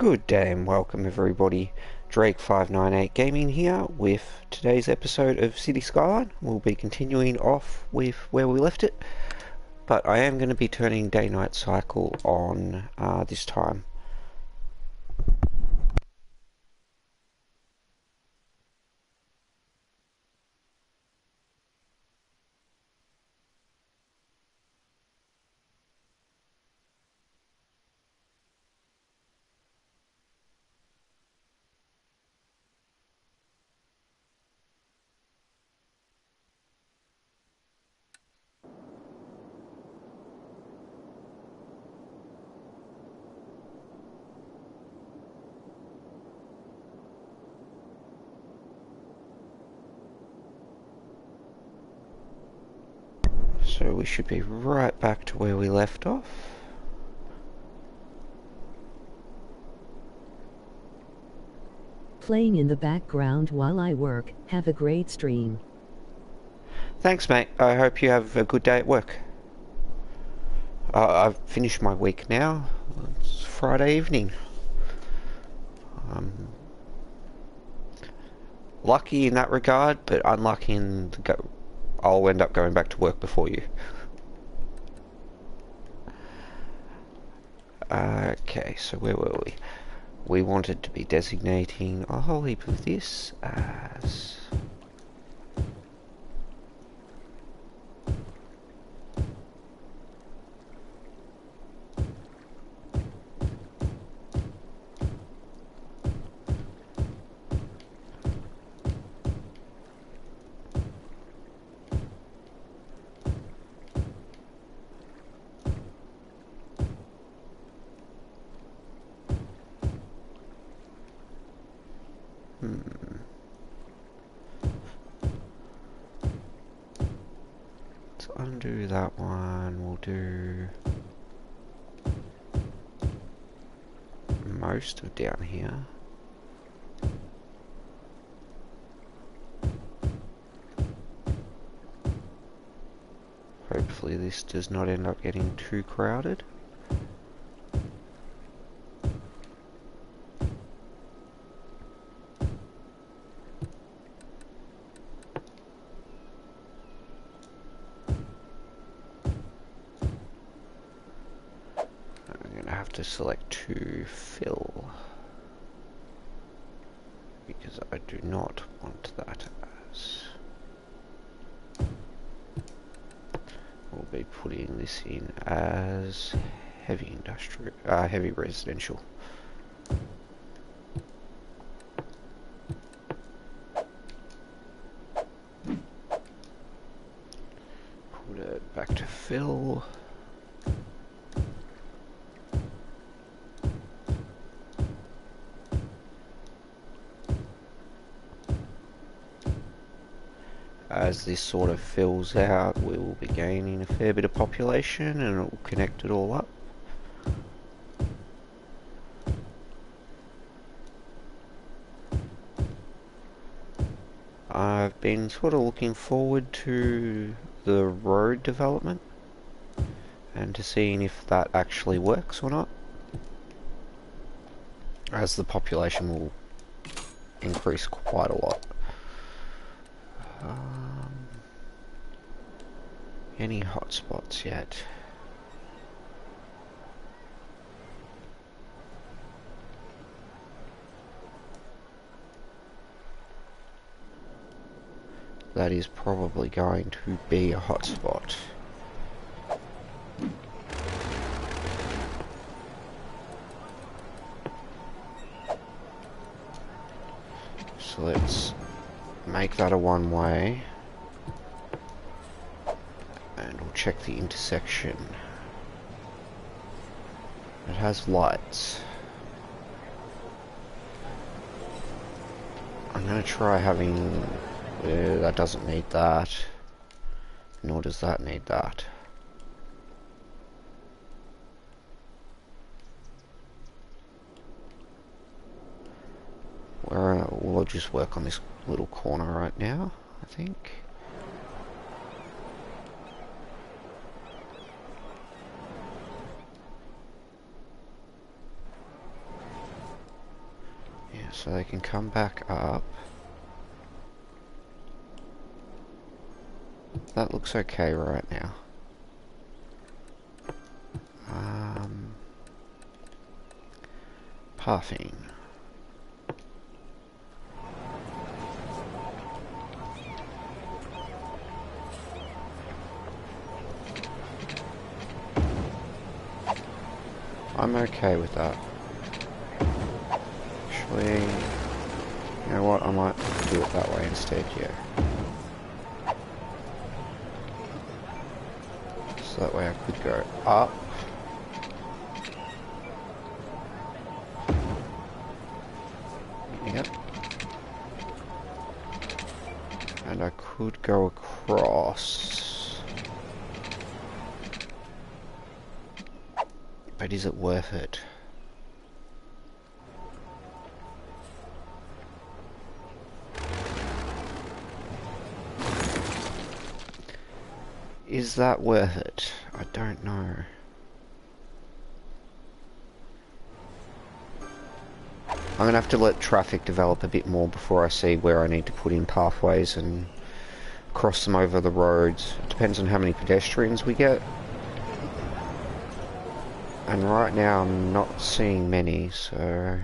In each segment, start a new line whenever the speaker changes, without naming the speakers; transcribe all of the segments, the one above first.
Good day and welcome everybody. Drake598 Gaming here with today's episode of City Skyline. We'll be continuing off with where we left it, but I am going to be turning day-night cycle on this time. So we should be right back to where we left off.
Playing in the background while I work. Have a great stream.
Thanks, mate. I hope you have a good day at work. I've finished my week now. It's Friday evening. Lucky in that regard, but unlucky in the I'll end up going back to work before you. Okay, so where were we? We wanted to be designating a whole heap of this as... Let's undo that one. We'll do most of down here. Hopefully this does not end up getting too crowded. To select to fill because I do not want that as we'll be putting this in as heavy industrial, heavy residential. Put it back to fill. As this sort of fills out, we will be gaining a fair bit of population and it will connect it all up. I've been sort of looking forward to the road development and to seeing if that actually works or not, as the population will increase quite a lot. Any hotspots yet? That is probably going to be a hotspot. So let's make that a one-way. And we'll check the intersection. It has lights. I'm going to try having... that doesn't need that. Nor does that need that. We'll just work on this little corner right now, I think. so they can come back up. That looks okay right now. Pathing. I'm okay with that. Actually, you know what, I might do it that way instead, yeah. So that way I could go up. Yep. And I could go across. But is it worth it? Is that worth it? I don't know. I'm going to have to let traffic develop a bit more before I see where I need to put in pathways and cross them over the roads. It depends on how many pedestrians we get. And right now I'm not seeing many, so...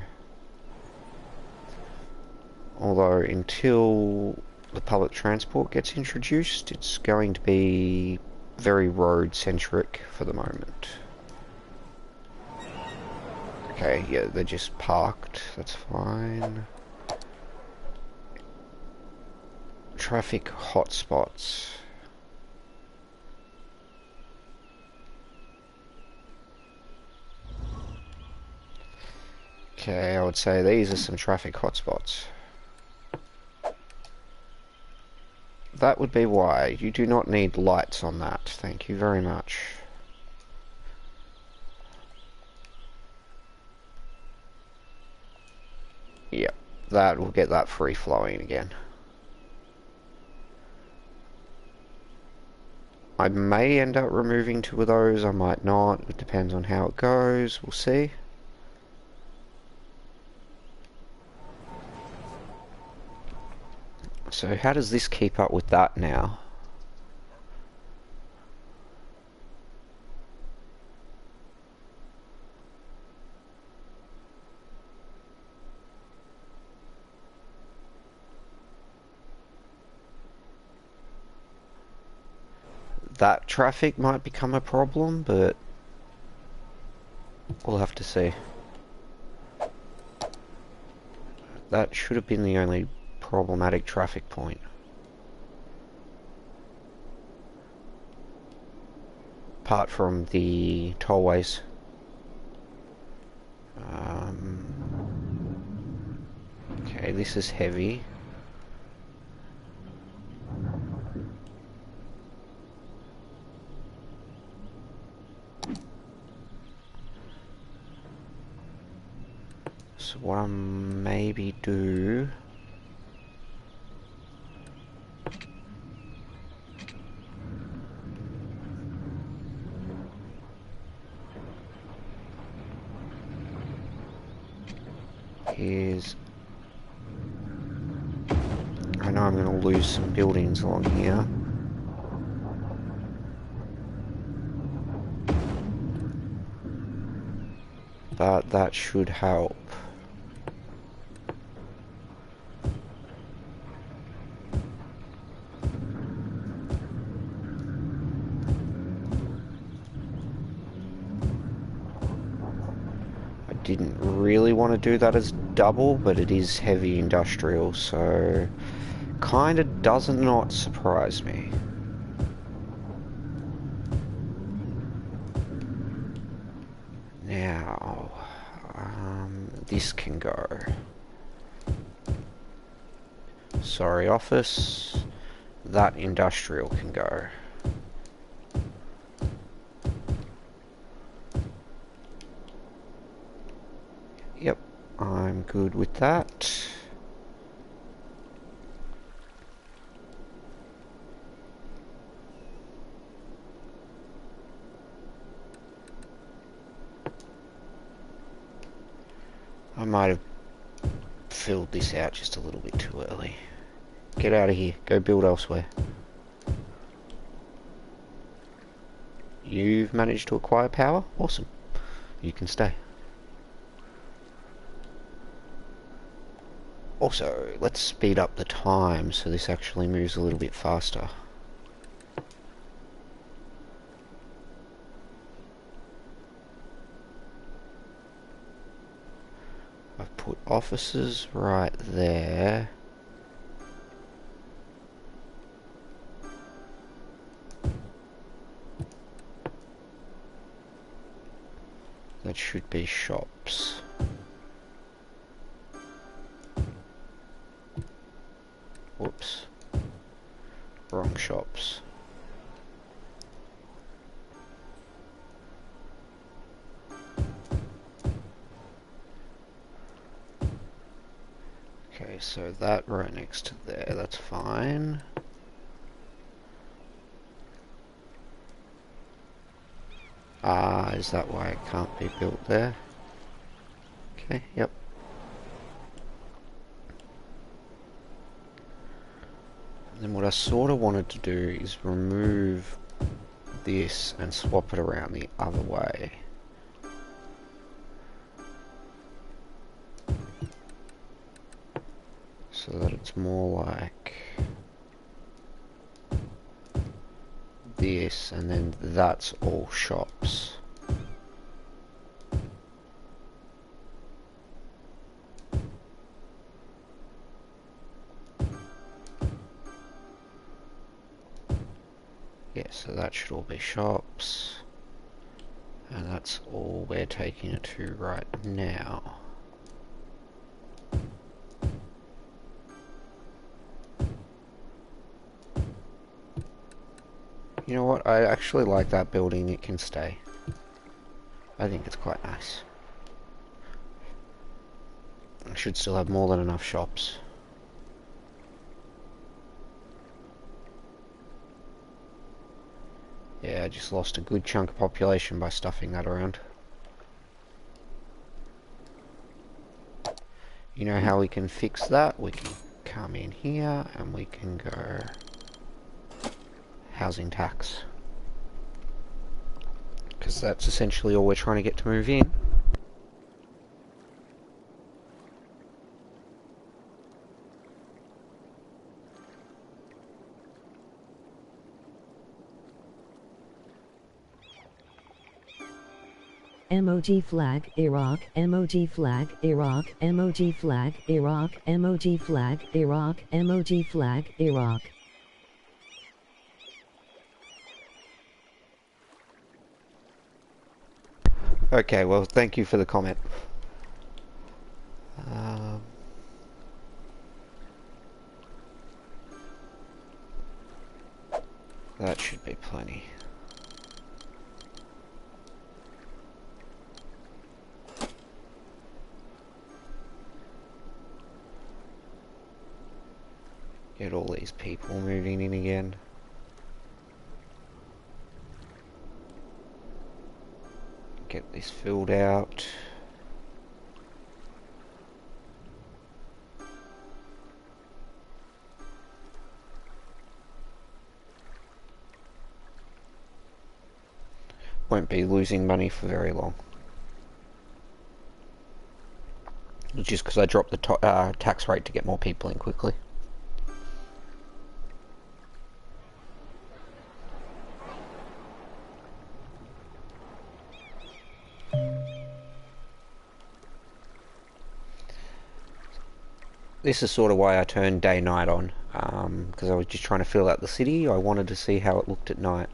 Although until the public transport gets introduced, it's going to be very road-centric for the moment. Okay, yeah, they're just parked, that's fine. Traffic hotspots. Okay, I would say these are some traffic hotspots. That would be why. You do not need lights on that, thank you very much. Yep, that will get that free flowing again. I may end up removing 2 of those, I might not, it depends on how it goes, we'll see. So how does this keep up with that now? That traffic might become a problem, but we'll have to see. That should have been the only problematic traffic point. Apart from the tollways. Okay, this is heavy. So what I maybe do... is... I know I'm going to lose some buildings along here. But that should help. I didn't really want to do that as double, but it is heavy industrial, so kinda does not surprise me. Now, this can go. Sorry, office. That industrial can go. Yep, I'm good with that. I might have filled this out just a little bit too early. Get out of here. Go build elsewhere. You've managed to acquire power? Awesome. You can stay. Also, let's speed up the time so this actually moves a little bit faster. I've put offices right there. That should be shops. Whoops. Wrong shops. Okay, so that right next to there, that's fine. Ah, is that why it can't be built there? Okay, yep. And then what I sort of wanted to do is remove this and swap it around the other way. So that it's more like this, and then that's all shops. Yeah, so that should all be shops. And that's all we're taking it to right now. You know what, I actually like that building, it can stay. I think it's quite nice. I should still have more than enough shops. Yeah, I just lost a good chunk of population by stuffing that around. You know how we can fix that? We can come in here and we can go housing tax. Because that's essentially all we're trying to get to move in.
MOG flag Iraq, MOG flag Iraq, MOG flag Iraq, MOG flag Iraq, MOG flag Iraq.
Okay, well, thank you for the comment. That should be plenty. Get all these people moving in again. Get this filled out. Won't be losing money for very long. It's just because I dropped the tax rate to get more people in quickly. This is sort of why I turned day-night on, because I was just trying to fill out the city. I wanted to see how it looked at night.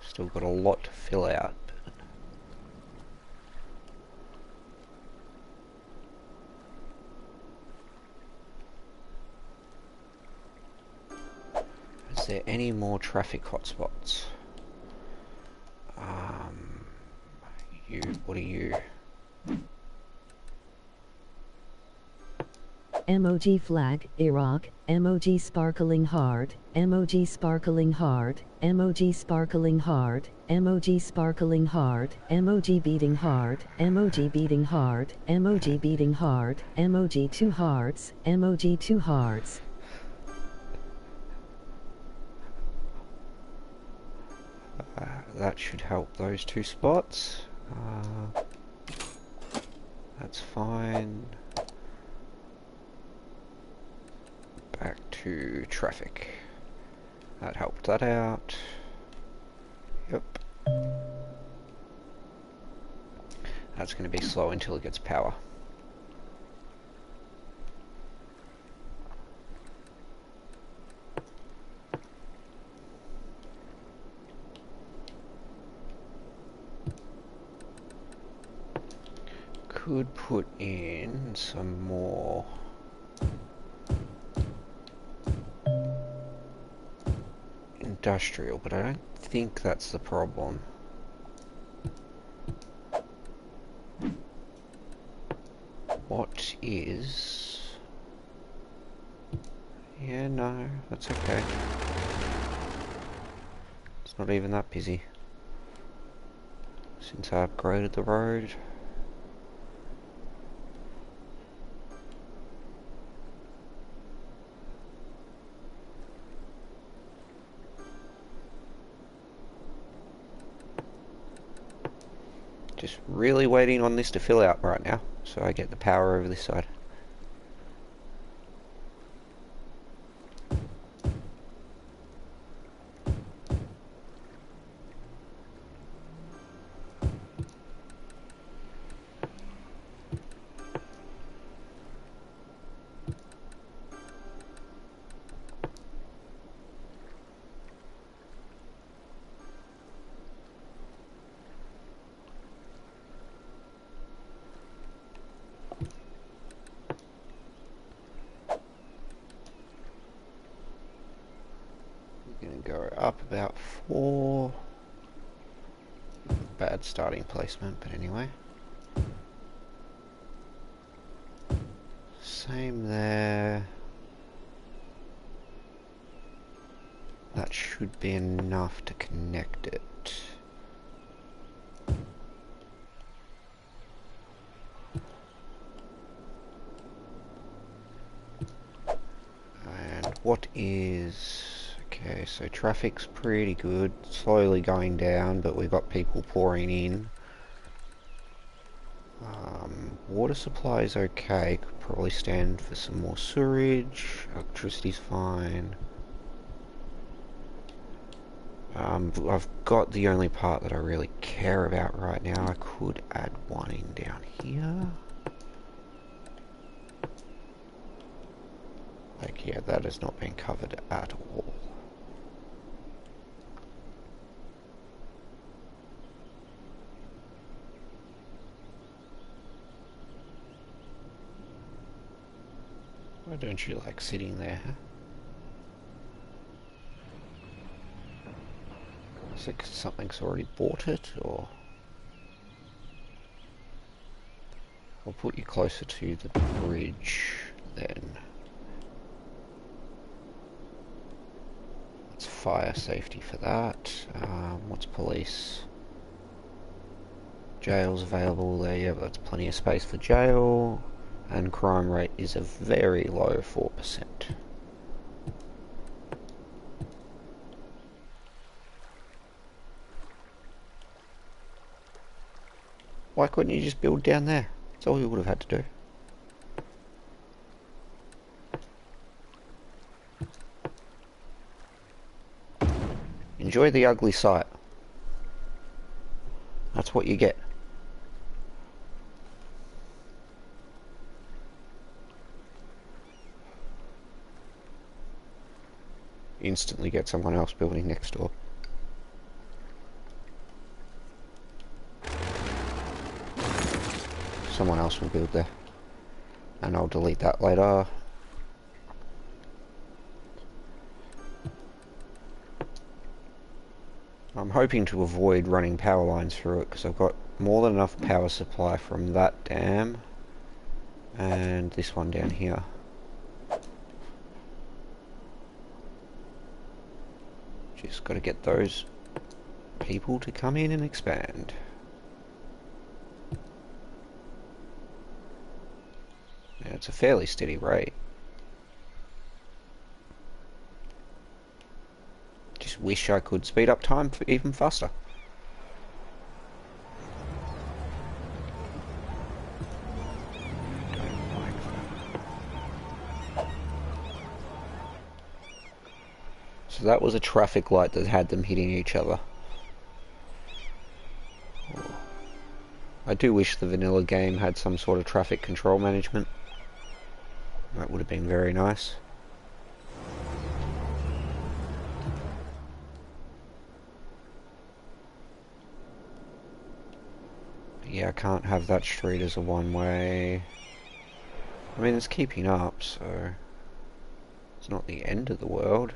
Still got a lot to fill out. Is there any more traffic hotspots? What are you?
Emoji flag, Iraq, emoji sparkling heart, emoji sparkling heart, emoji sparkling heart, emoji sparkling heart, emoji beating heart, emoji beating heart, emoji beating heart, emoji two hearts, emoji two hearts.
That should help those two spots. That's fine. Back to traffic. That helped that out. Yep. That's going to be slow until it gets power. Could put in some more industrial, but I don't think that's the problem. What is... Yeah, no, that's okay. It's not even that busy since I upgraded the road. Just really waiting on this to fill out right now, so I get the power over this side. Go up about 4. Bad starting placement, but anyway. Same there. That should be enough to connect it. And what is... Okay, so traffic's pretty good, slowly going down, but we've got people pouring in. Water supply is okay, could probably stand for some more sewerage. Electricity's fine. I've got the only part that I really care about right now. I could add one in down here. Like, yeah, that has not been covered at all. Why don't you like sitting there, huh? Is it 'cause something's already bought it, or... I'll put you closer to the bridge, then. That's fire safety for that. What's police? Jail's available there, yeah, but that's plenty of space for jail. And crime rate is a very low 4%. Why couldn't you just build down there? That's all you would have had to do. Enjoy the ugly sight. That's what you get. Instantly get someone else building next door. Someone else will build there. And I'll delete that later. I'm hoping to avoid running power lines through it because I've got more than enough power supply from that dam and this one down here. Just got to get those people to come in and expand. Yeah, it's a fairly steady rate. Just wish I could speed up time for even faster. Don't like that. So that was a traffic light that had them hitting each other. I do wish the vanilla game had some sort of traffic control management. That would have been very nice. Yeah, I can't have that street as a one-way. I mean, it's keeping up, so it's not the end of the world.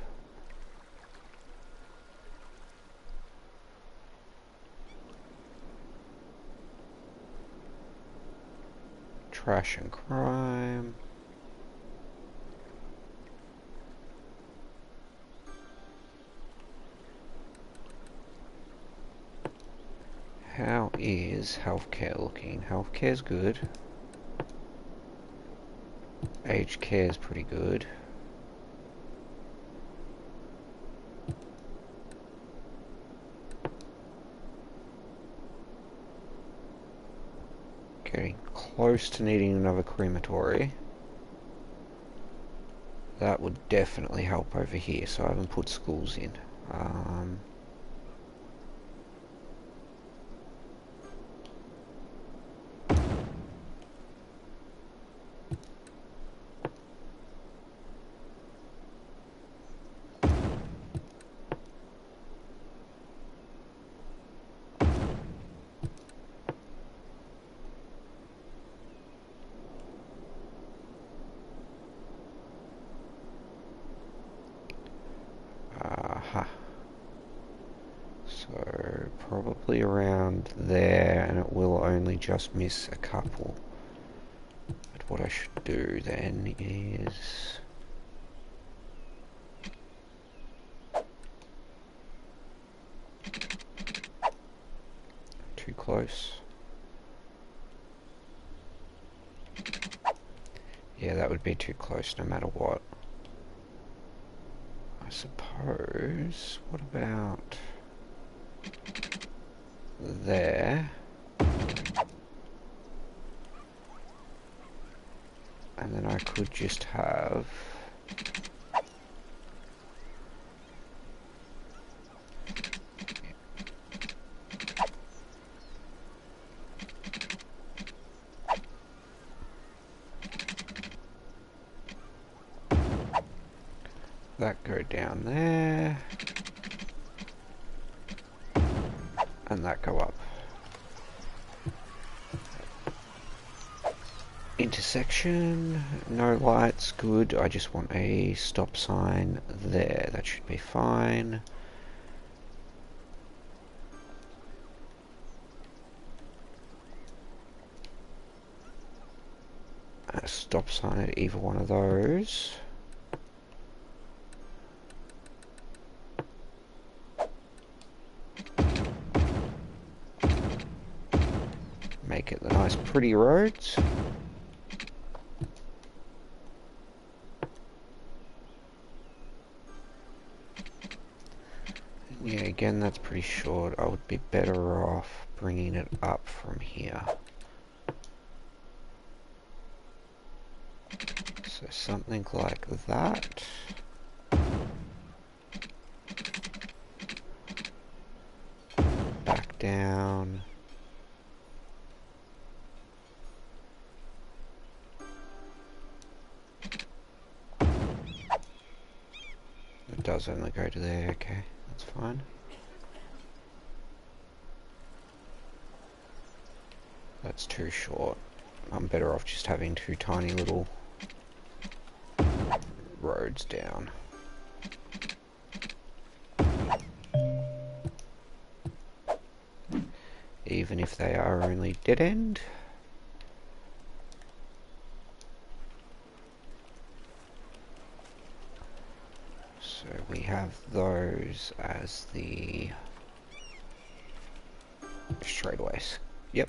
Trash and crime. How is healthcare looking? Healthcare's good. Aged care's pretty good. Getting close to needing another crematory. That would definitely help over here, so I haven't put schools in. So probably around there, and it will only just miss a couple. But what I should do then is too close. Yeah, that would be too close no matter what. I suppose, what about there? And then I could just have that go down there, and that go up. Intersection, no lights, good. I just want a stop sign there. That should be fine. A stop sign at either one of those. Make it the nice pretty roads. Yeah, again, that's pretty short. I would be better off bringing it up from here. So something like that. Back down. It does only go to there, okay. That's fine. That's too short. I'm better off just having two tiny little roads down. Even if they are only dead end. So we have have those as the straightaways. Yep.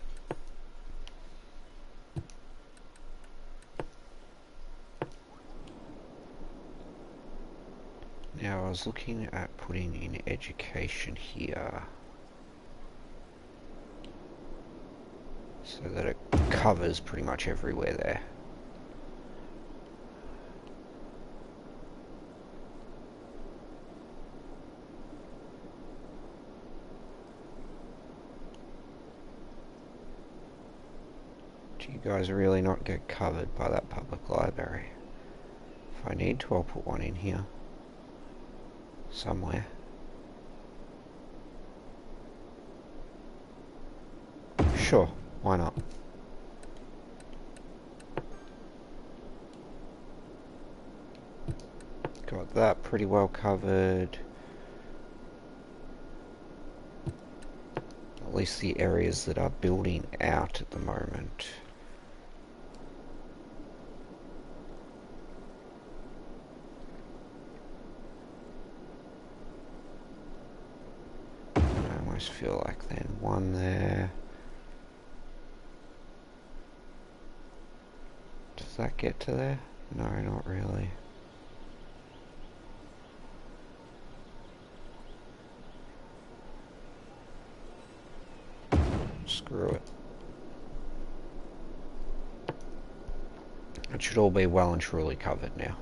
Now I was looking at putting in education here so that it covers pretty much everywhere there. Do you guys really not get covered by that public library? If I need to, I'll put one in here somewhere. Sure, why not? Got that pretty well covered. At least the areas that are building out at the moment. I almost feel like then one there. Does that get to there? No, not really. Screw it. It should all be well and truly covered now.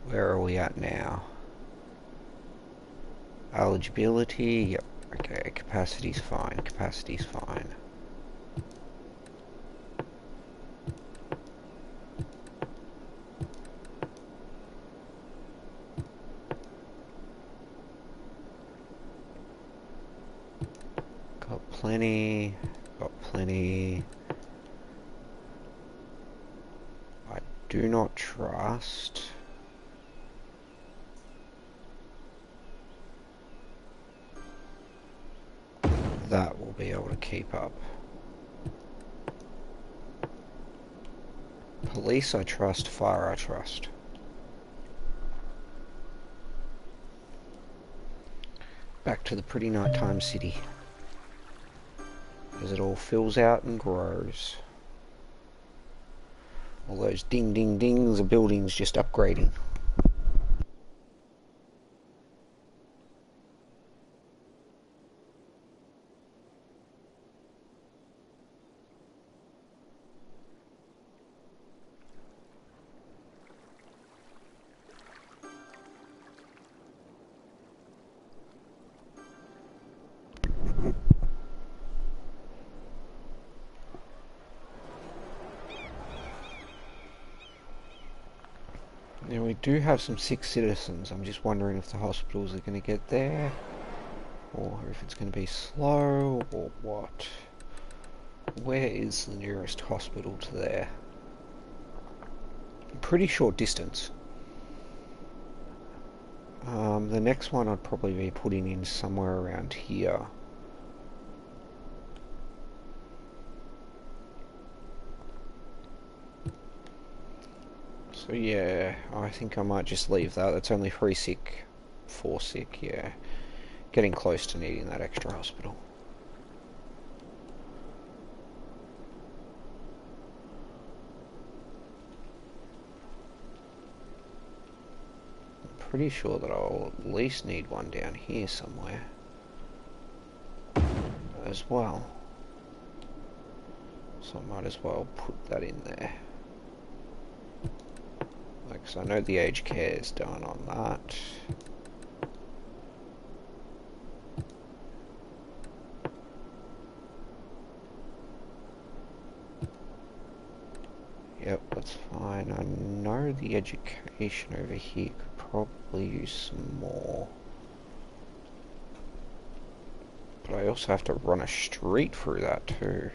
Where are we at now? Eligibility, yep, okay, capacity's fine, capacity's fine. Got plenty, got plenty. I do not trust that will be able to keep up. Police I trust, fire I trust. Back to the pretty nighttime city as it all fills out and grows. All those ding ding dings of buildings just upgrading. Now we do have some sick citizens. I'm just wondering if the hospitals are going to get there, or if it's going to be slow, or what. Where is the nearest hospital to there? Pretty short distance. The next one I'd probably be putting in somewhere around here. So yeah, I think I might just leave that. That's only 3 sick, 4 sick, yeah. Getting close to needing that extra hospital. I'm pretty sure that I'll at least need one down here somewhere as well. So I might as well put that in there. Like, so I know the aged care is done on that. Yep, that's fine. I know the education over here could probably use some more. But I also have to run a street through that too.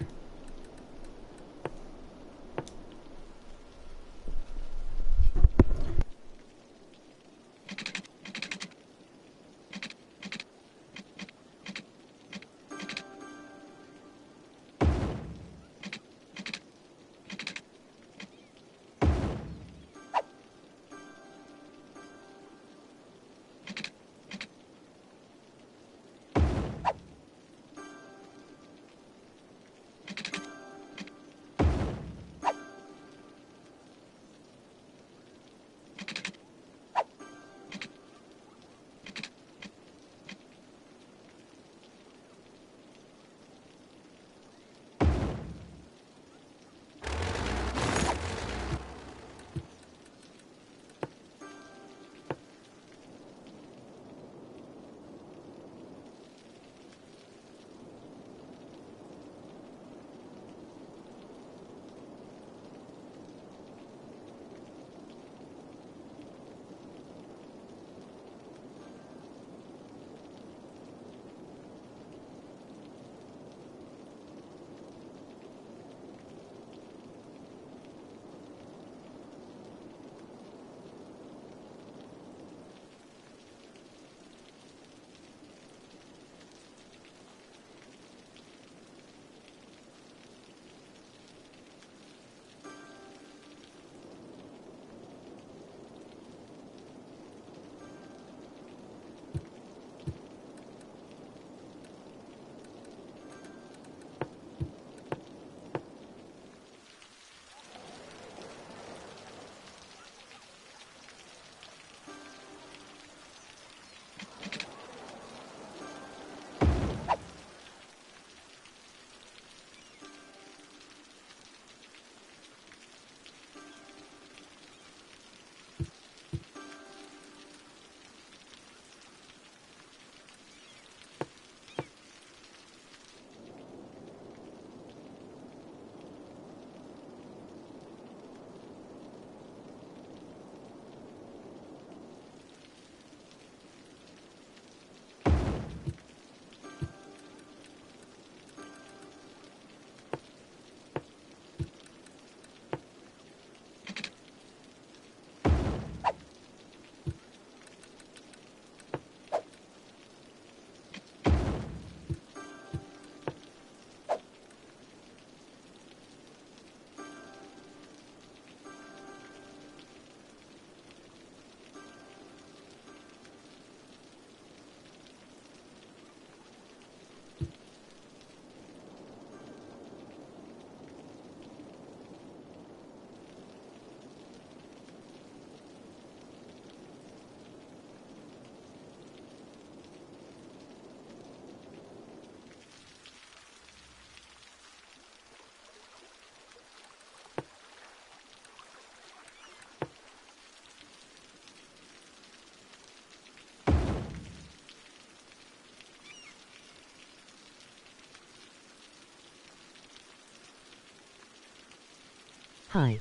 Hi.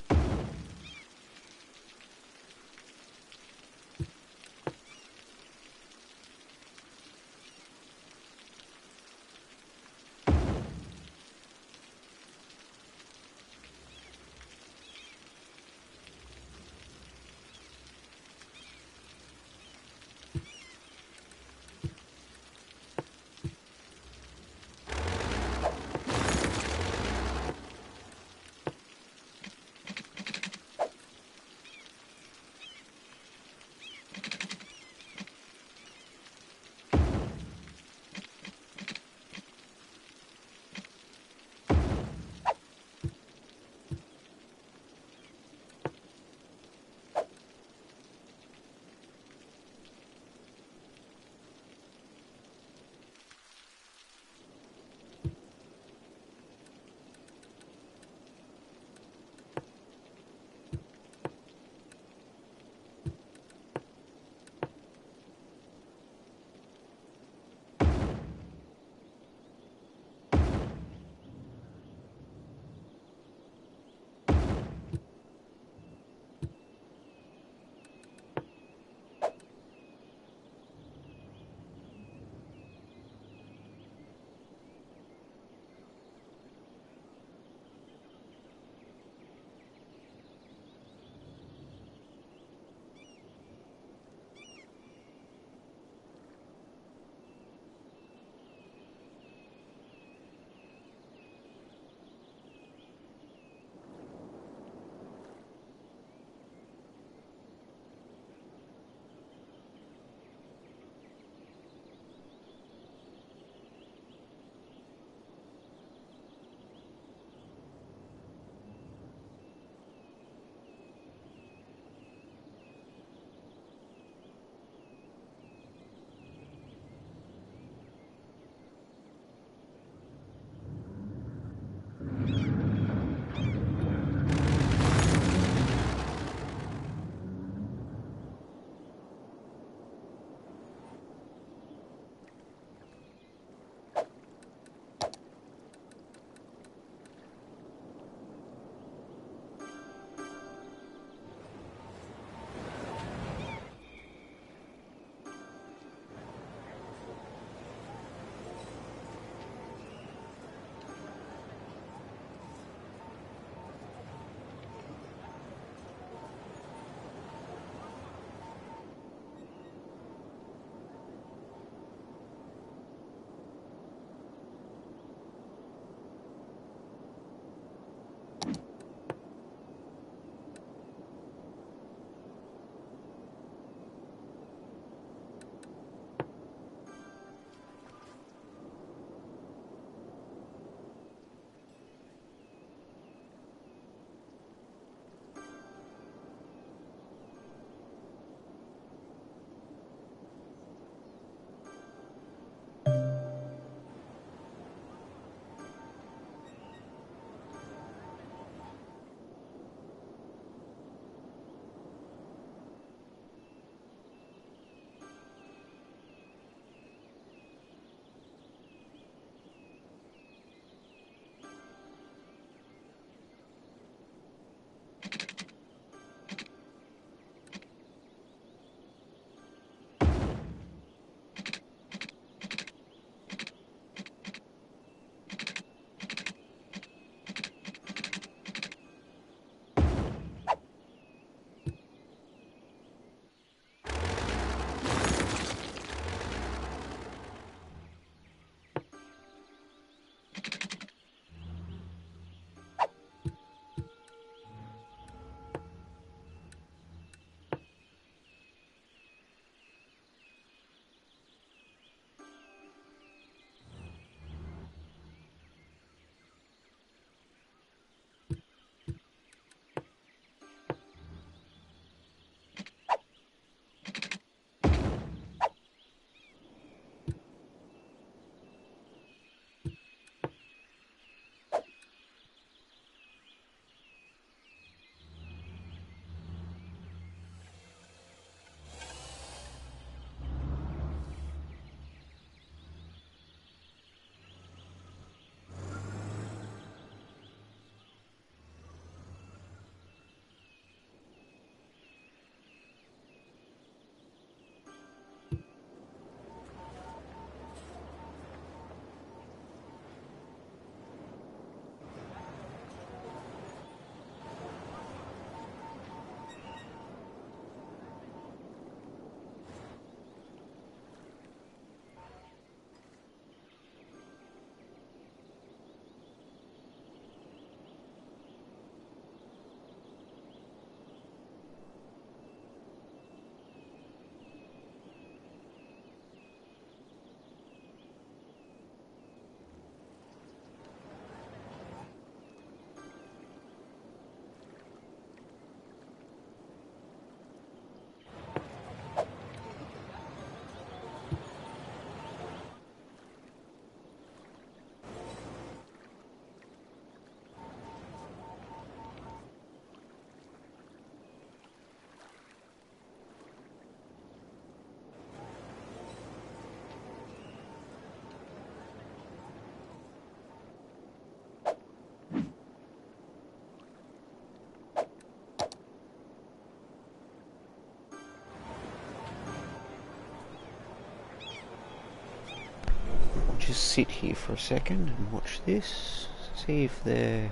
just sit here for a second and watch this. See if it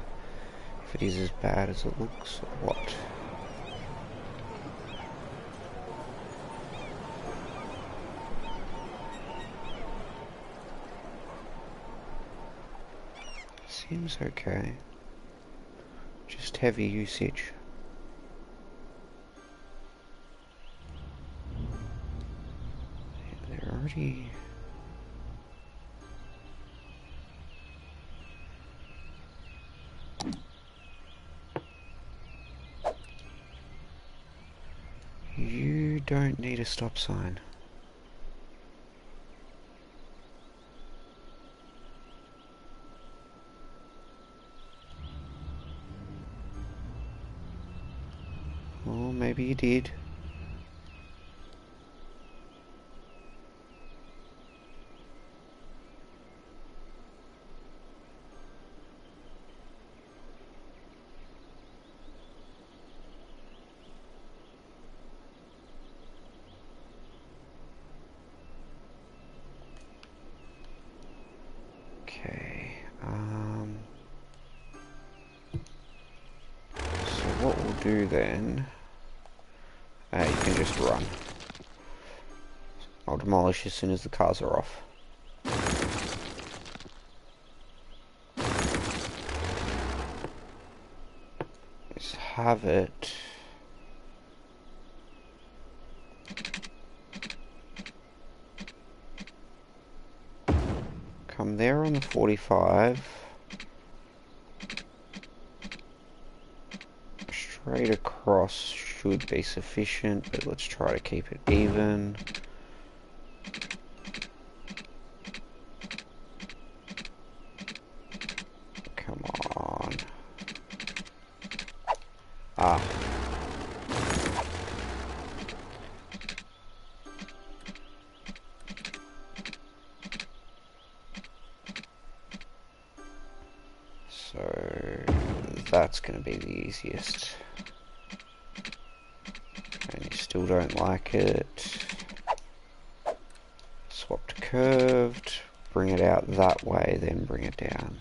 is as bad as it looks or what. Seems okay. Just heavy usage. Yeah, they're already... You don't need a stop sign. Or maybe you did. Okay, so what we'll do then, you can just run. I'll demolish as soon as the cars are off. Just have it. Come there on the 45. Straight across should be sufficient, but let's try to keep it even. Come on. Ah. So that's going to be the easiest. And you still don't like it. Swap to curved, bring it out that way, then bring it down.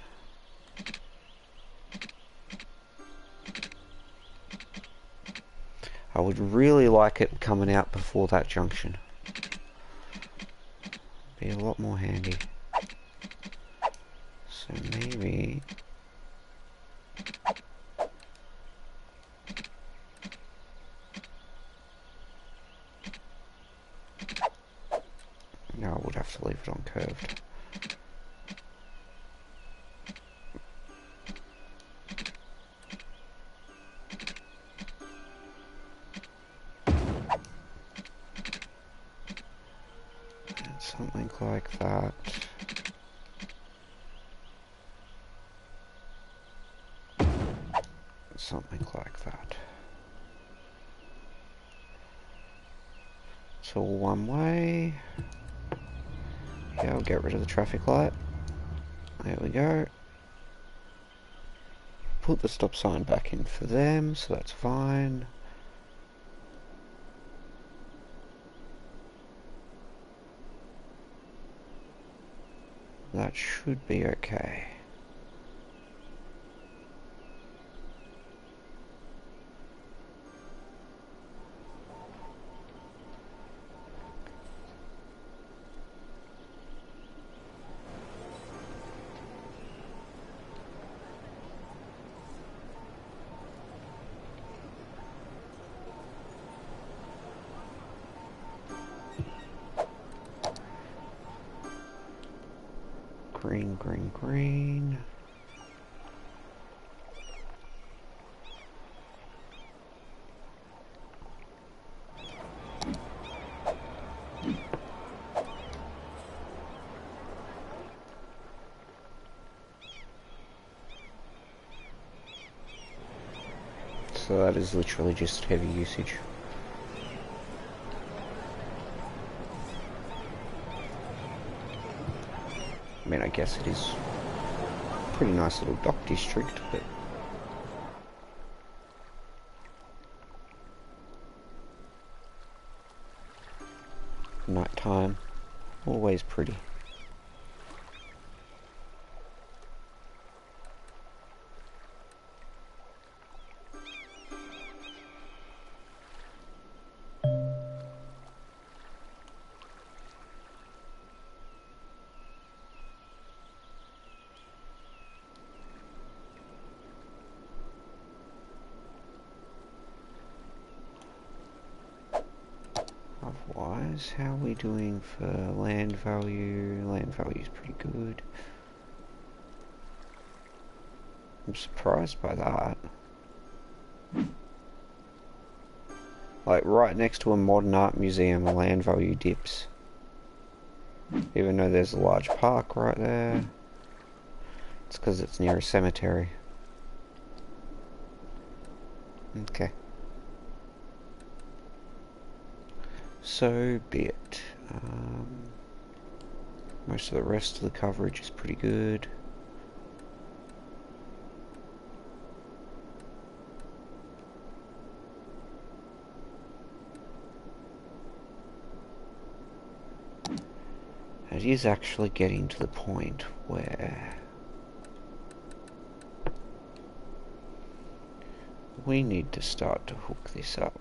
I would really like it coming out before that junction. Be a lot more handy. So maybe... No, I would have to leave it on curved. Something like that. Something like that. It's all one way. Yeah, I'll get rid of the traffic light. There we go. Put the stop sign back in for them, so that's fine. That should be okay. Green, green, green. So that is literally just heavy usage. I mean, I guess it is a pretty nice little dock district, but nighttime, always pretty. otherwise, how are we doing for land value? Land value is pretty good. I'm surprised by that. Like, right next to a modern art museum, land value dips. Even though there's a large park right there. It's because it's near a cemetery. Okay. So be it. Most of the rest of the coverage is pretty good. It is actually getting to the point where we need to start to hook this up.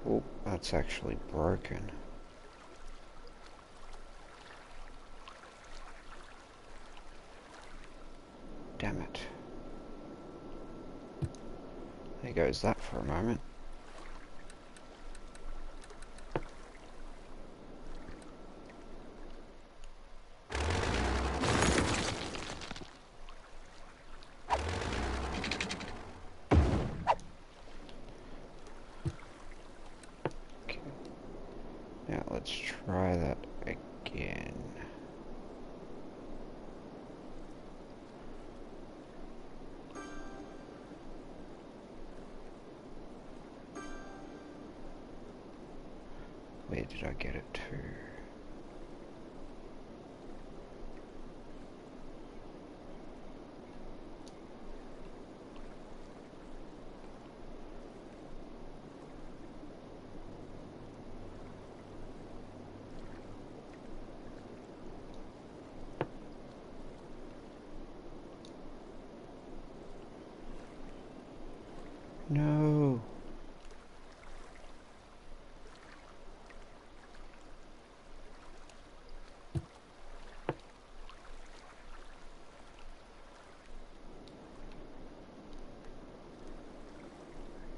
Oh, that's actually broken. Damn it. There goes that for a moment. Okay. Now let's try that again. Where did I get it to? No.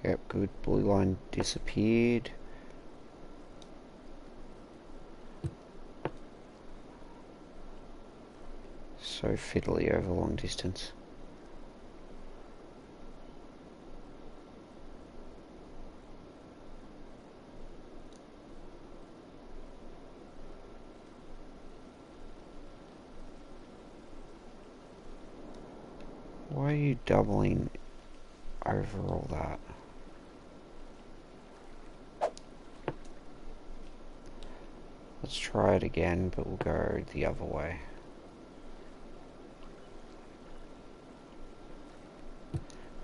Yep, good. Blue line disappeared. So fiddly over long distance. Why are you doubling over all that? Let's try it again, but we'll go the other way.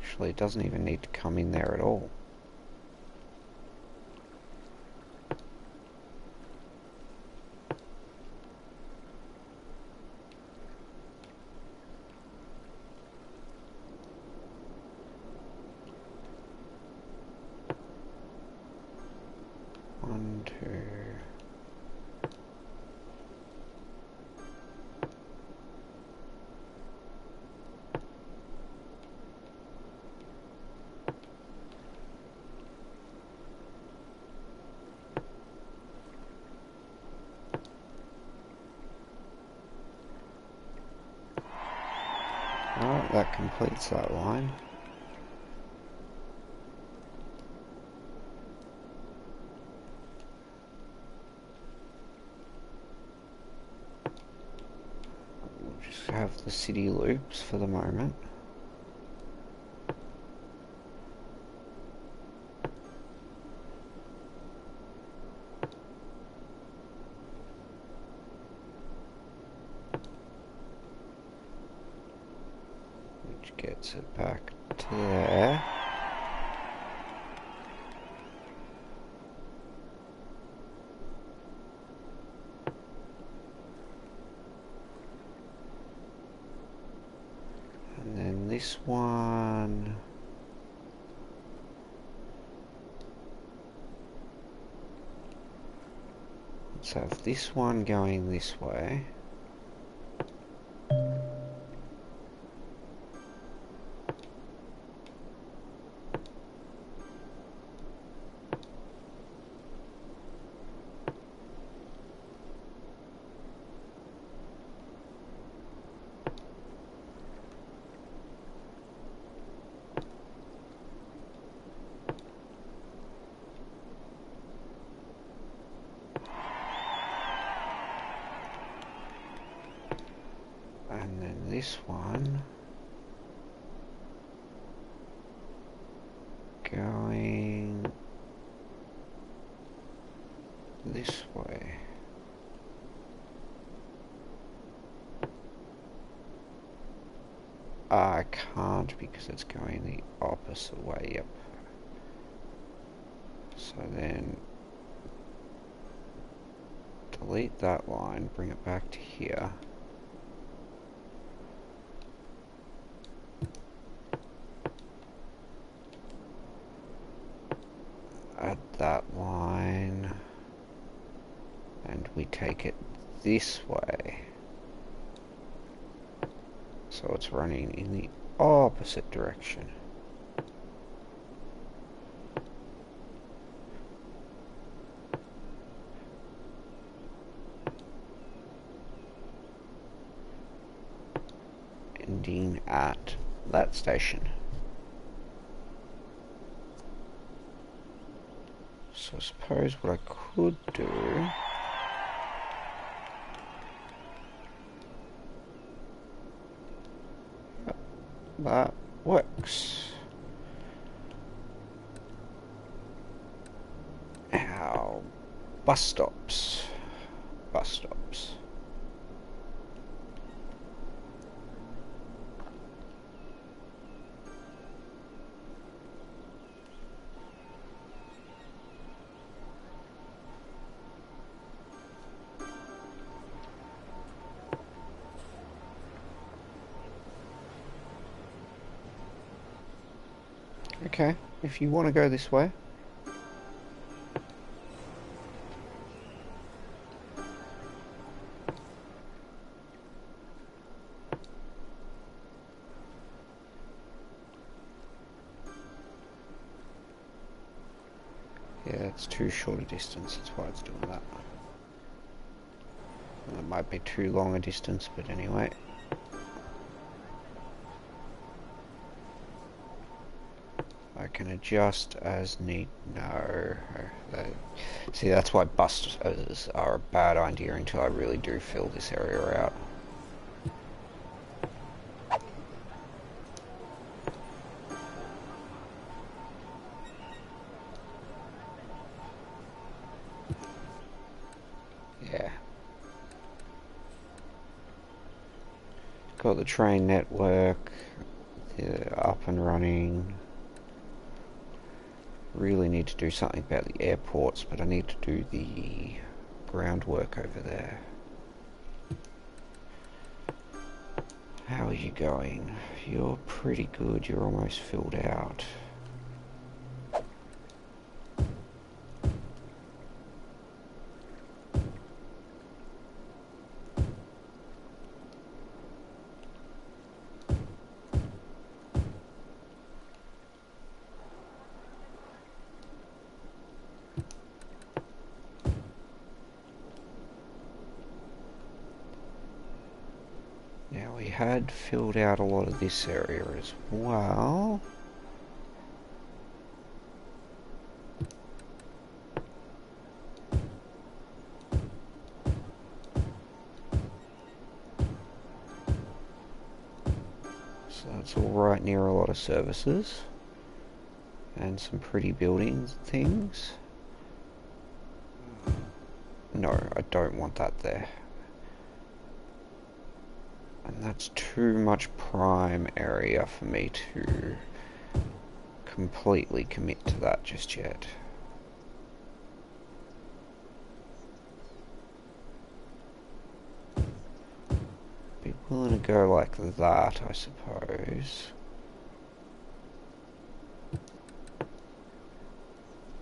Actually, it doesn't even need to come in there at all. One, two. Alright, that completes that line. We'll just have the city loops for the moment. which gets it back to there. And then this one... Let's have this one going this way. And then this one going this way. I can't because it's going the opposite way, yep. So then delete that line, bring it back to here. Add that line, and we take it this way. So it's running in the opposite direction. Ending at that station. So I suppose what I could do... That works. Our bus stops. Bus stops. Okay, if you want to go this way. Yeah, it's too short a distance, that's why it's doing that. It might be too long a distance, but anyway. I can adjust as need. No. See, that's why buses are a bad idea until I really do fill this area out. Yeah. Got the train network up and running. Really need to do something about the airports, but I need to do the groundwork over there. How are you going? You're pretty good, you're almost filled out. Now we had filled out a lot of this area as well. So it's all right near a lot of services and some pretty buildings and things. No, I don't want that there. And That's too much prime area for me to completely commit to that just yet. Be willing to go like that, I suppose.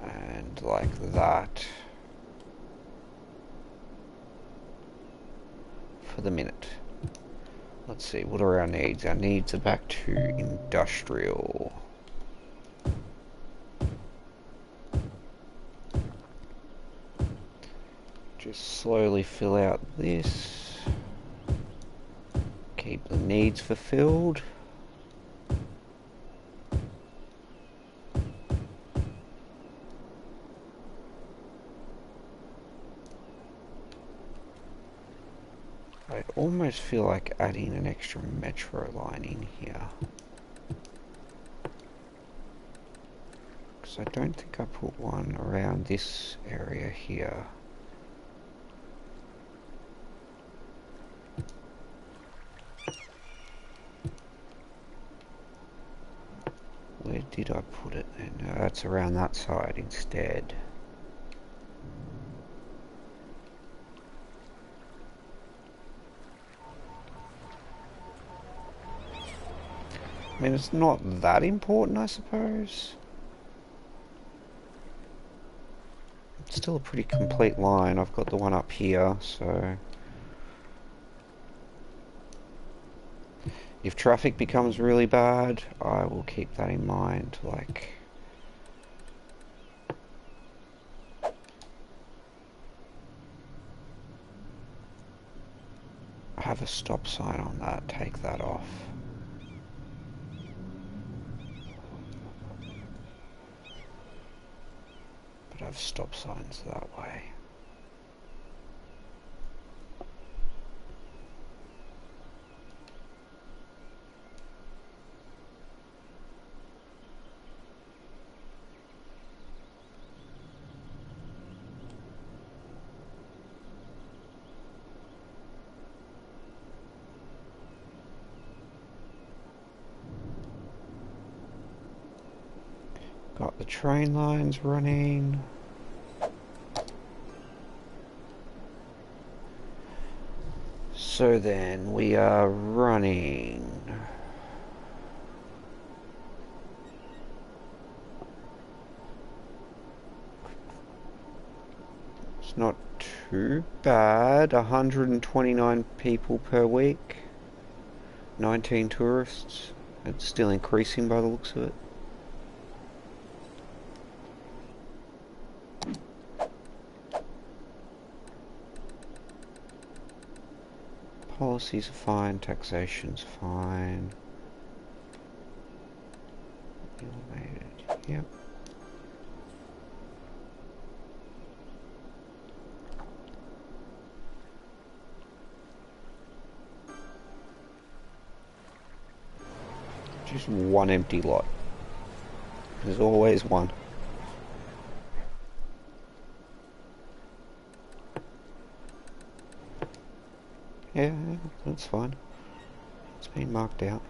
And like that. For the minute. Let's see, what are our needs? Our needs are back to industrial. Just slowly fill out this. Keep the needs fulfilled. I almost feel like adding an extra metro line in here. Because I don't think I put one around this area here. Where did I put it then? No, that's around that side instead. I mean, it's not that important, I suppose. It's still a pretty complete line. I've got the one up here, so... If traffic becomes really bad, I will keep that in mind, like... have a stop sign on that, take that off. But have stop signs that way. Got the train lines running. So then we are running. It's not too bad. 129 people per week. 19 tourists. It's still increasing by the looks of it. Policies are fine, taxation's fine. Automated, yep. Just one empty lot. There's always one. Yeah, that's fine. It's been marked out.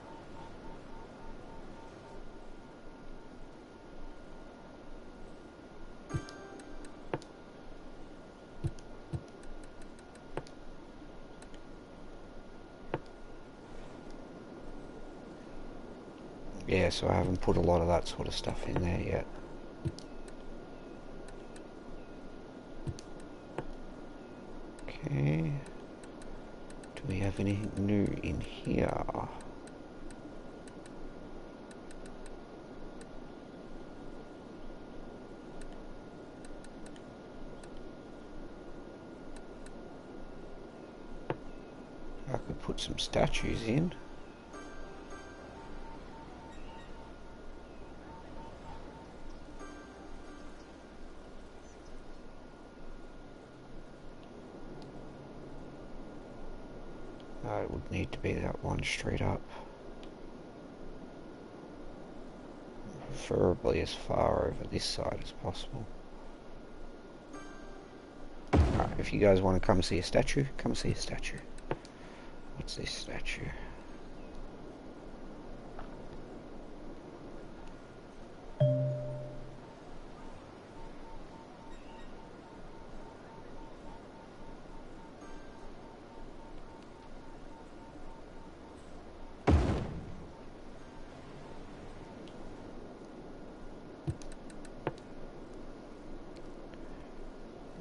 Yeah, so I haven't put a lot of that sort of stuff in there yet. Okay. Do we have anything new in here? I could put some statues in. It would need to be that one straight up. Preferably as far over this side as possible. Alright, if you guys want to come see a statue, come see a statue. What's Where's this statue?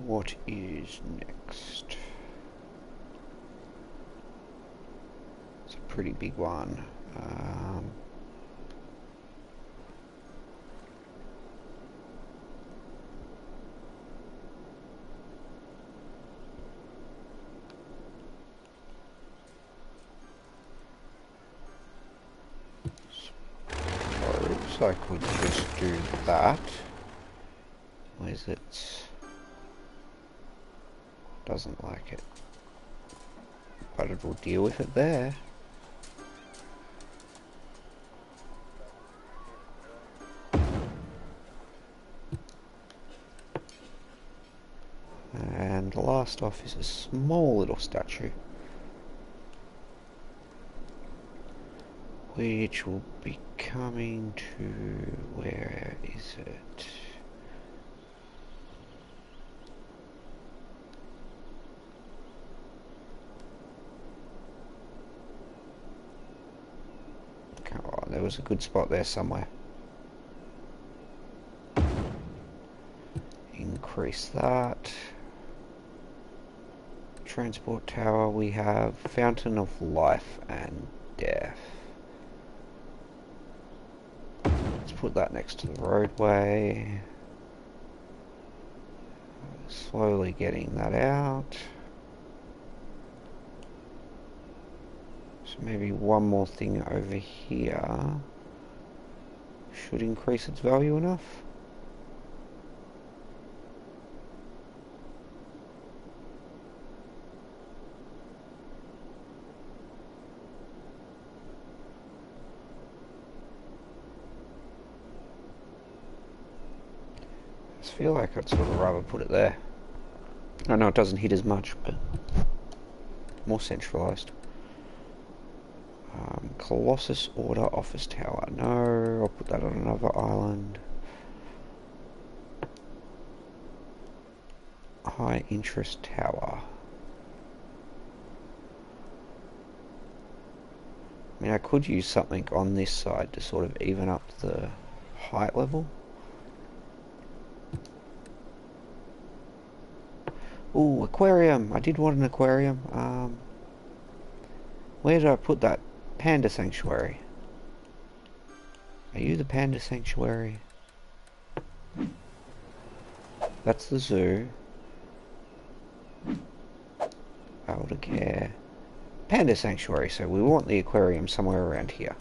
What is next? It's a pretty big one. Suppose I could just do that. Where's it? Doesn't like it. But it will deal with it there. And the last off is a small little statue, which will be coming to, where is it? Come on, there was a good spot there somewhere. Increase that. Transport tower, we have Fountain of Life and Death. Let's put that next to the roadway. Slowly getting that out. So maybe one more thing over here should increase its value enough. I feel like I'd sort of rather put it there. I know it doesn't hit as much, but more centralised. Colossus Order Office Tower. No, I'll put that on another island. High Interest Tower. I mean, I could use something on this side to sort of even up the height level. Ooh, aquarium! I did want an aquarium. Where did I put that? Panda Sanctuary. Are you the Panda Sanctuary? That's the zoo. Elder Care. Panda Sanctuary, so we want the aquarium somewhere around here.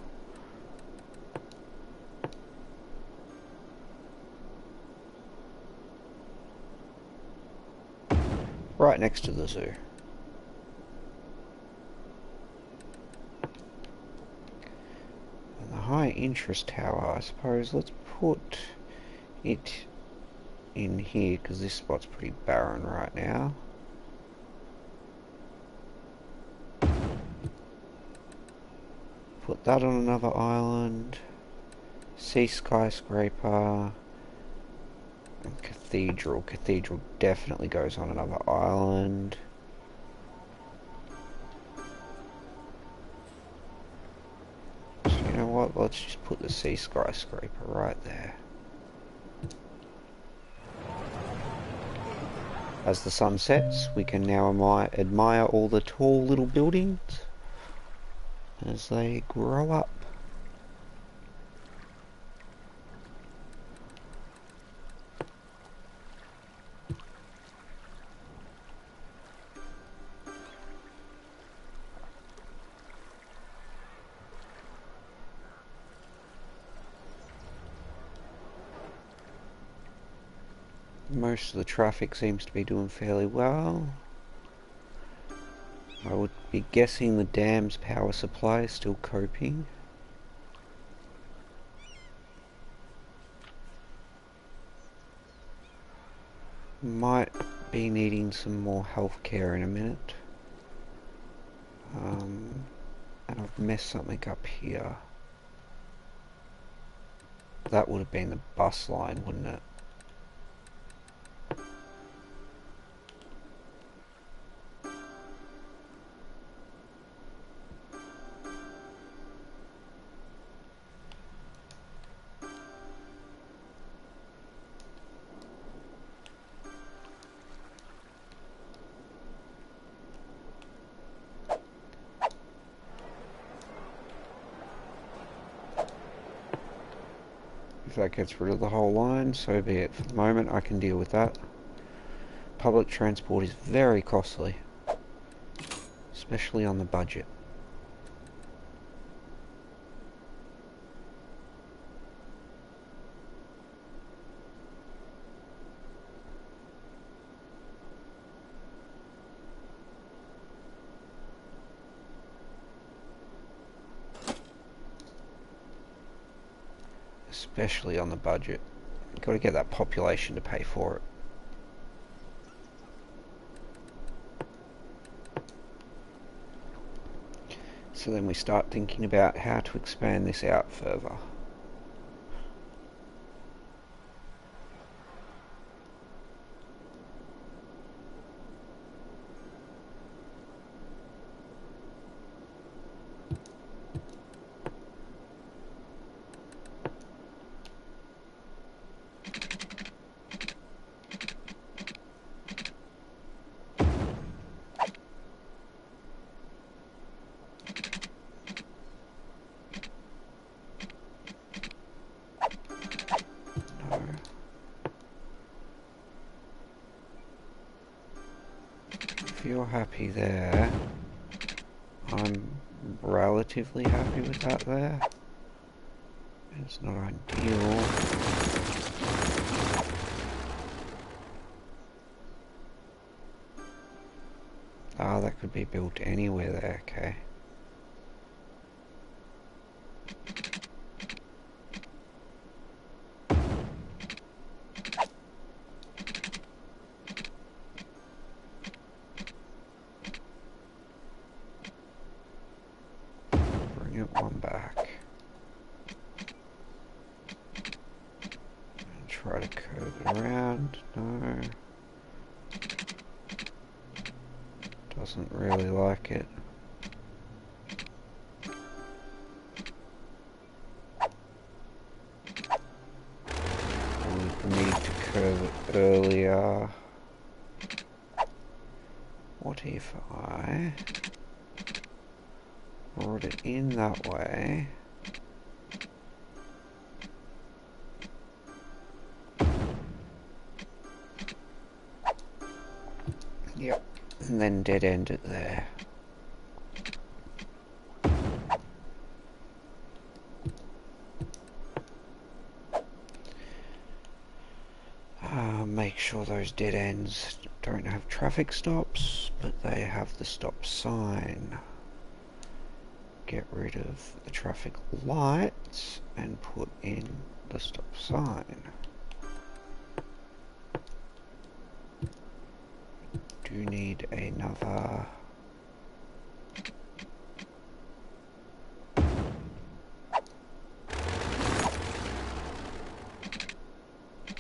Right next to the zoo. And the high interest tower, I suppose, let's put it in here because this spot's pretty barren right now. Put that on another island. Sea skyscraper. And cathedral. Cathedral definitely goes on another island. So you know what? Let's just put the sea skyscraper right there. As the sun sets, we can now admire all the tall little buildings as they grow up. Most of the traffic seems to be doing fairly well. I would be guessing the dam's power supply is still coping. Might be needing some more healthcare in a minute. messed something up here. That would have been the bus line, wouldn't it? If that gets rid of the whole line, so be it. For the moment, I can deal with that. Public transport is very costly, especially on the budget. Especially on the budget. You've got to get that population to pay for it. So then we start thinking about how to expand this out further. If you're happy there, I'm relatively happy with that there. It's not ideal. Ah, that could be built anywhere there, okay. Bring it one back. And try to curve it around. No. Doesn't really like it. We need to curve it earlier. What if I brought it in that way? Yep. And then dead end it there. Make sure those dead ends don't have traffic stops, but they have the stop sign. Get rid of the traffic lights and put in the stop sign. Do need another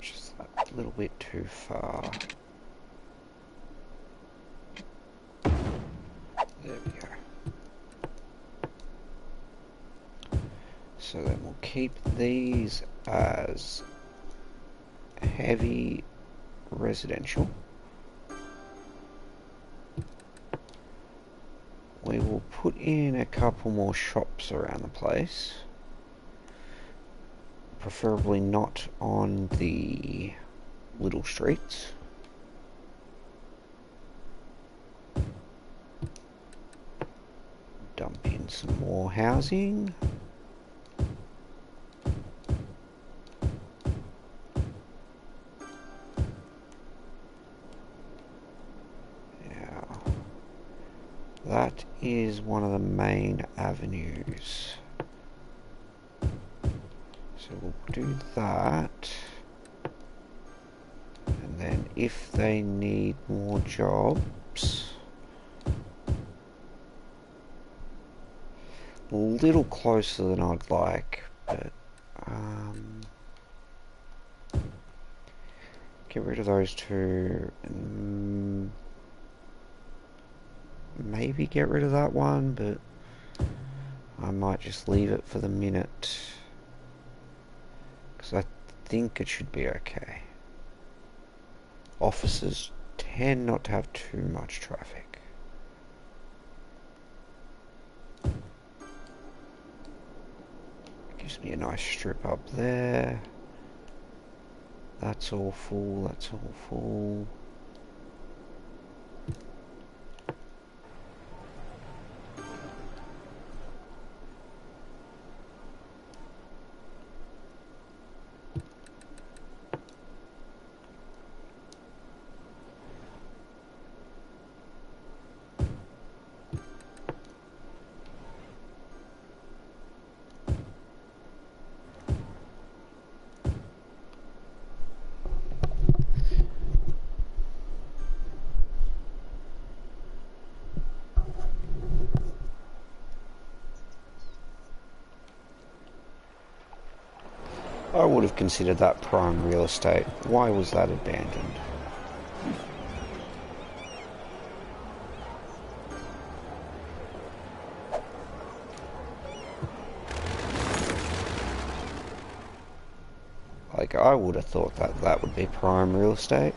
just a little bit too far. There we go. So then we'll keep these as heavy residential. We will put in a couple more shops around the place. Preferably not on the little streets. Dump in some more housing. That is one of the main avenues. So we'll do that. And then if they need more jobs, a little closer than I'd like, but get rid of those two, and maybe get rid of that one, but I might just leave it for the minute, because I think it should be okay. Offices tend not to have too much traffic. Gives me a nice strip up there. That's all full, that's all full. I would have considered that prime real estate. Why was that abandoned? Like, I would have thought that that would be prime real estate.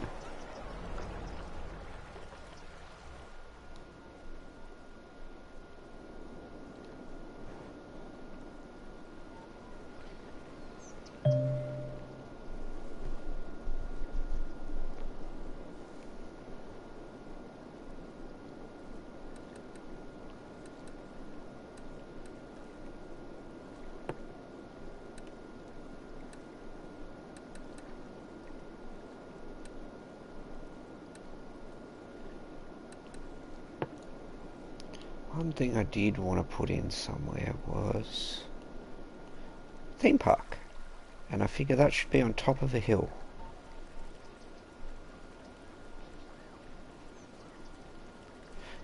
One thing I did want to put in somewhere was theme park, and I figure that should be on top of a hill.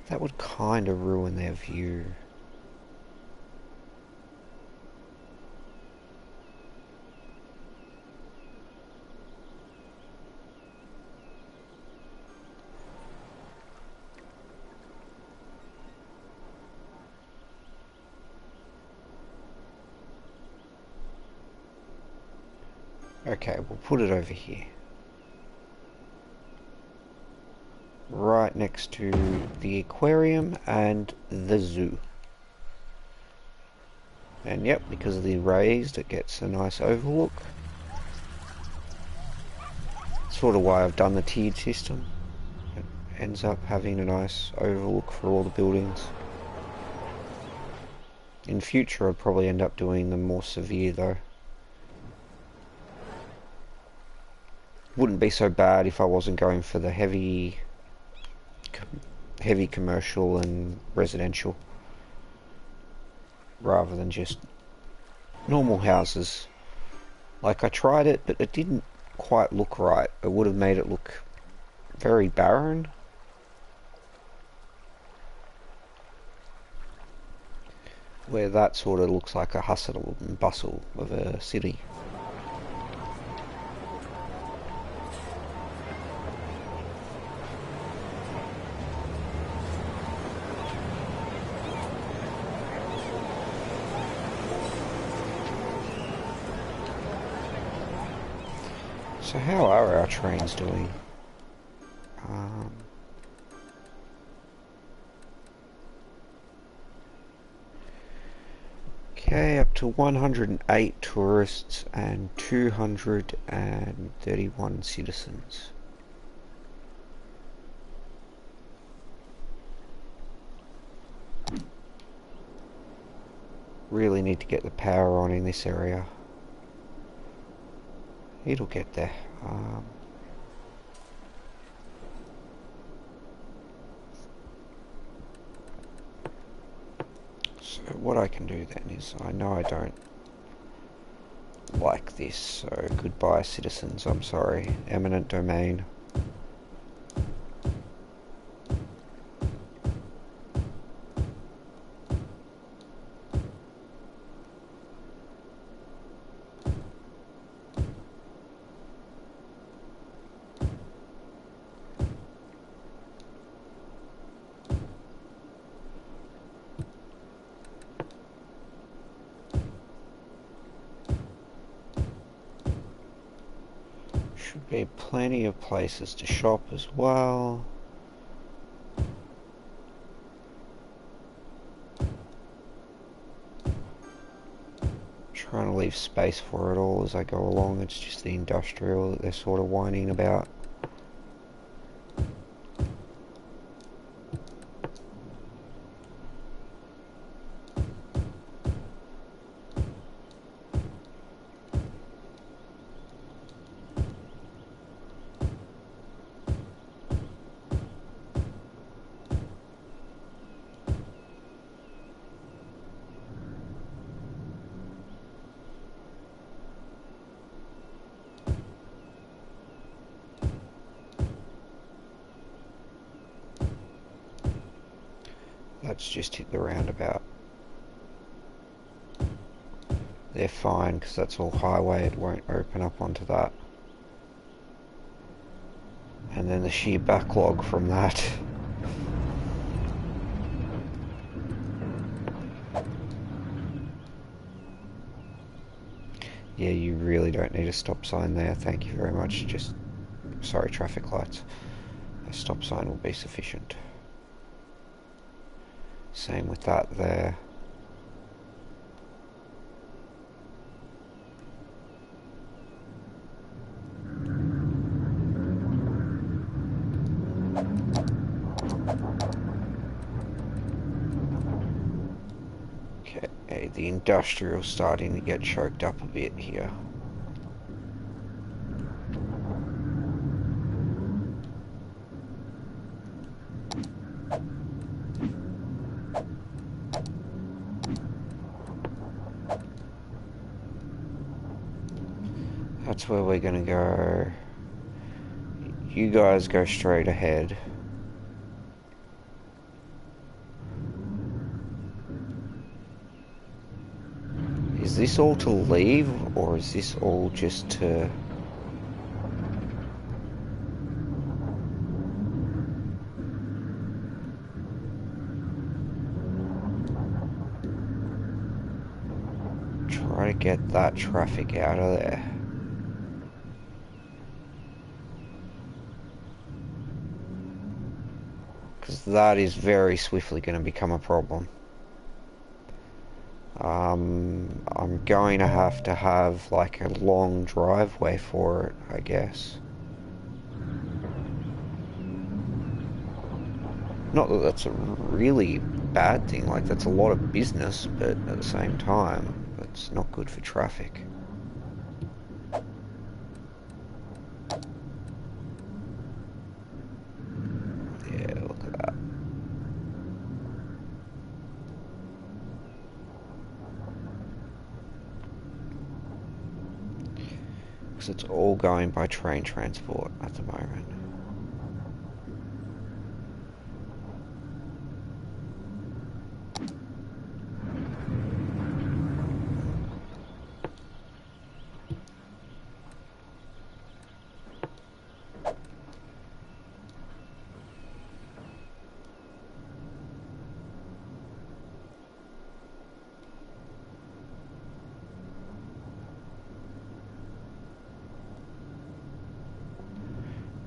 That would kind of ruin their view. Okay, we'll put it over here. Right next to the aquarium and the zoo. And yep, because of the raised, it gets a nice overlook. Sort of why I've done the tiered system. It ends up having a nice overlook for all the buildings. In future, I'd probably end up doing them more severe though. Wouldn't be so bad if I wasn't going for the heavy commercial and residential, rather than just normal houses. Like, I tried it, but it didn't quite look right. It would have made it look very barren. Where that sort of looks like a hustle and bustle of a city. So how are our trains doing? Okay, up to 108 tourists and 231 citizens. Really need to get the power on in this area. It'll get there. So what I can do then is, I know I don't like this, so goodbye citizens, I'm sorry. Eminent domain. be plenty of places to shop as well. Trying to leave space for it all as I go along. It's just the industrial that they're sort of whining about. Let's just hit the roundabout. They're fine because that's all highway, it won't open up onto that. And then the sheer backlog from that. Yeah, you really don't need a stop sign there, thank you very much. Just, sorry, traffic lights. A stop sign will be sufficient. Same with that there. Okay, the industrial's starting to get choked up a bit here. That's where we're gonna go. You guys go straight ahead. Is this all to leave, or is this all just to... try to get that traffic out of there? Because that is very swiftly going to become a problem. I'm going to have like a long driveway for it, I guess. Not that that's a really bad thing, like that's a lot of business, but at the same time, it's not good for traffic. Yeah, look at that. Because it's all going by train transport at the moment.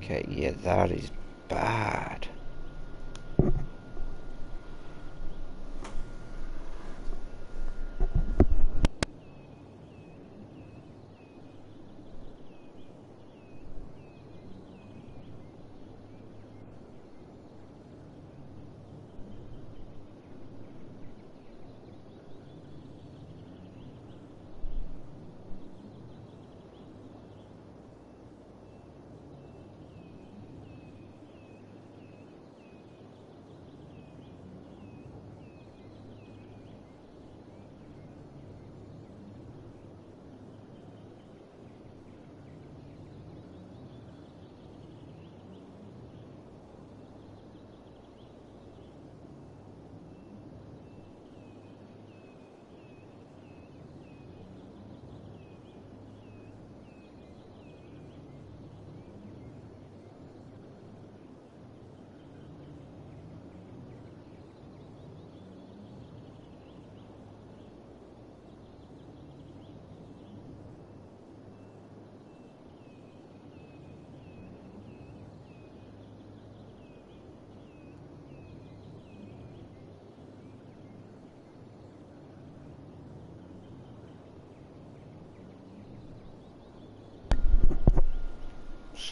Okay, yeah, that is bad.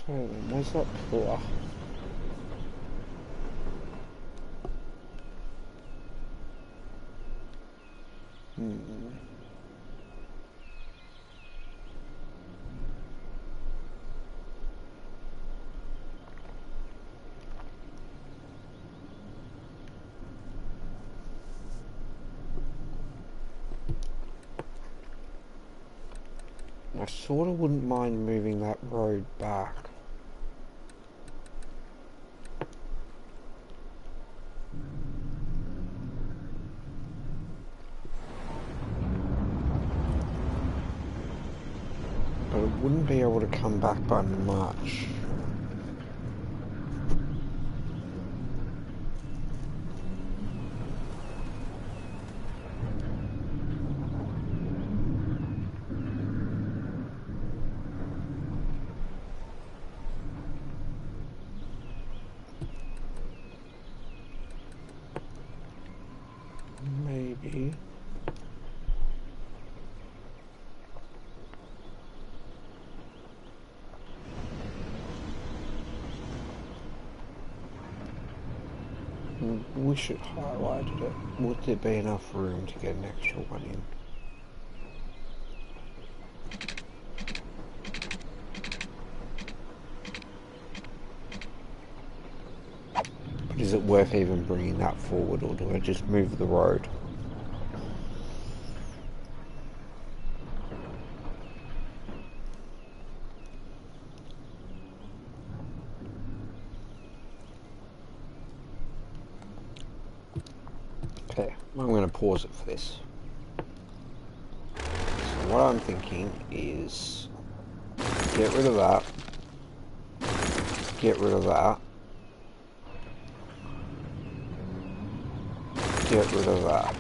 So then, where's that pillar? I sort of wouldn't mind moving that road back. But it wouldn't be able to come back by much. Maybe. Wish it highlighted it. Would there be enough room to get an extra one in? But is it worth even bringing that forward, or do I just move the road? Okay, I'm going to pause it for this. So what I'm thinking is get rid of that, get rid of that, get rid of that.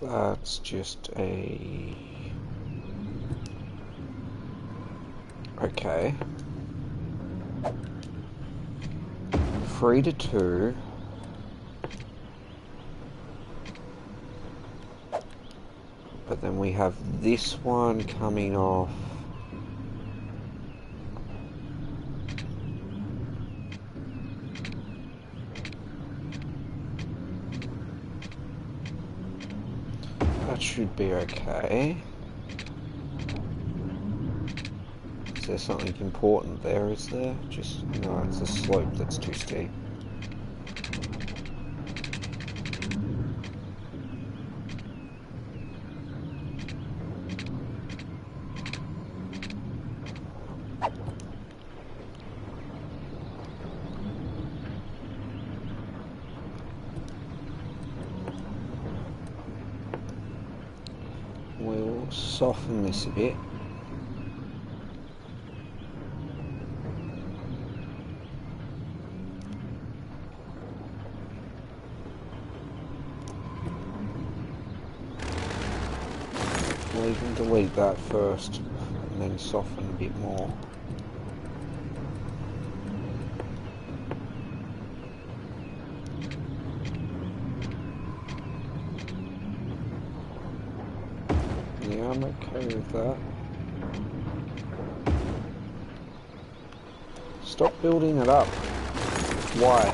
That's just a... Okay. 3 to 2. But then we have this one coming off. That should be okay. Is there something important there, is there? Just, no, it's a slope that's too steep. We'll soften this a bit. We'll even delete that first and then soften a bit more. Yeah, I'm okay with that. Stop building it up. Why?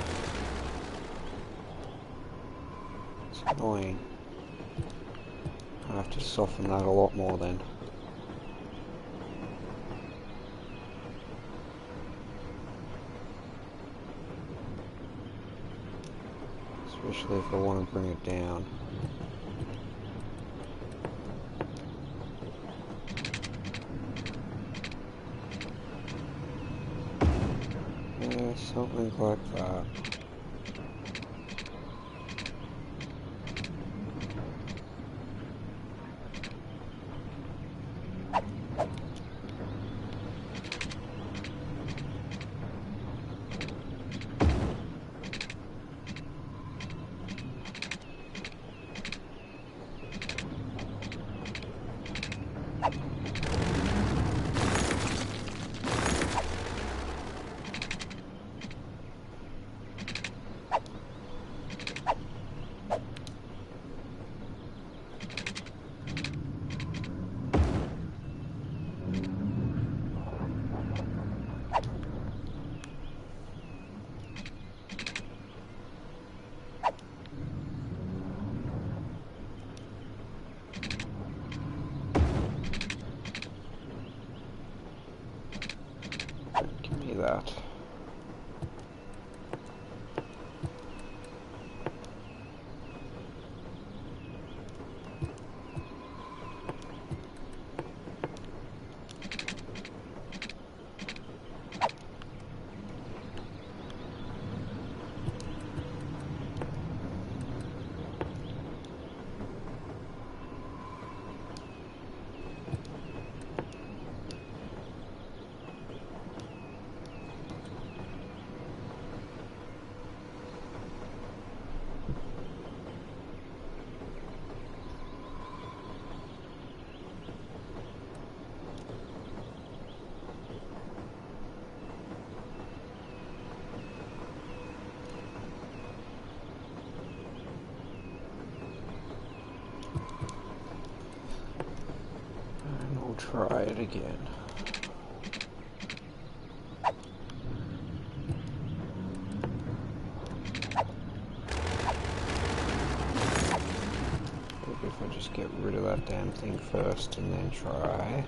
It's annoying. I have to soften that a lot more then. Especially if I want to bring it down. Yeah, something like that. that. Try it again. Maybe if I just get rid of that damn thing first and then try.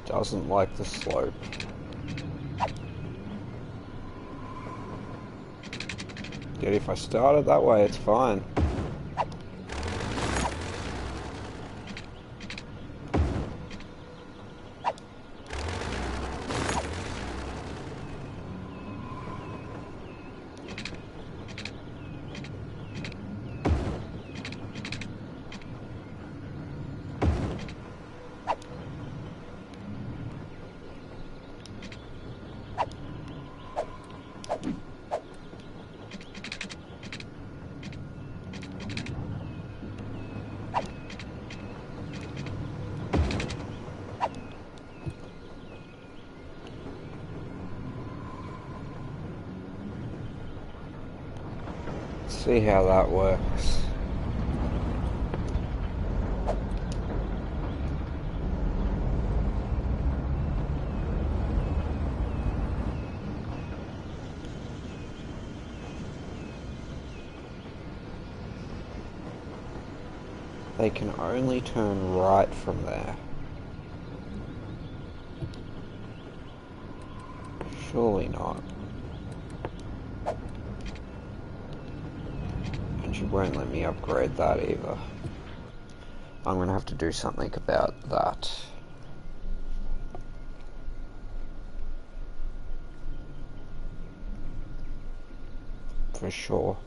Doesn't like the slope. Yet if I start it that way, it's fine. See how that works. They can only turn right from there. Surely not. And she won't let me upgrade that either. I'm gonna have to do something about that. For sure.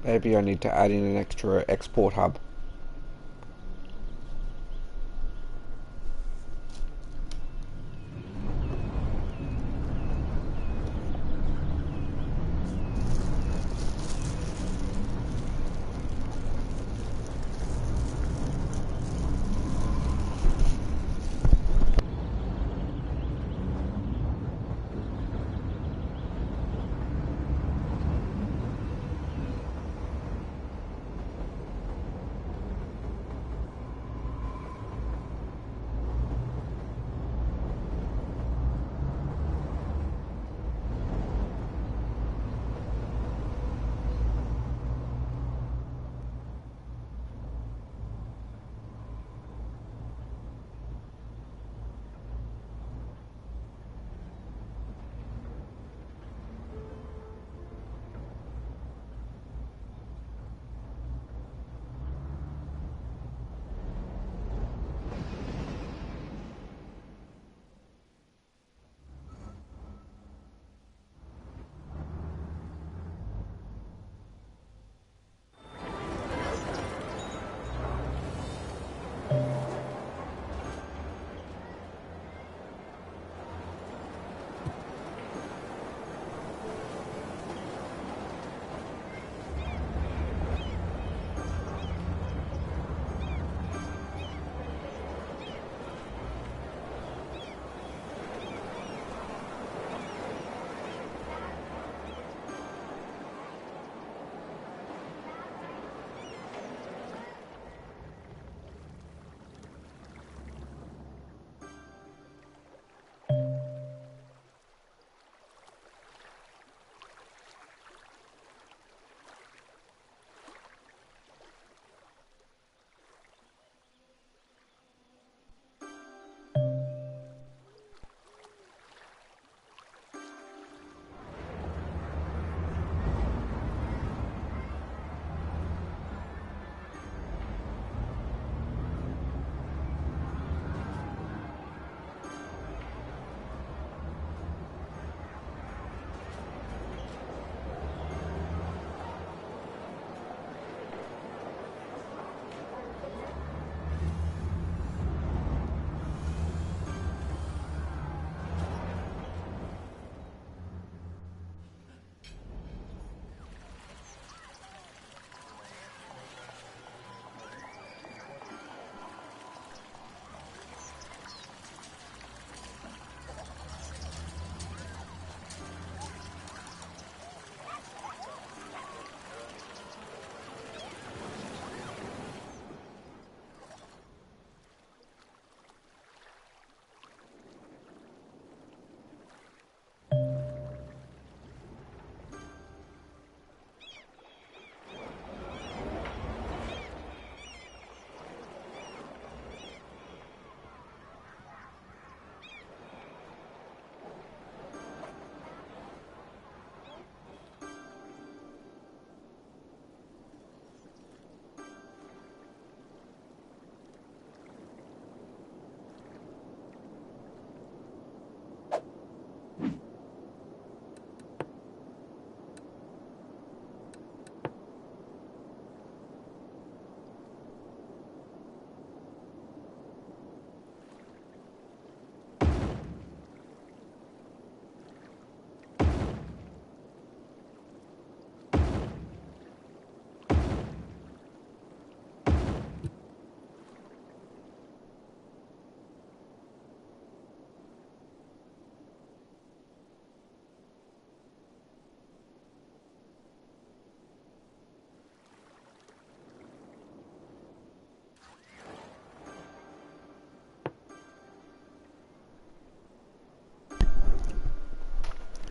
Maybe I need to add in an extra export hub.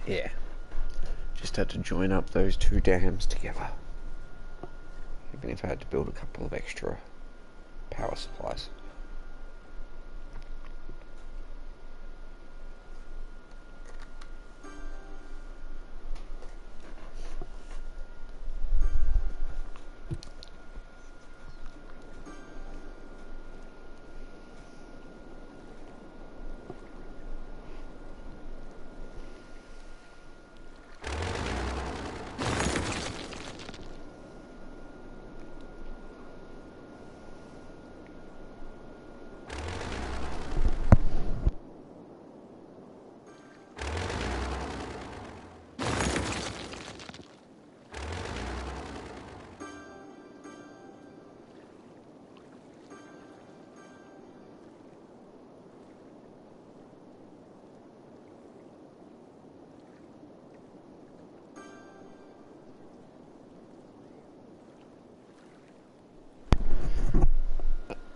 Yeah. Just had to join up those two dams together. Even if I had to build a couple of extra power supplies.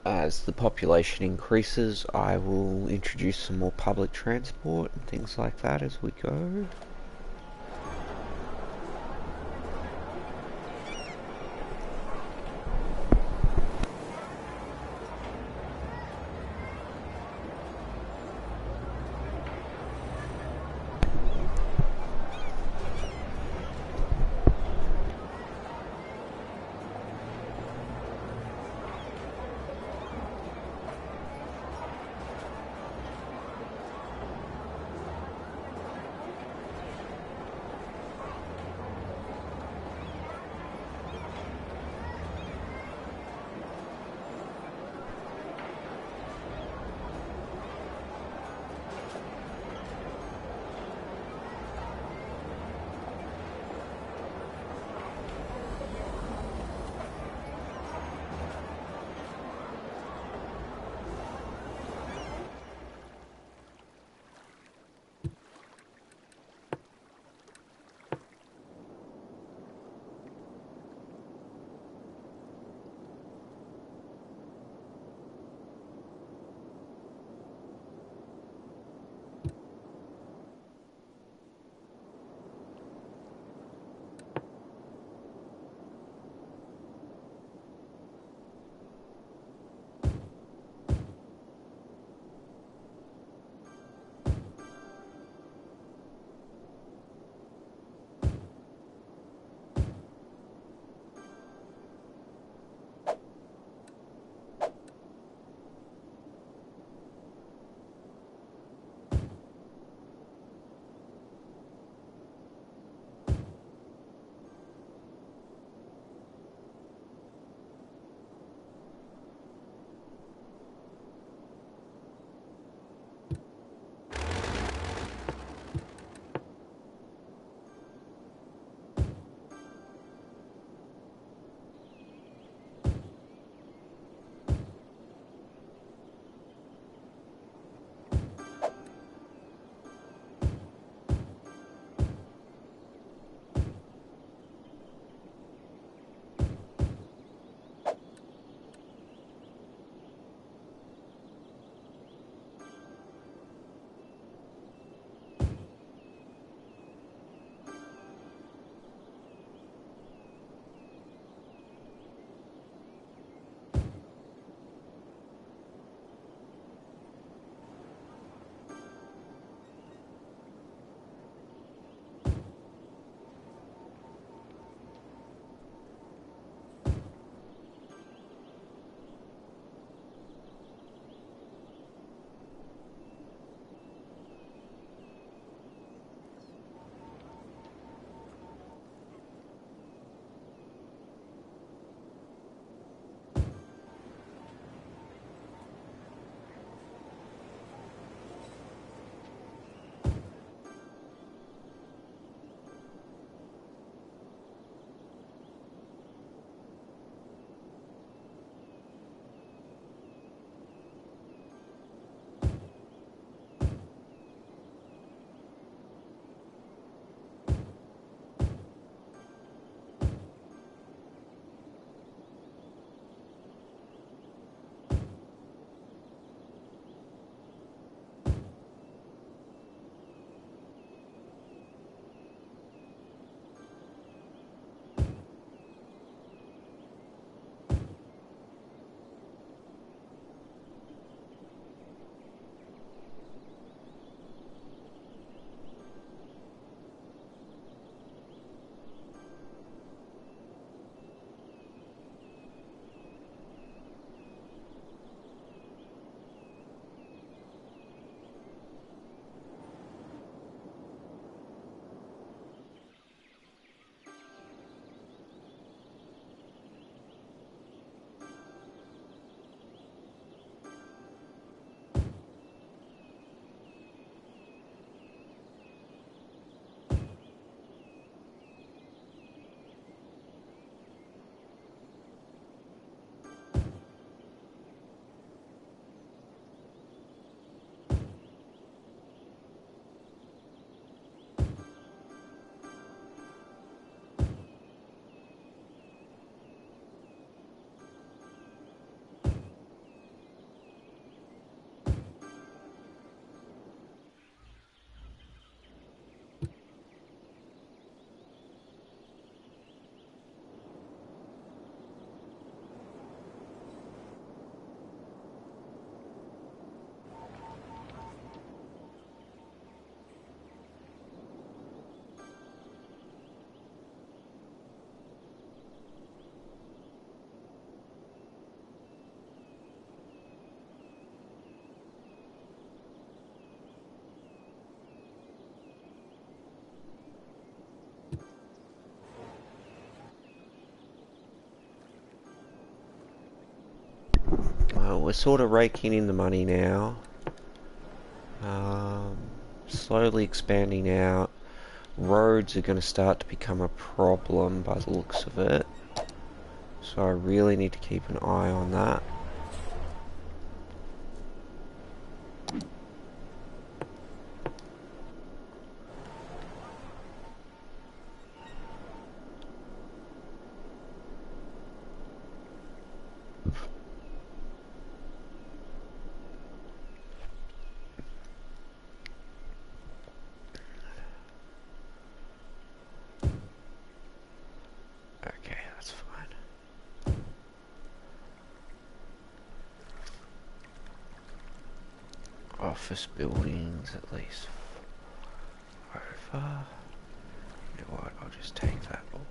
As the population increases, I will introduce some more public transport and things like that as we go. we're sort of raking in the money now. Slowly expanding out. Roads are going to start to become a problem by the looks of it. So I really need to keep an eye on that. Okay, that's fine. Office buildings, at least. Over. You know what? I'll just take that all.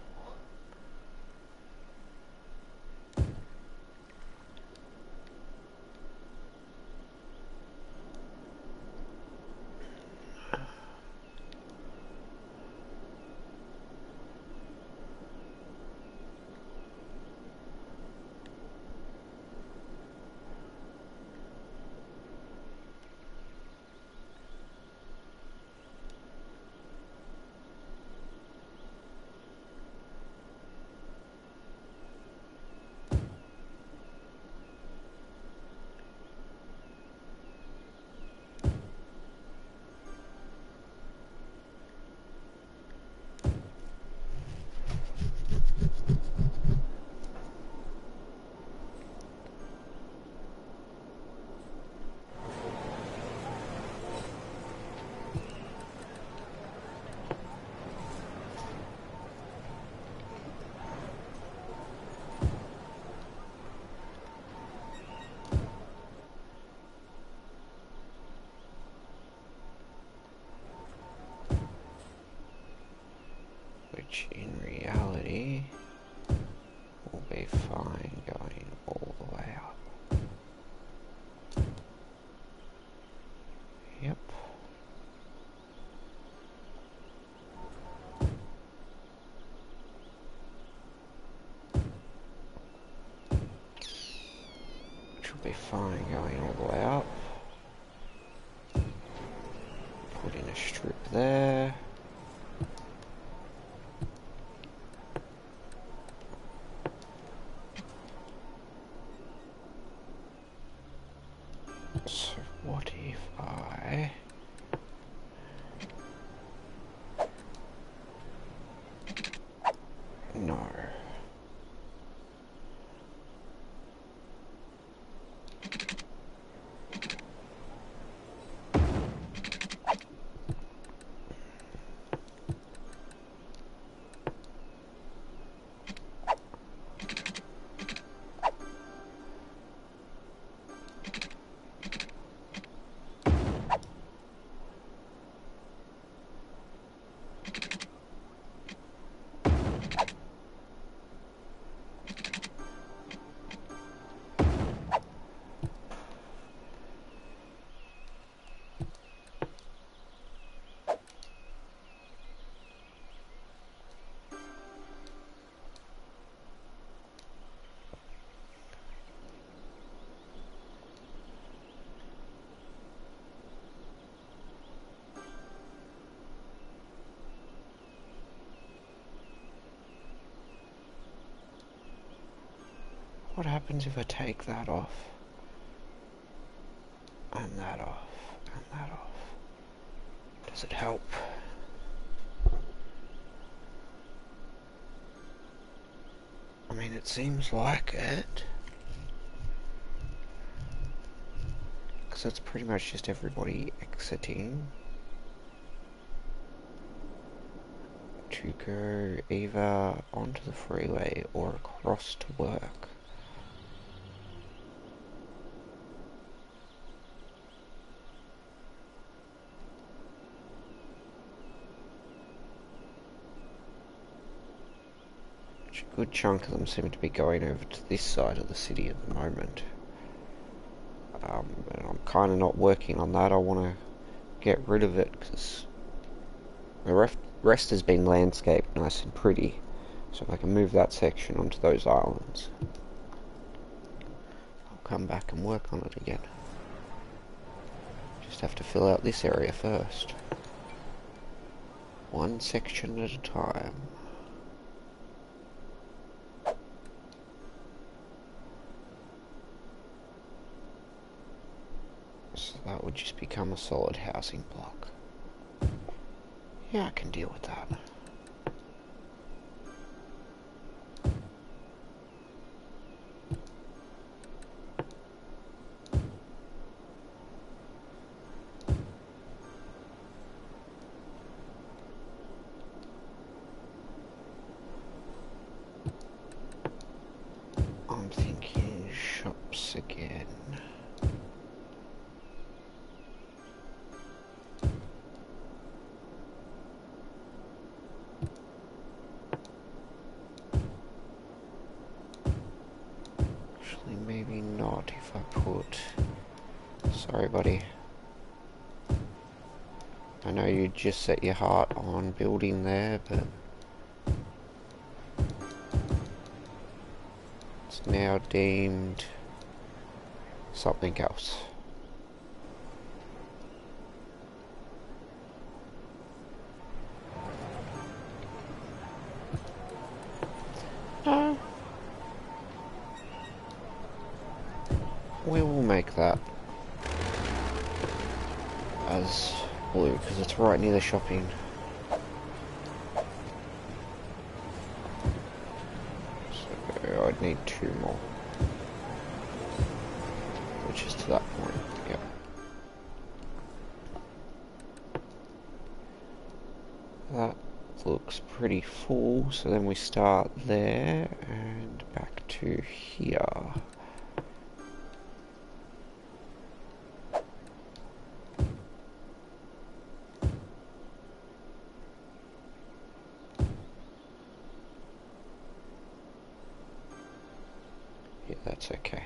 Which in reality will be fine going all the way up. Yep. Which will be fine going all the way up. Put in a strip there. So what if I no. What happens if I take that off? And that off, and that off. Does it help? I mean, it seems like it. Because that's pretty much just everybody exiting. To go either onto the freeway or across to work. A good chunk of them seem to be going over to this side of the city at the moment. And I'm kind of not working on that. I want to get rid of it because the rest has been landscaped nice and pretty. So if I can move that section onto those islands, I'll come back and work on it again. Just have to fill out this area first. One section at a time. So that would just become a solid housing block. Yeah, I can deal with that. I'm thinking shops again. Actually, maybe not if I put... Sorry, buddy. I know you just set your heart on building there, but... it's now deemed something else. No. We will make that as blue, because it's right near the shopping. So I'd need 2 more. Which is to that point, yep. That looks pretty full, so then we start there and back to here. Yeah, that's okay.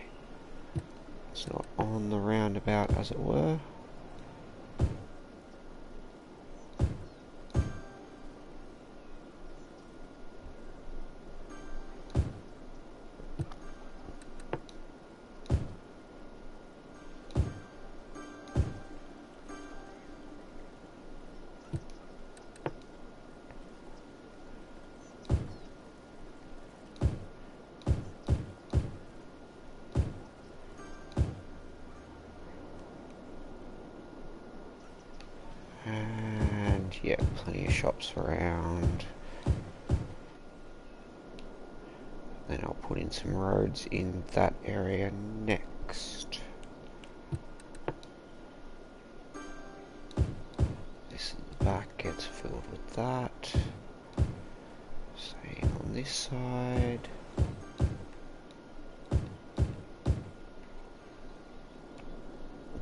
It's not on the roundabout, as it were. And yeah, plenty of shops around. Then I'll put in some roads in that area next. This at the back gets filled with that. Same on this side.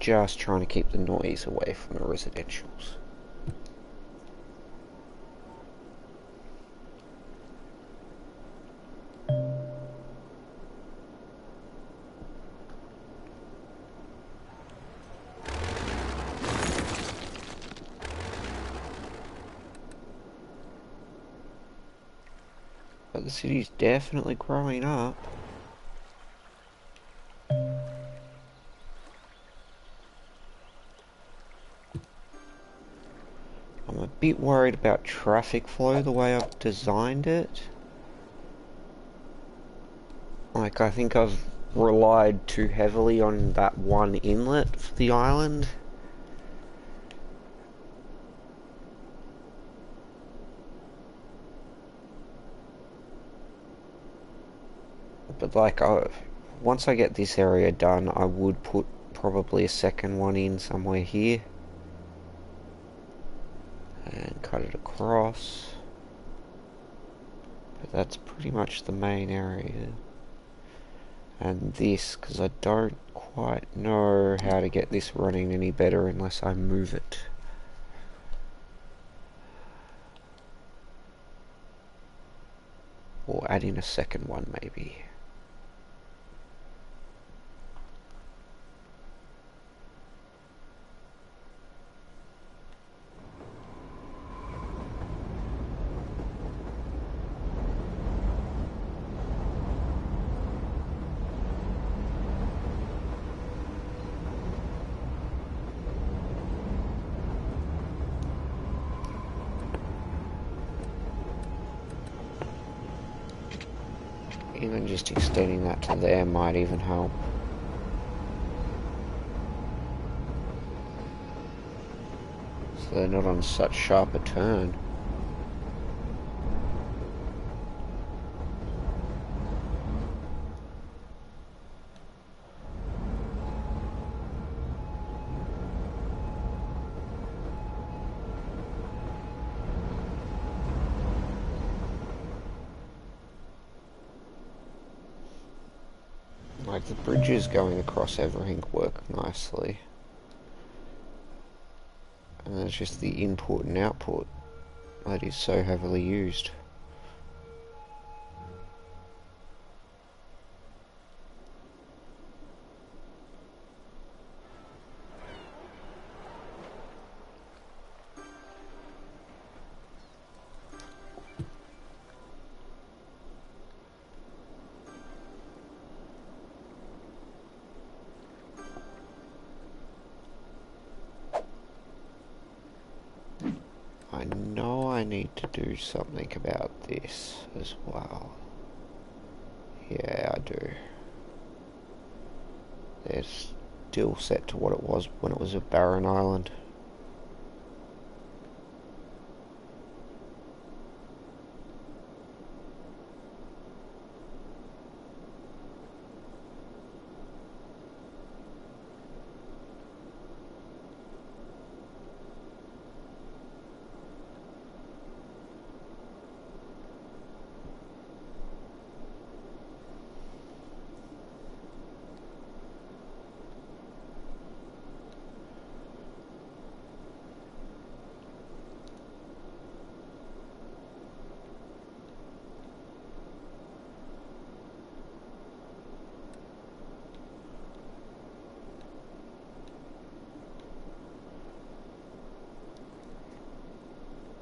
Just trying to keep the noise away from the residentials. But the city's definitely growing up. I'm a bit worried about traffic flow the way I've designed it. Like, I think I've relied too heavily on that one inlet for the island. But like, once I get this area done, I would put probably a second one in somewhere here. And cut it across. But that's pretty much the main area. And this, because I don't quite know how to get this running any better unless I move it. Or add in a second one maybe. Even just extending that to there might even help. So they're not on such sharp a turn. Like the bridges going across everything work nicely. And it's just the input and output that is so heavily used. I know I need to do something about this as well. Yeah, I do. They're still set to what it was when it was a barren island.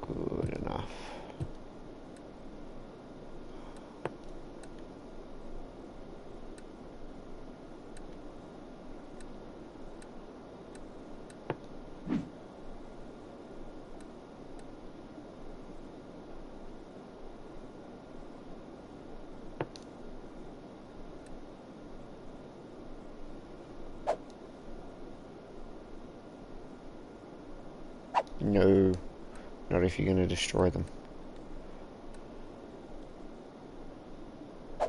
Good enough. No, not if you're going to destroy them. I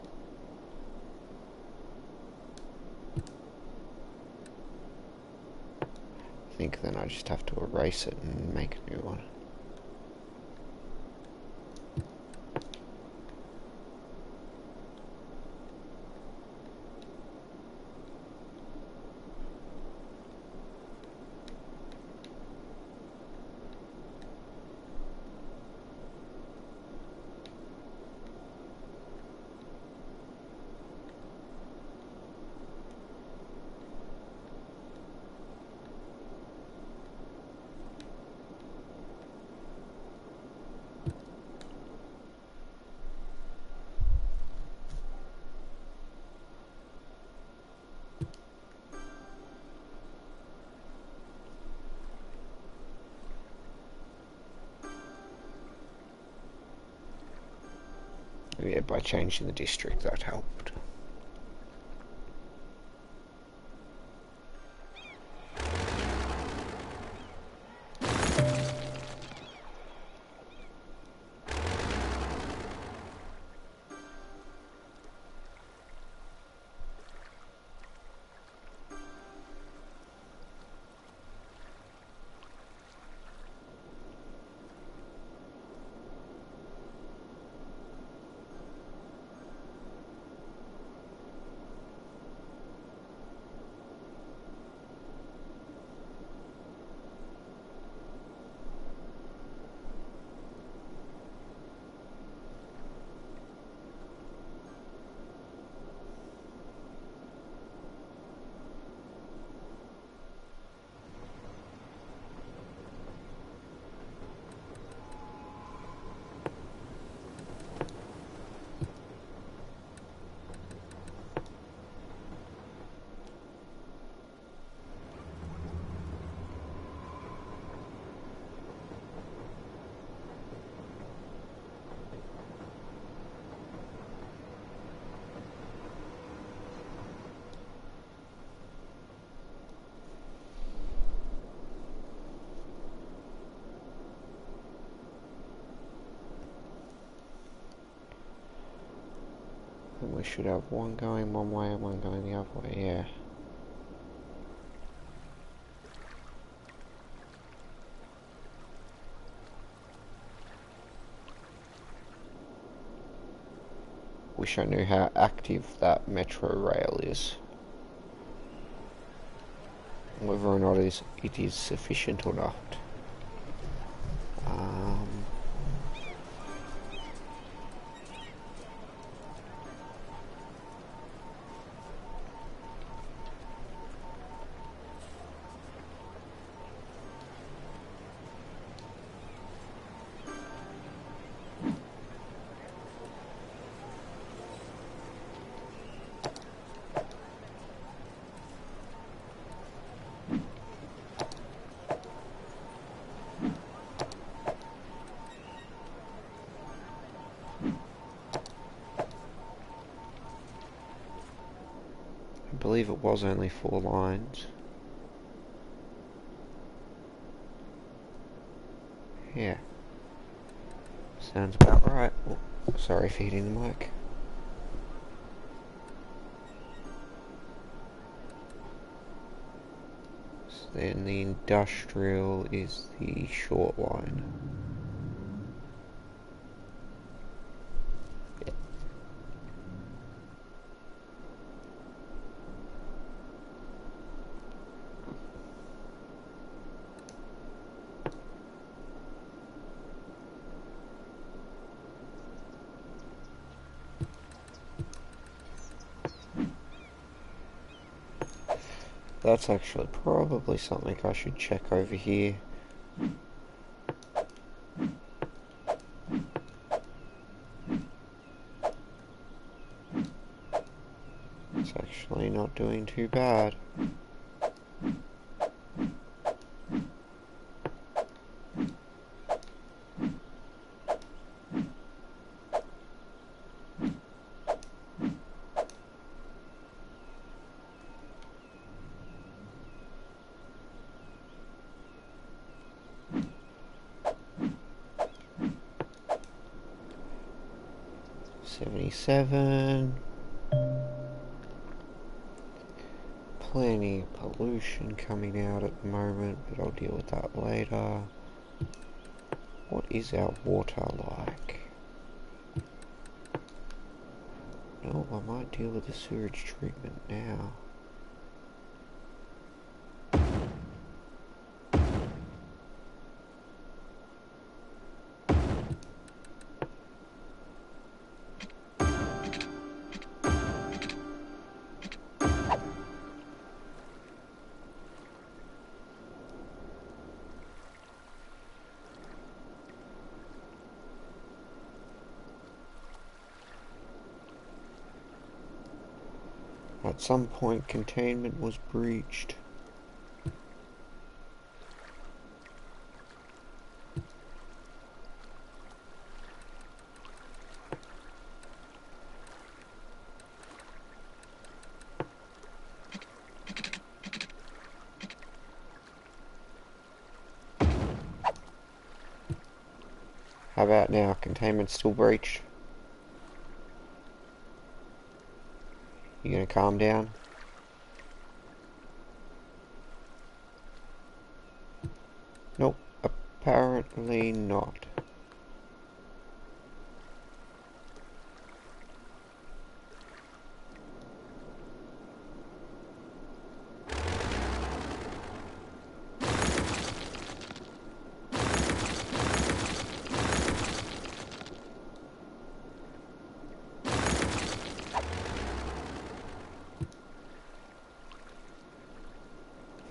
think then I just have to erase it and make a new one. Yeah, by changing the district that helped. And we should have one going one way and one going the other way, yeah. Wish I knew how active that metro rail is. Whether or not it is sufficient or not. I believe it was only 4 lines. Yeah. Sounds about right. Oh, sorry for hitting the mic. So then the industrial is the short line. 'That's actually probably something I should check over here. It's actually not doing too bad. '77. Plenty of pollution coming out at the moment, but I'll deal with that later. What is our water like? No, I might deal with the sewage treatment now. At some point, containment was breached. How about now? Containment still breached? You gonna calm down? Nope, apparently not.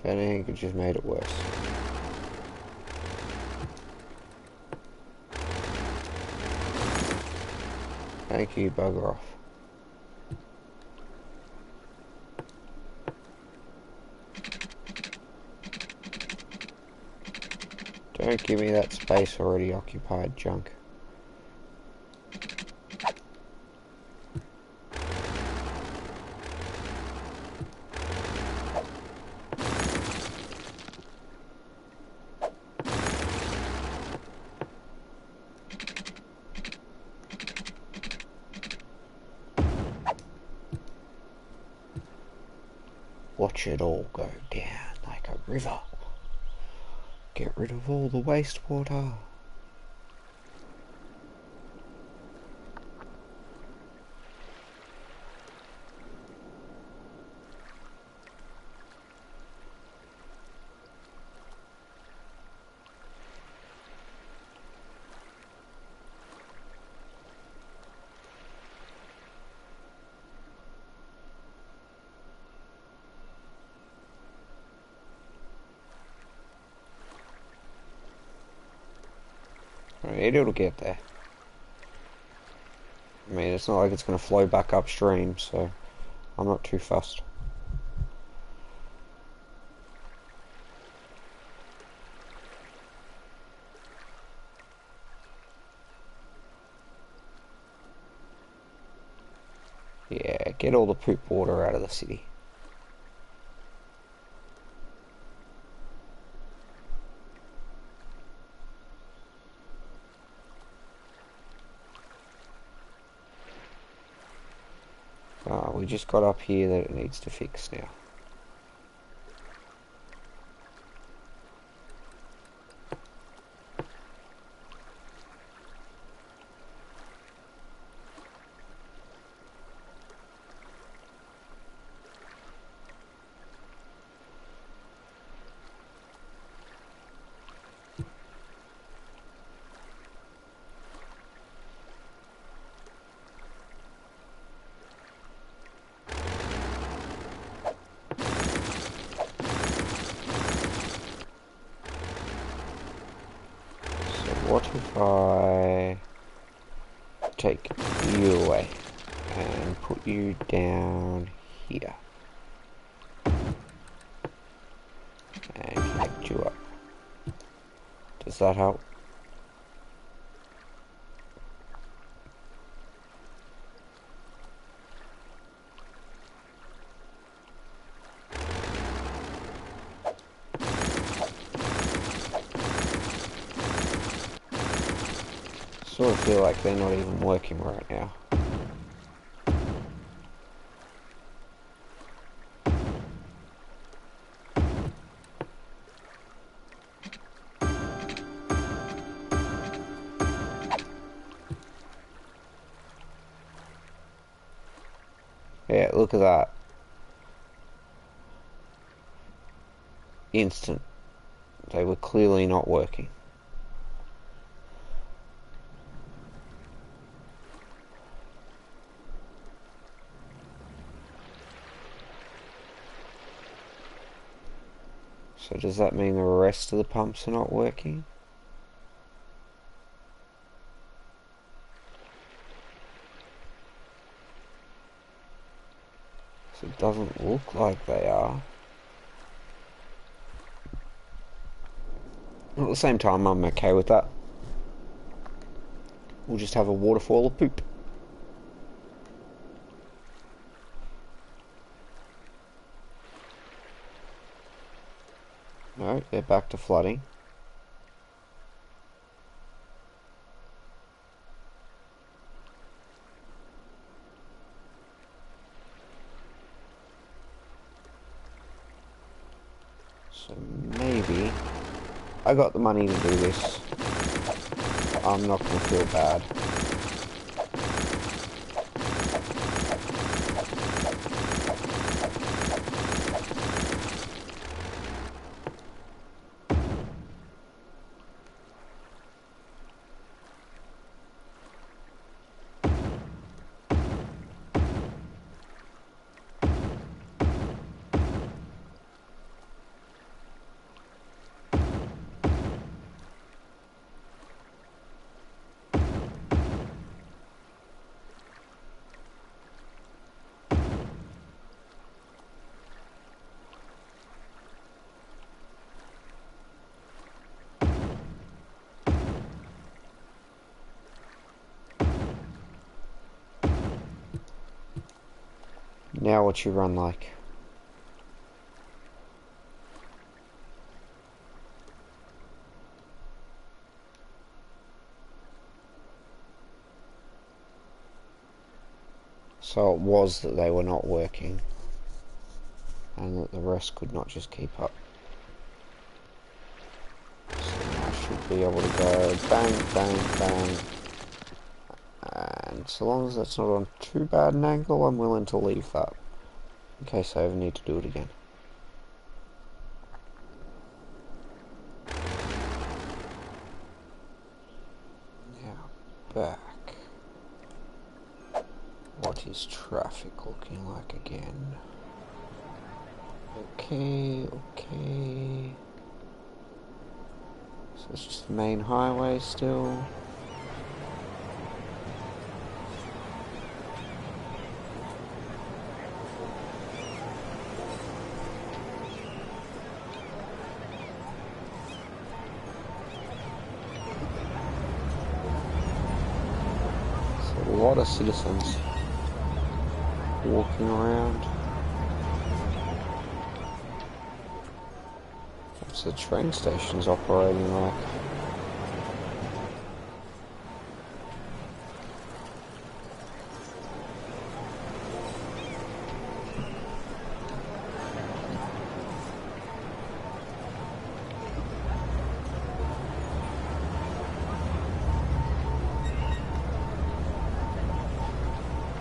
If anything, it just made it worse. Thank you, bugger off. Don't give me that space already occupied junk. watch it all go down like a river. Get rid of all the wastewater. It'll get there. I mean, it's not like it's going to flow back upstream, so I'm not too fussed. Yeah, get all the poop water out of the city. We just got up here that it needs to fix now. What if I take you away and put you down here and connect you up? Does that help? Sort of feel like they're not even working right now. Yeah, look at that. Instant. They were clearly not working. So does that mean the rest of the pumps are not working? So it doesn't look like they are. At the same time, I'm okay with that. We'll just have a waterfall of poop. No, they're back to flooding. So maybe I got the money to do this. I'm not going to feel bad. Now what you run like? So it was that they were not working. and that the rest could not just keep up. So I should be able to go bang, bang, bang. And so long as that's not on too bad an angle, I'm willing to leave that in case I ever need to do it again. Now back. What is traffic looking like again? Okay. So it's just the main highway still. So a lot of citizens walking around. What's the train station's operating like?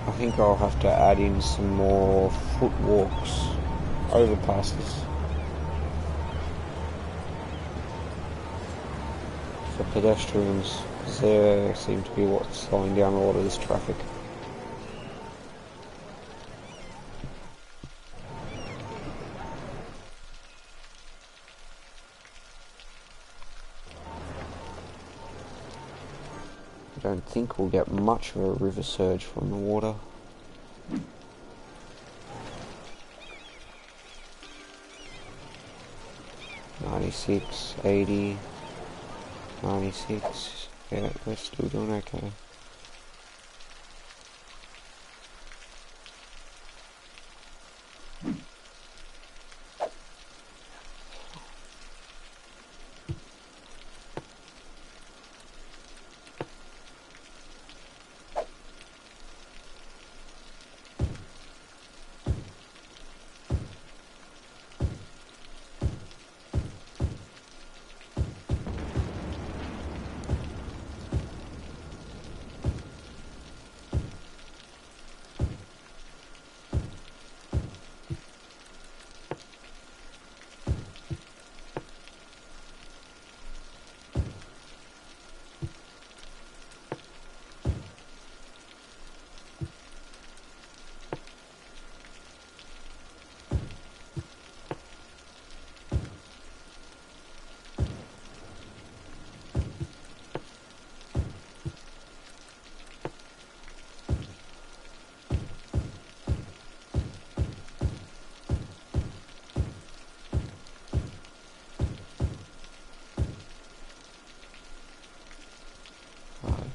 I think I'll have to add in some more footwalks, overpasses for pedestrians, because they seem to be what's slowing down a lot of this traffic. I don't think we'll get much of a river surge from the water. $96, $80, $96. Yeah, we're still doing okay.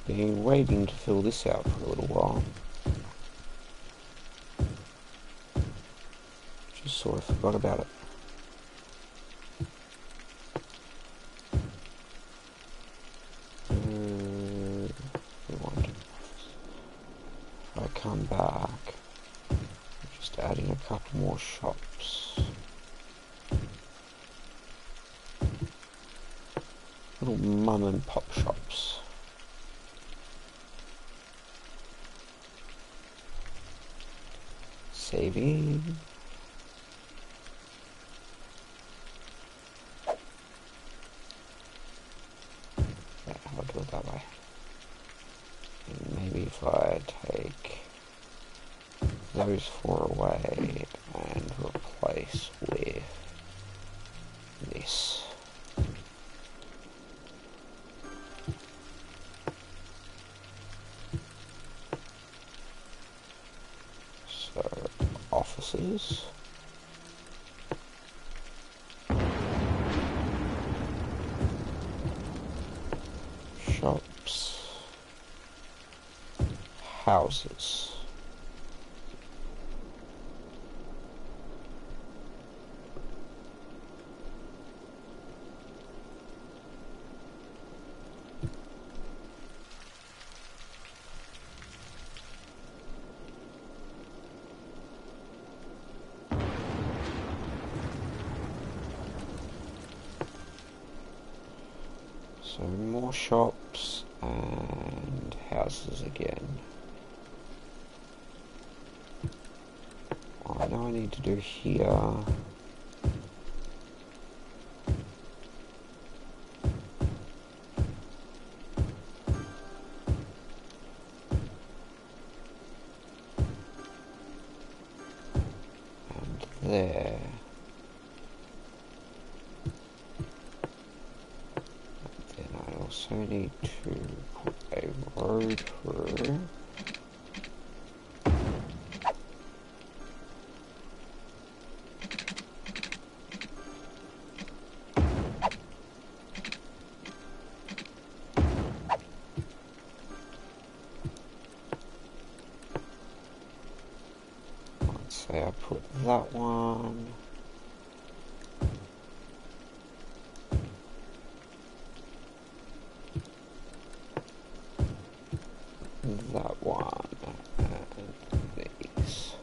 Been waiting to fill this out for a little while. Just sort of forgot about it. If I come back, just adding a couple more shops. Little mum and pop shops. Saving. Yeah, I'll do it that way. And maybe if I take those four away and replace with this. So, offices. Shops. Houses. So more shops and houses again. What I know I need to do here. There. Then I also need to put a road through. Let's say I put that one. That one. And these.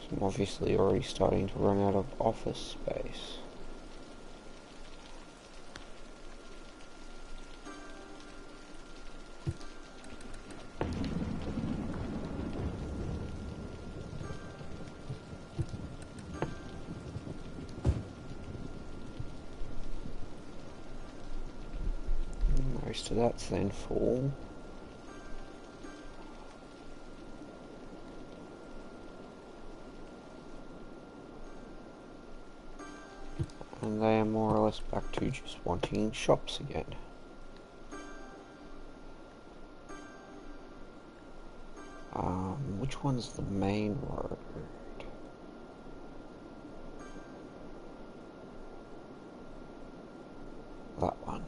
So I'm obviously already starting to run out of office space. Most of that's then full. And they are more or less back to just wanting shops again. Which one's the main road? That one.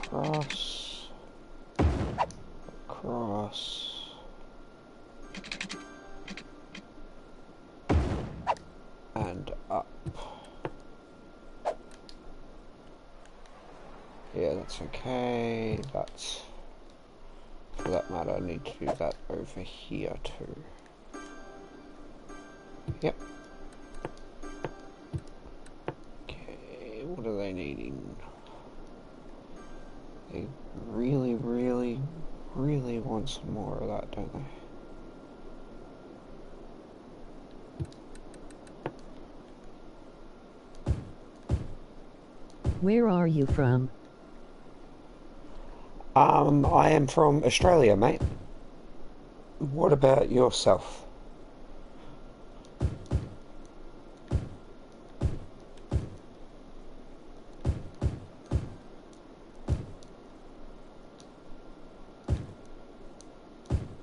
Across. Across. And up. Yeah, that's okay. That's, for that matter, I need to do that over here too. Yep. Okay, what are they needing? They really, really, really want some more of that, don't they?
Where are you from?
I am from Australia, mate. What about yourself?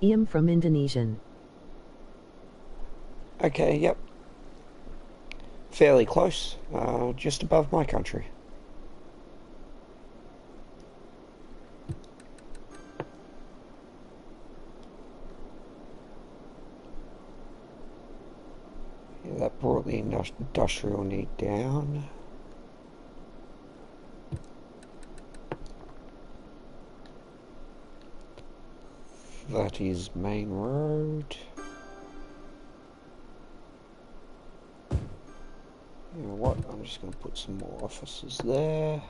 I am from Indonesian.
Okay, yep. Fairly close, just above my country. Yeah, that brought the industrial need down. That is main road. You know what, I'm just going to put some more offices there.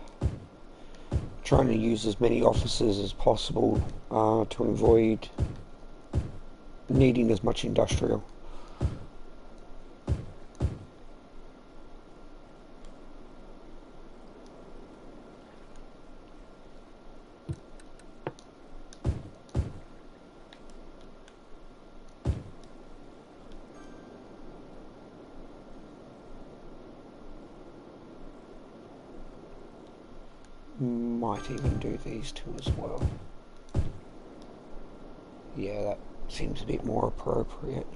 Trying to use as many offices as possible to avoid needing as much industrial. Might even do these two as well. Yeah, that seems a bit more appropriate.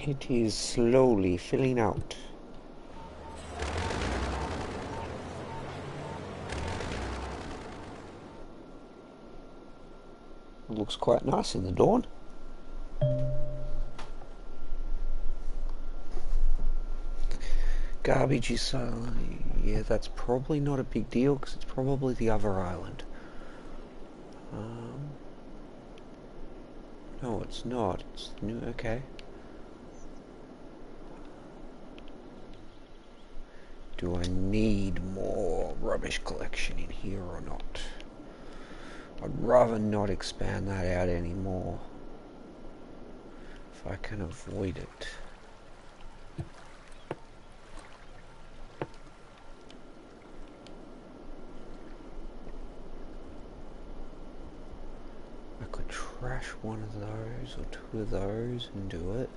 It is slowly filling out. Looks quite nice in the dawn. Garbage is so... yeah, that's probably not a big deal because it's probably the other island. No, it's not. It's new. Okay. Do I need more rubbish collection in here or not? I'd rather not expand that out anymore if I can avoid it. I could trash one of those or two of those and do it.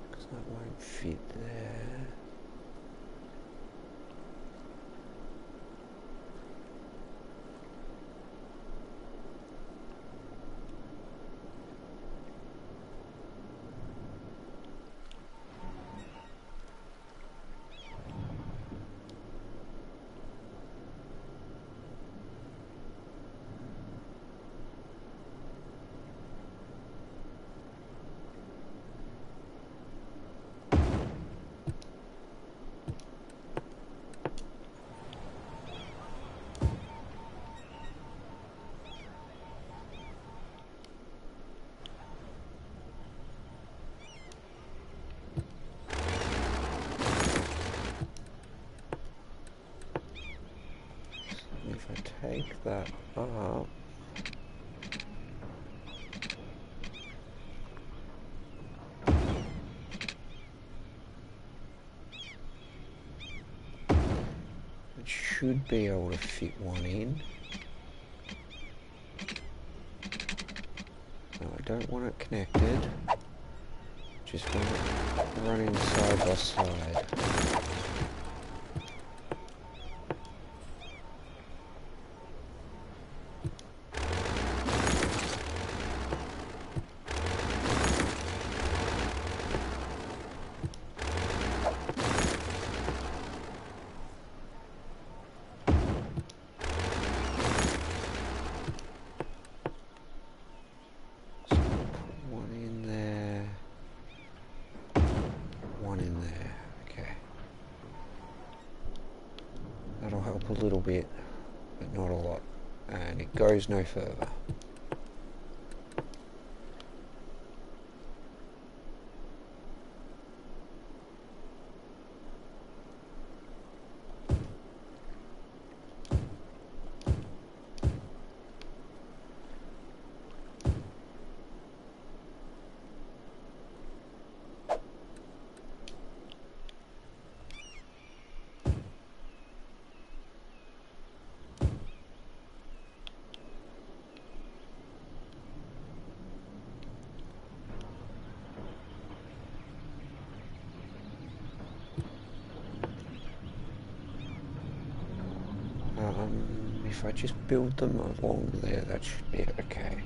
Because that won't fit there. If I take that up, it should be able to fit one in. No, I don't want it connected. Just want it running side by side. A little bit, but not a lot, and it goes no further. If I just build them along there, that should be okay.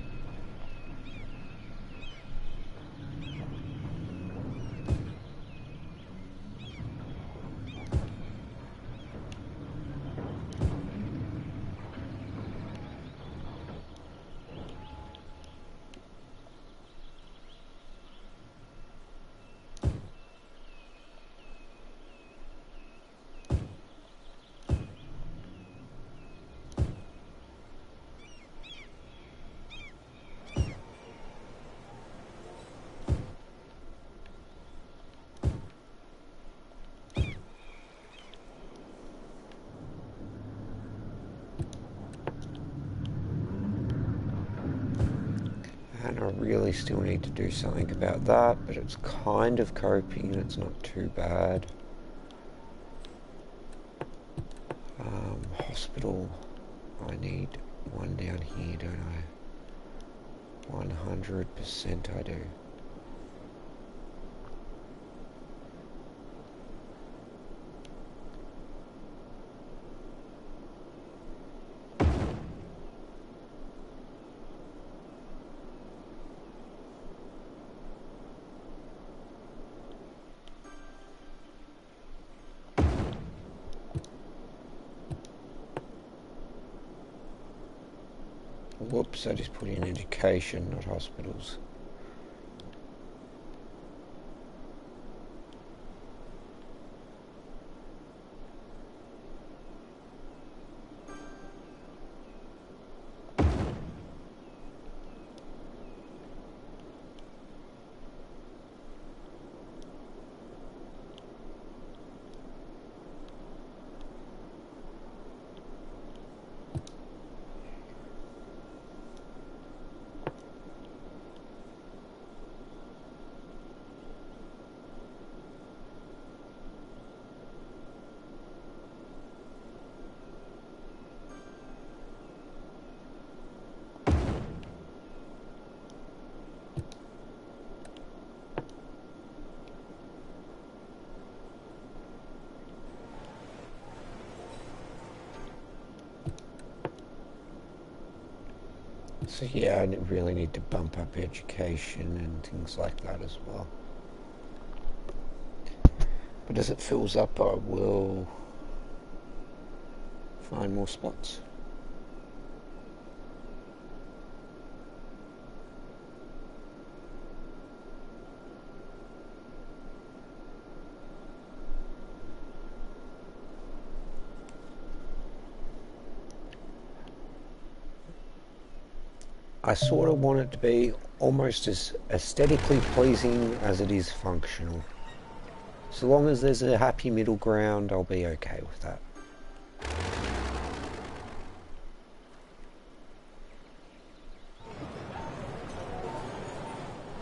And I really still need to do something about that, but it's kind of coping, it's not too bad. Hospital, I need one down here, don't I? 100% I do. Whoops, I just put in education, not hospitals. So yeah, I really need to bump up education and things like that as well. But as it fills up, I will find more spots. I sort of want it to be almost as aesthetically pleasing as it is functional. So long as there's a happy middle ground, I'll be okay with that.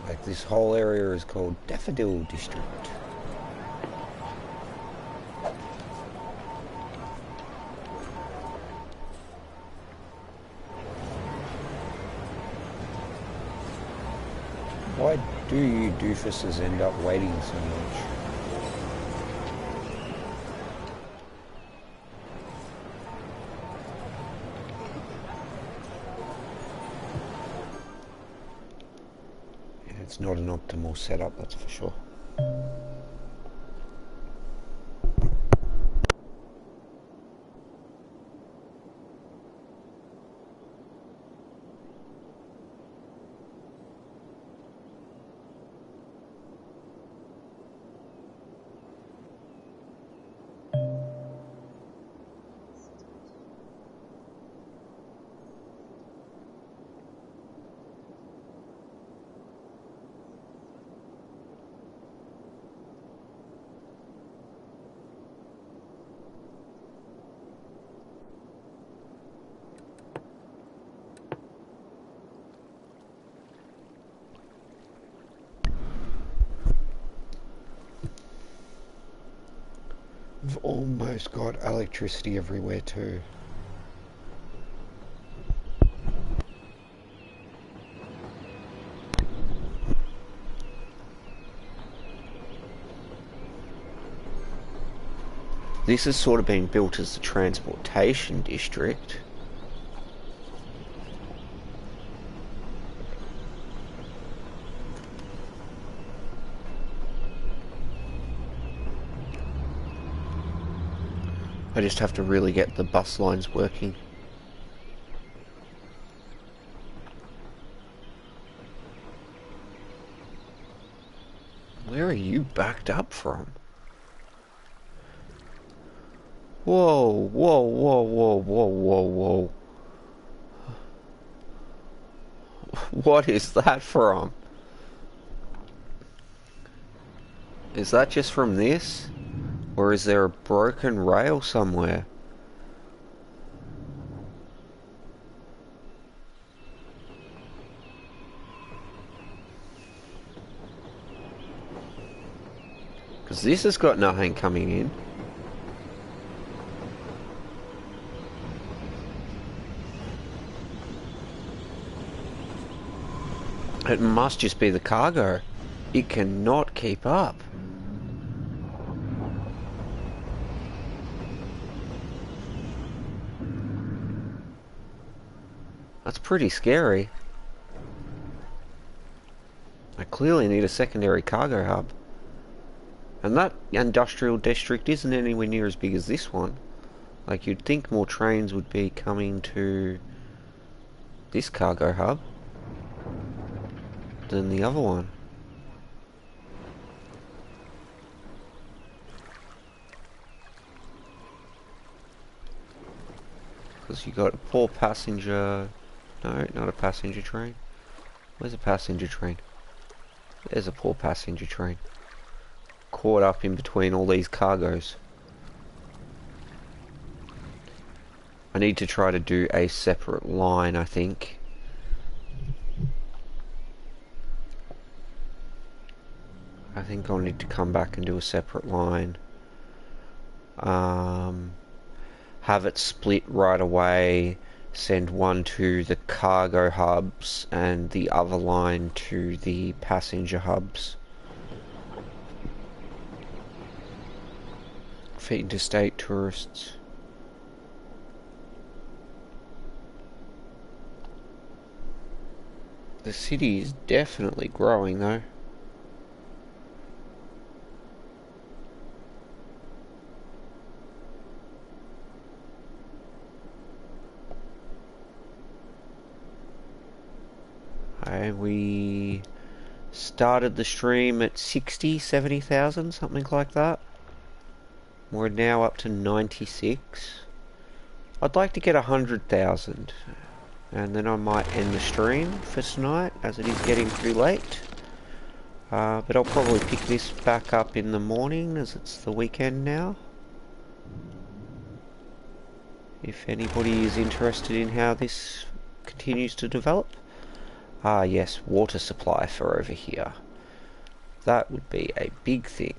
Like this whole area is called Daffodil District. Why do you doofuses end up waiting so much? Yeah, it's not an optimal setup, that's for sure. We've almost got electricity everywhere too. This has sort of been built as the transportation district. I just have to really get the bus lines working. Where are you backed up from? Whoa, whoa, whoa, whoa, whoa, whoa, whoa. What is that from? Is that just from this? Or is there a broken rail somewhere? Because this has got nothing coming in. It must just be the cargo. It cannot keep up. That's pretty scary. I clearly need a secondary cargo hub. And that industrial district isn't anywhere near as big as this one. Like, you'd think more trains would be coming to this cargo hub than the other one. Because you got a poor passenger... No, not a passenger train. Where's a passenger train? There's a poor passenger train. Caught up in between all these cargoes. I need to try to do a separate line, I think. I think I'll need to come back and do a separate line. Have it split right away, send one to the cargo hubs and the other line to the passenger hubs. For interstate tourists. The city is definitely growing though. And we started the stream at 70,000, something like that. We're now up to 96. I'd like to get 100,000. And then I might end the stream for tonight, as it is getting pretty late. But I'll probably pick this back up in the morning, as it's the weekend now. If anybody is interested in how this continues to develop. Ah yes, water supply for over here. That would be a big thing.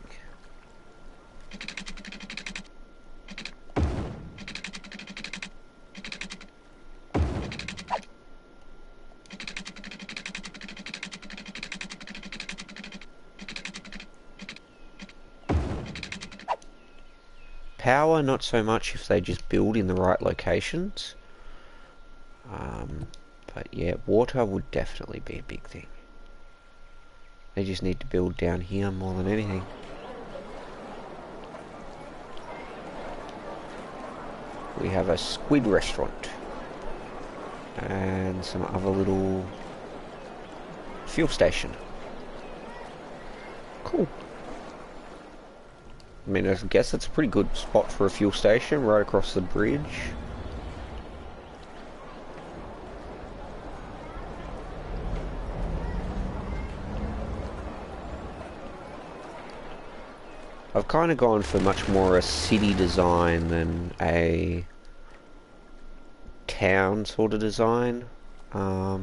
Power, not so much if they just build in the right locations. But yeah, water would definitely be a big thing. They just need to build down here more than anything. We have a squid restaurant. And some other little fuel station. Cool. I mean, I guess that's a pretty good spot for a fuel station, right across the bridge. I've kind of gone for much more a city design than a town sort of design. I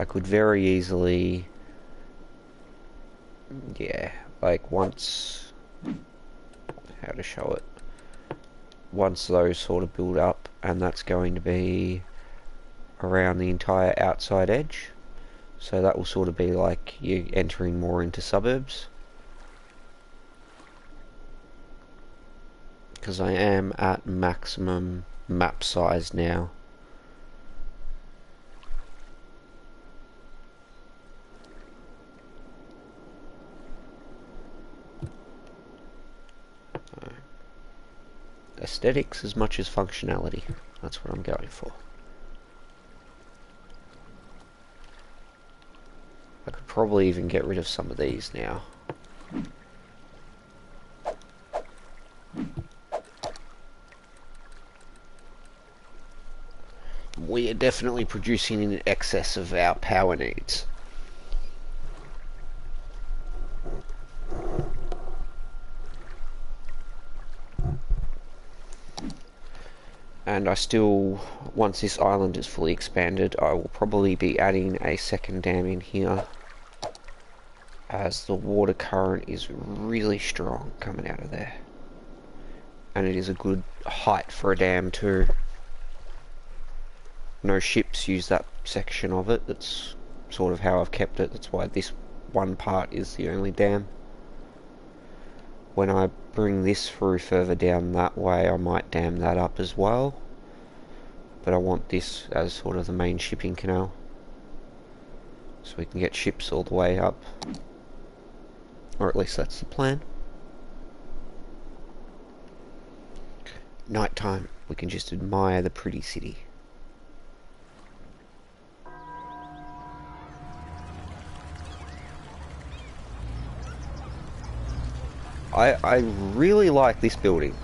could very easily, yeah, like once, how to show it, once those sort of build up, and that's going to be around the entire outside edge, so that will sort of be like you entering more into suburbs. Because I am at maximum map size now. Aesthetics as much as functionality. That's what I'm going for. I could probably even get rid of some of these now. We are definitely producing in excess of our power needs. And I still, once this island is fully expanded, I will probably be adding a second dam in here, as the water current is really strong coming out of there. And it is a good height for a dam too. No ships use that section of it. That's sort of how I've kept it. That's why this one part is the only dam. When I bring this through further down that way, I might dam that up as well. But I want this as sort of the main shipping canal, so we can get ships all the way up. Or at least that's the plan. Nighttime, we can just admire the pretty city. I really like this building.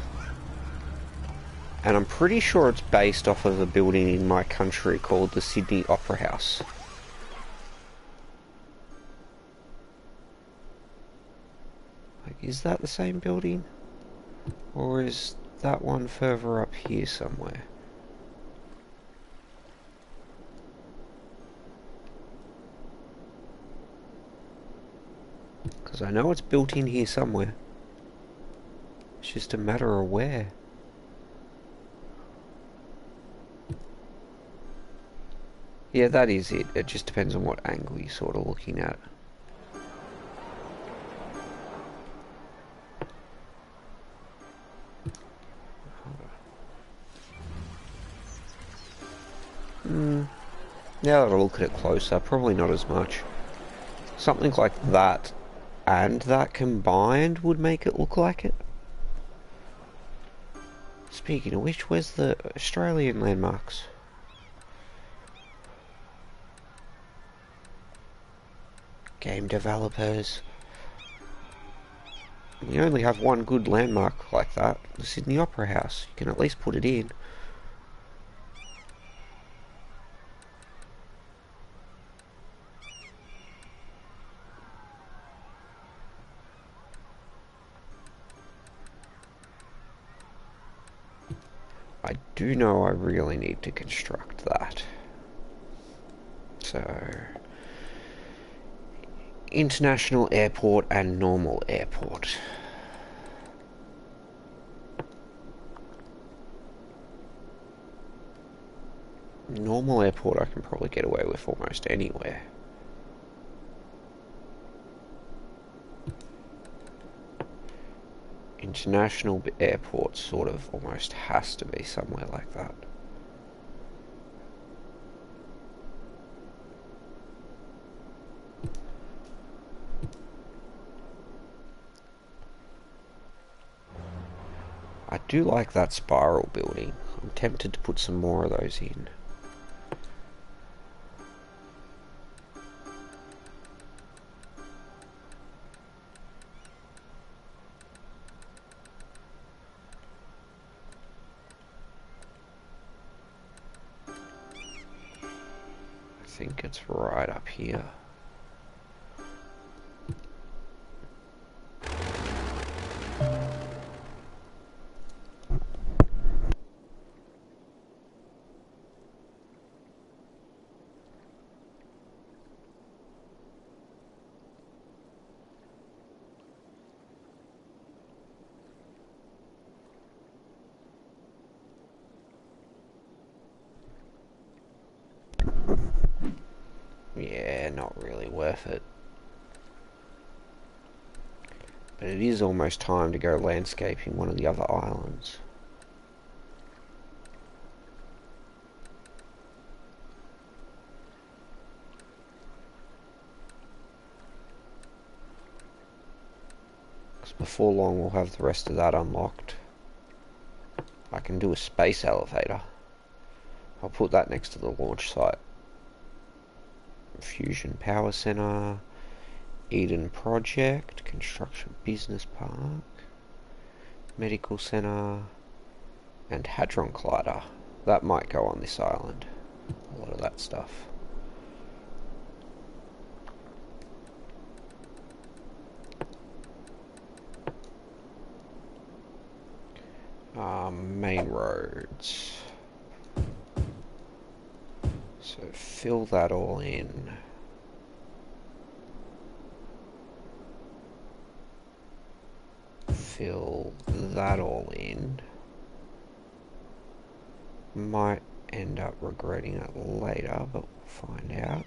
And I'm pretty sure it's based off of a building in my country called the Sydney Opera House. Like, is that the same building? Or is that one further up here somewhere? Because I know it's built in here somewhere. It's just a matter of where. Yeah, that is it. It just depends on what angle you're sort of looking at. Now that I look at it closer, probably not as much. Something like that and that combined would make it look like it. Speaking of which, where's the Australian landmarks? Game developers. You only have one good landmark like that, the Sydney Opera House. You can at least put it in. I do know I really need to construct that. So, international airport and normal airport. Normal airport I can probably get away with almost anywhere. International airport sort of almost has to be somewhere like that. I do like that spiral building. I'm tempted to put some more of those in. I think it's right up here. Yeah, not really worth it. But it is almost time to go landscaping one of the other islands. Because before long we'll have the rest of that unlocked. I can do a space elevator. I'll put that next to the launch site. Fusion Power Center, Eden Project, Construction Business Park, Medical Center, and Hadron Collider. That might go on this island. A lot of that stuff. Main roads. So fill that all in. Fill that all in. Might end up regretting it later, but we'll find out.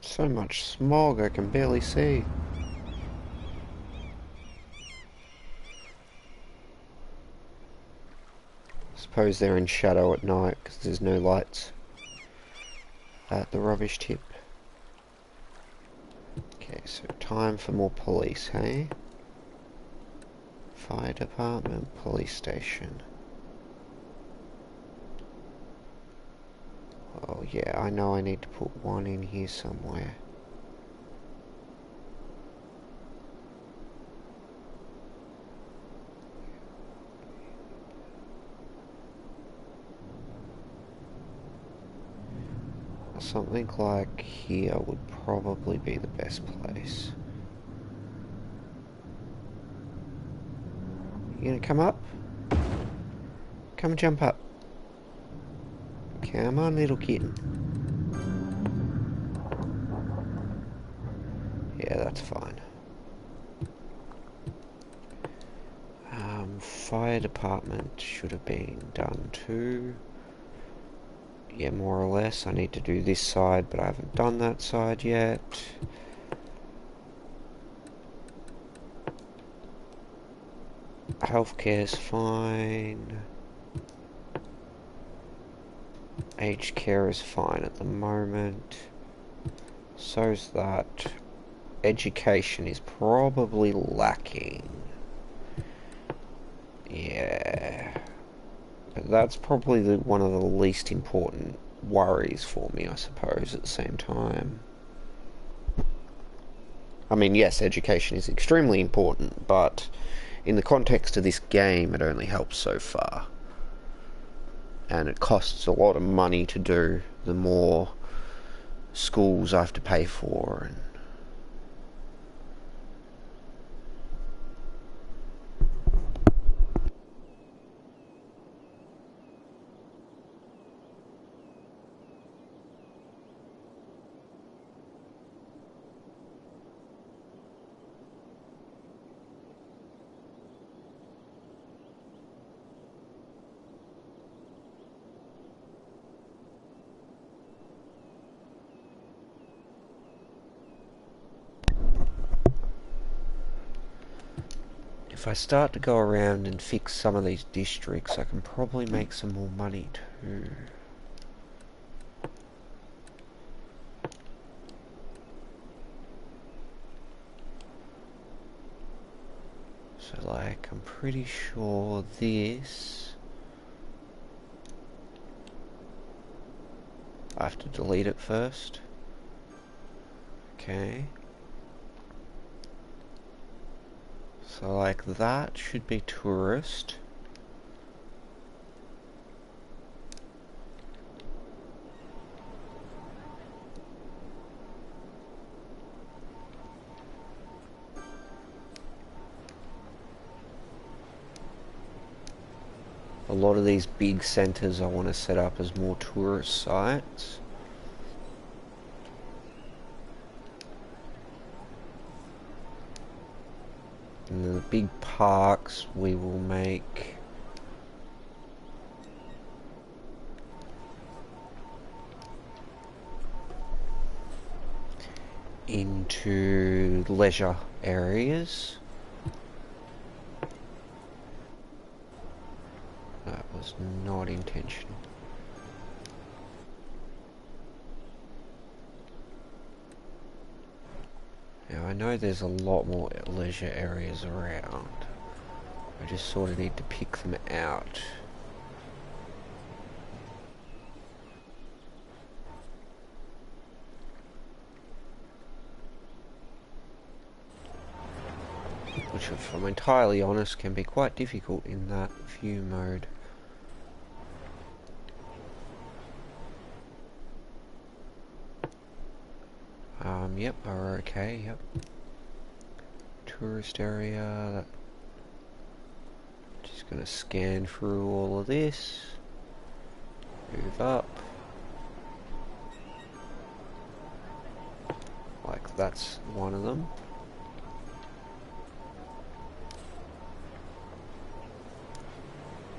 So much smog I can barely see. Suppose they're in shadow at night because there's no lights at the rubbish tip. Okay, so time for more police, hey? Fire department, police station. Oh yeah, I know I need to put one in here somewhere. Something like here would probably be the best place. You gonna come up? Come and jump up. Come on, little kitten. Yeah, that's fine. Fire department should have been done too. Yeah, more or less. I need to do this side, but I haven't done that side yet. Healthcare's fine. Aged care is fine at the moment. So's that. Education is probably lacking. Yeah. But that's probably one of the least important worries for me, I suppose, at the same time. I mean, yes, education is extremely important, but in the context of this game, it only helps so far. And it costs a lot of money to do, the more schools I have to pay for. And if I start to go around and fix some of these districts, I can probably make some more money too. So, like, I'm pretty sure this... I have to delete it first. Okay. So, like, that should be tourist. A lot of these big centres I want to set up as more tourist sites. And the big parks we will make into leisure areas. That was not intentional. Now I know there's a lot more leisure areas around. I just sort of need to pick them out. Which, if I'm entirely honest, can be quite difficult in that view mode. Yep, we're okay, yep. Tourist area. Just gonna scan through all of this. Move up. Like that's one of them.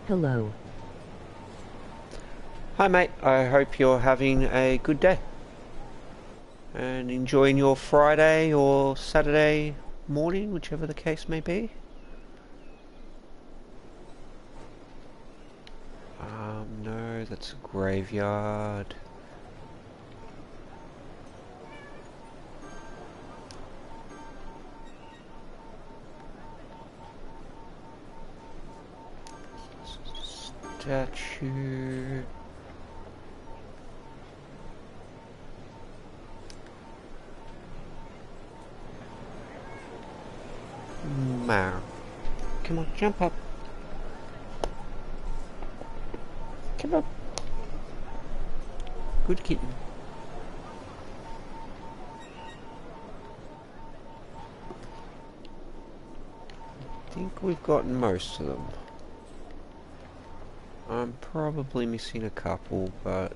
Hello.
Hi mate, I hope you're having a good day. And enjoying your Friday or Saturday morning, whichever the case may be. No, that's a graveyard. statue. Meow. Come on, jump up. Come on. Good kitten. I think we've gotten most of them. I'm probably missing a couple, but...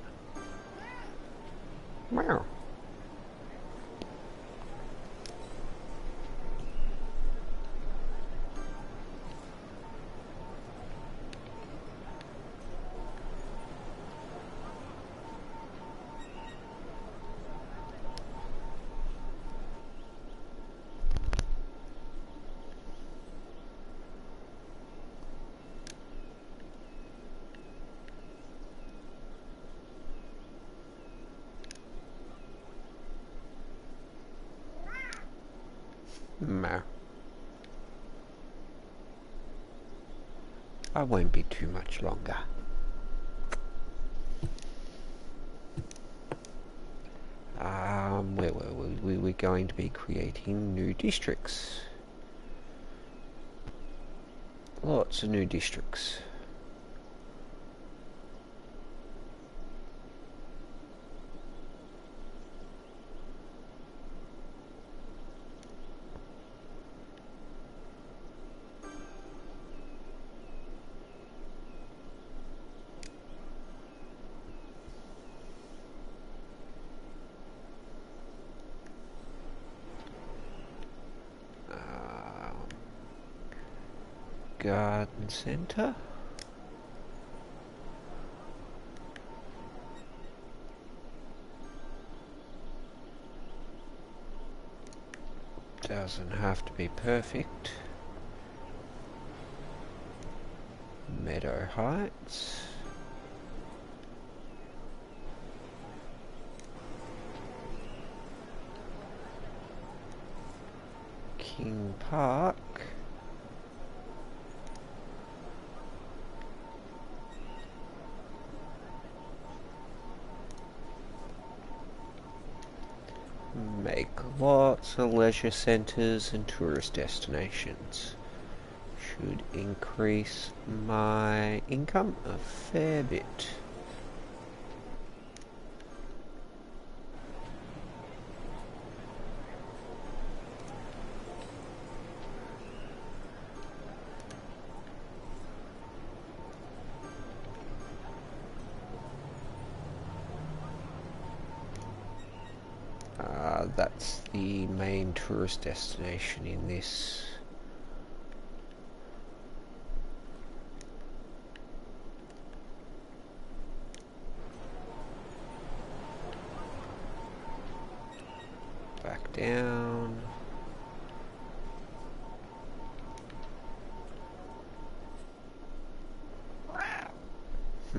Meow. Meow. I won't be too much longer. Where were we? We were going to be creating new districts. Lots of new districts. Garden centre. Doesn't have to be perfect. Meadow Heights. King Park. Make lots of leisure centres and tourist destinations. Should increase my income a fair bit. That's the main tourist destination in this. Back down.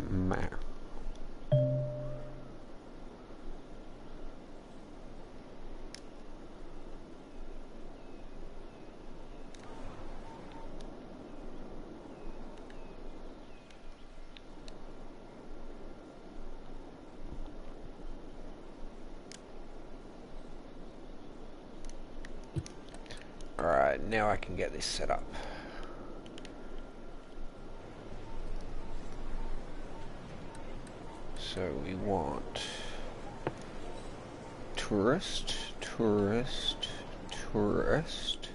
Meow. Alright, now I can get this set up. So we want tourist, tourist, tourist.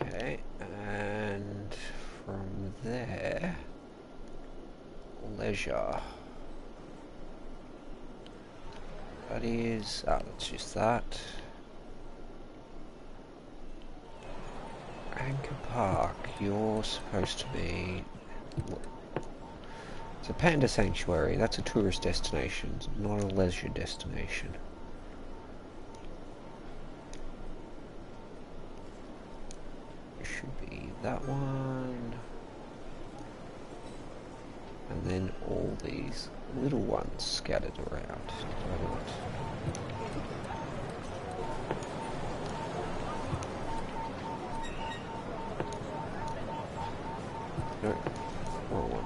Okay, and from there, leisure. That is, let's use that. Anchor Park, you're supposed to be... It's a Panda Sanctuary, that's a tourist destination, not a leisure destination. should be that one. And then all these little ones scattered around. No, wrong one.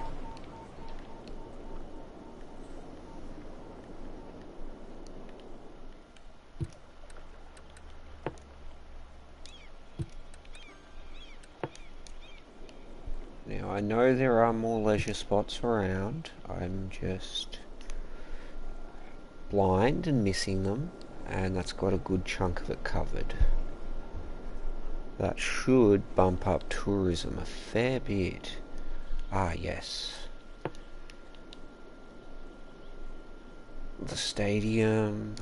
Now I know there are more leisure spots around. I'm just blind and missing them, and that's got a good chunk of it covered. That should bump up tourism a fair bit. Ah, yes. The stadium.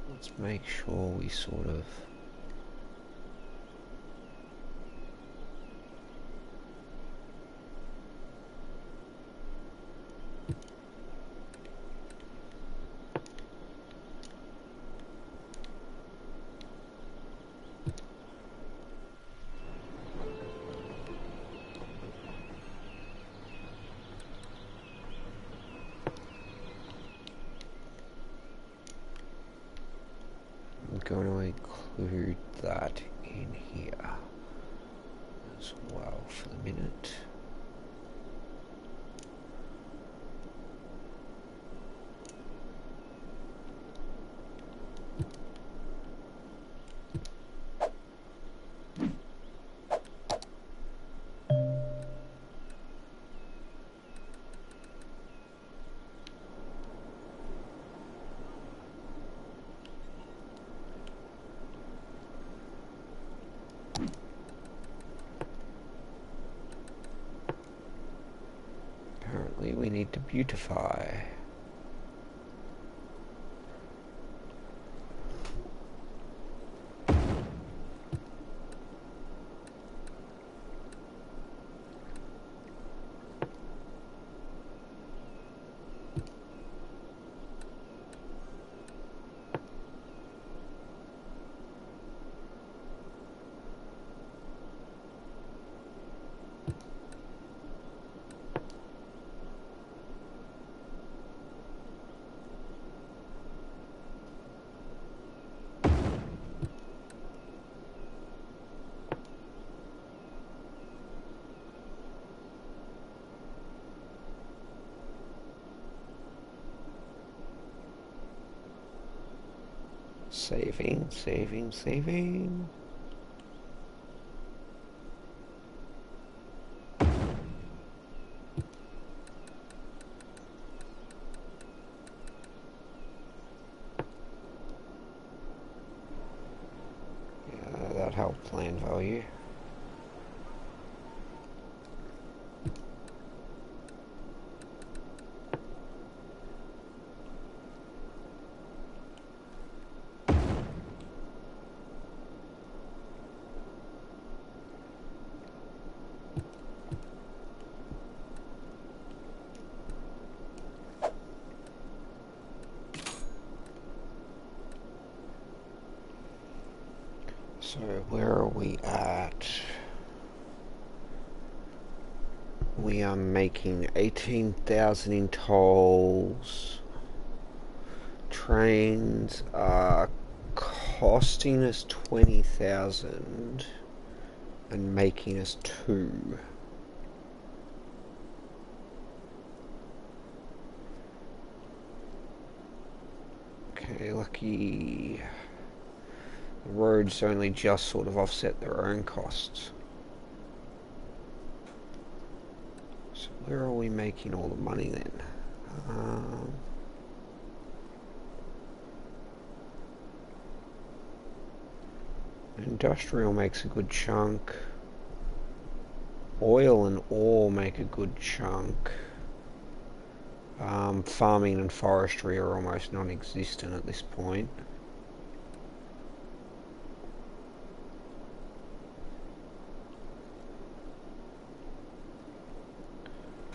Let's make sure we sort of I'm going to include that in here as well for the minute. Apparently we need to beautify. Saving, saving, saving. Yeah, that helped land value. So where are we at? We are making 18,000 in tolls. Trains are costing us 20,000 and making us 2. Okay, lucky. The roads only just sort of offset their own costs. So where are we making all the money then? Industrial makes a good chunk. Oil and ore make a good chunk. Farming and forestry are almost non-existent at this point.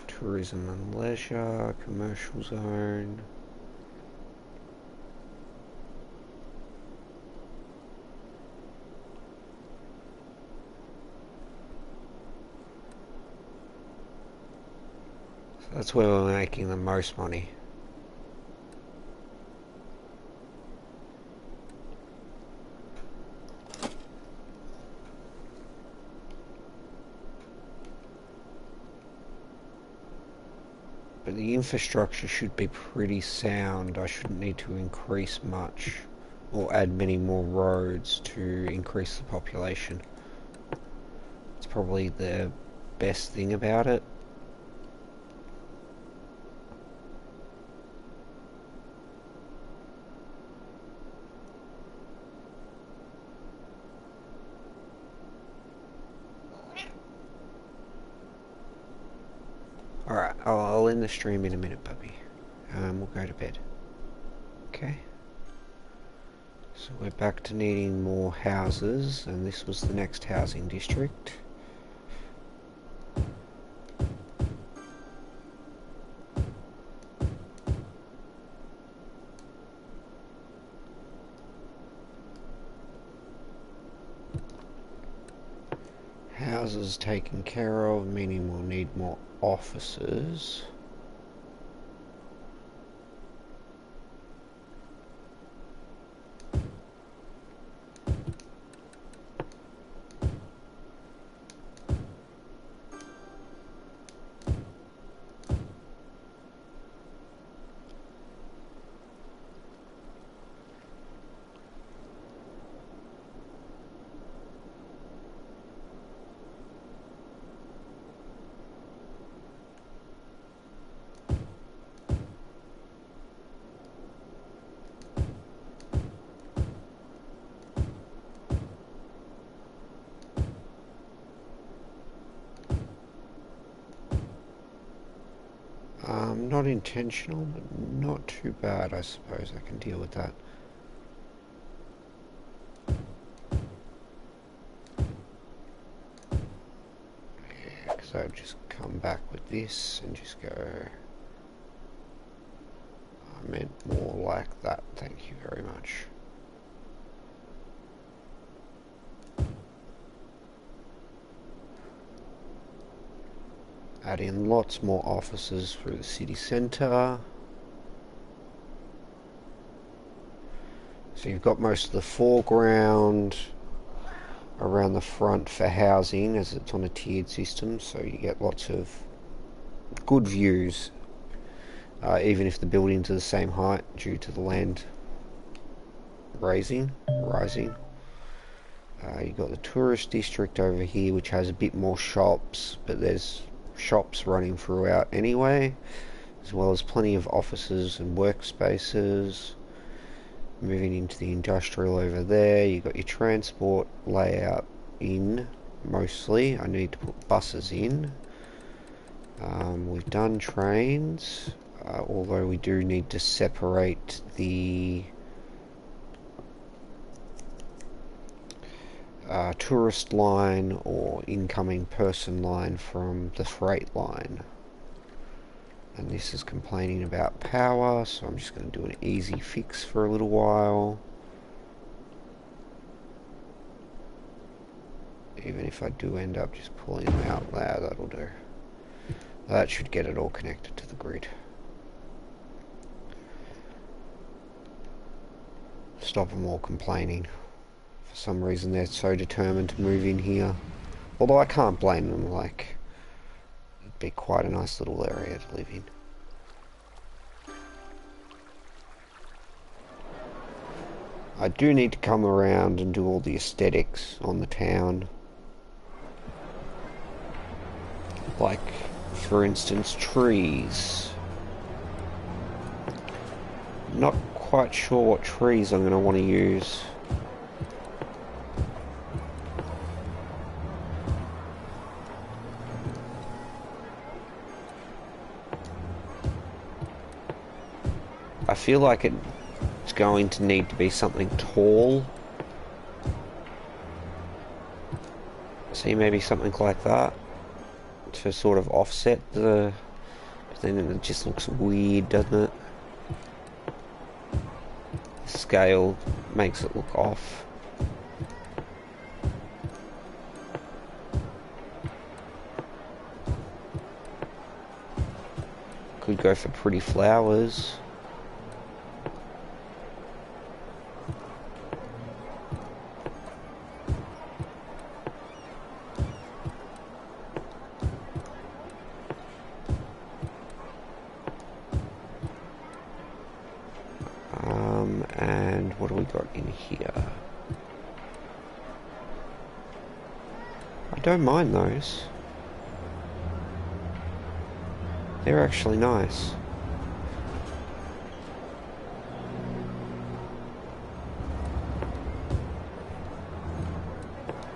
Tourism and leisure, commercial zone. So that's where we're making the most money. But the infrastructure should be pretty sound. I shouldn't need to increase much or add many more roads to increase the population. It's probably the best thing about it. Alright, I'll end the stream in a minute, puppy. We'll go to bed. Okay. So we're back to needing more houses, and this was the next housing district. Houses taken care of, meaning we'll need more offices. Not intentional, but not too bad, I suppose. I can deal with that. Yeah, because I've just come back with this and just go... I meant more like that, thank you very much. Add in lots more offices through the city centre. So you've got most of the foreground around the front for housing, as it's on a tiered system, so you get lots of good views, even if the buildings are the same height due to the land rising. You've got the tourist district over here, which has a bit more shops, but there's shops running throughout anyway, as well as plenty of offices and workspaces. Moving into the industrial over there, you've got your transport layout in, mostly. I need to put buses in. We've done trains, although we do need to separate the tourist line or incoming person line from the freight line. And this is complaining about power, so I'm just going to do an easy fix for a little while. Even if I do end up just pulling them out there, that'll do. That should get it all connected to the grid. Stop them all complaining. For some reason they're so determined to move in here. Although I can't blame them, like, it'd be quite a nice little area to live in. I do need to come around and do all the aesthetics on the town. Like, for instance, trees. Not quite sure what trees I'm going to want to use. feel like it's going to need to be something tall. See, maybe something like that to sort of offset the... But then it just looks weird, doesn't it? The scale makes it look off. Could go for pretty flowers. And what do we got in here? I don't mind those. They're actually nice.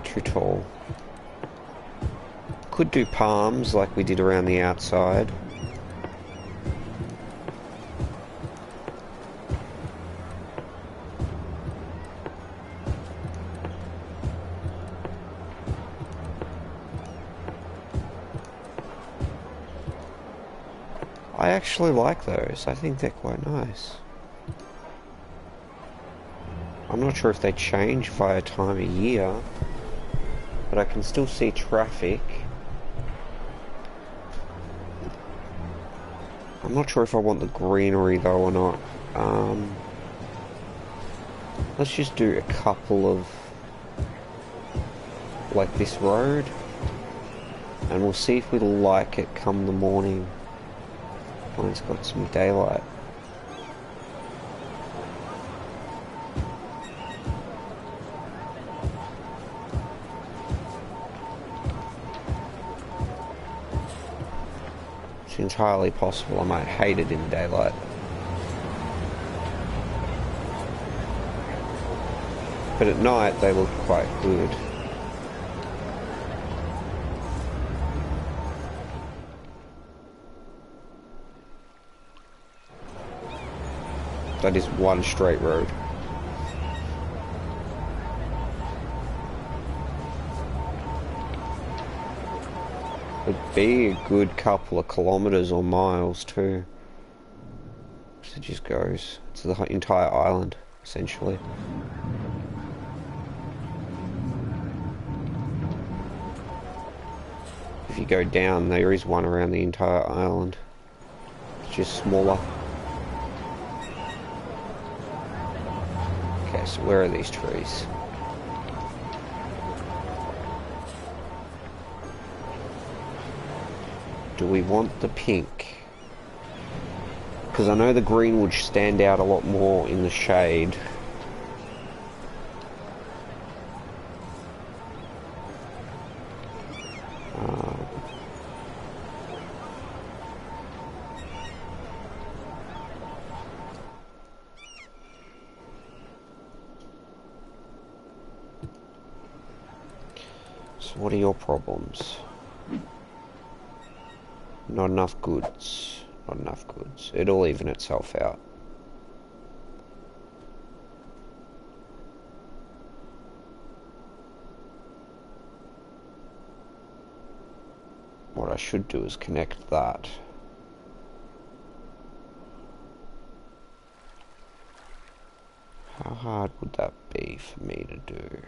Too tall. Could do palms like we did around the outside. I actually like those. I think they're quite nice. I'm not sure if they change via time of year, but I can still see traffic. I'm not sure if I want the greenery though or not. Let's just do a couple of like this road, and we'll see if we like it come the morning when it's got some daylight. It's entirely possible I might hate it in daylight. But at night they look quite good. That is one straight road. It'd be a good couple of kilometers or miles too. So it just goes to the entire island, essentially. If you go down, there is one around the entire island. It's just smaller. Okay, so where are these trees? Do we want the pink? Because I know the green would stand out a lot more in the shade. So what are your problems? Not enough goods. Not enough goods. It'll even itself out. What I should do is connect that. How hard would that be for me to do?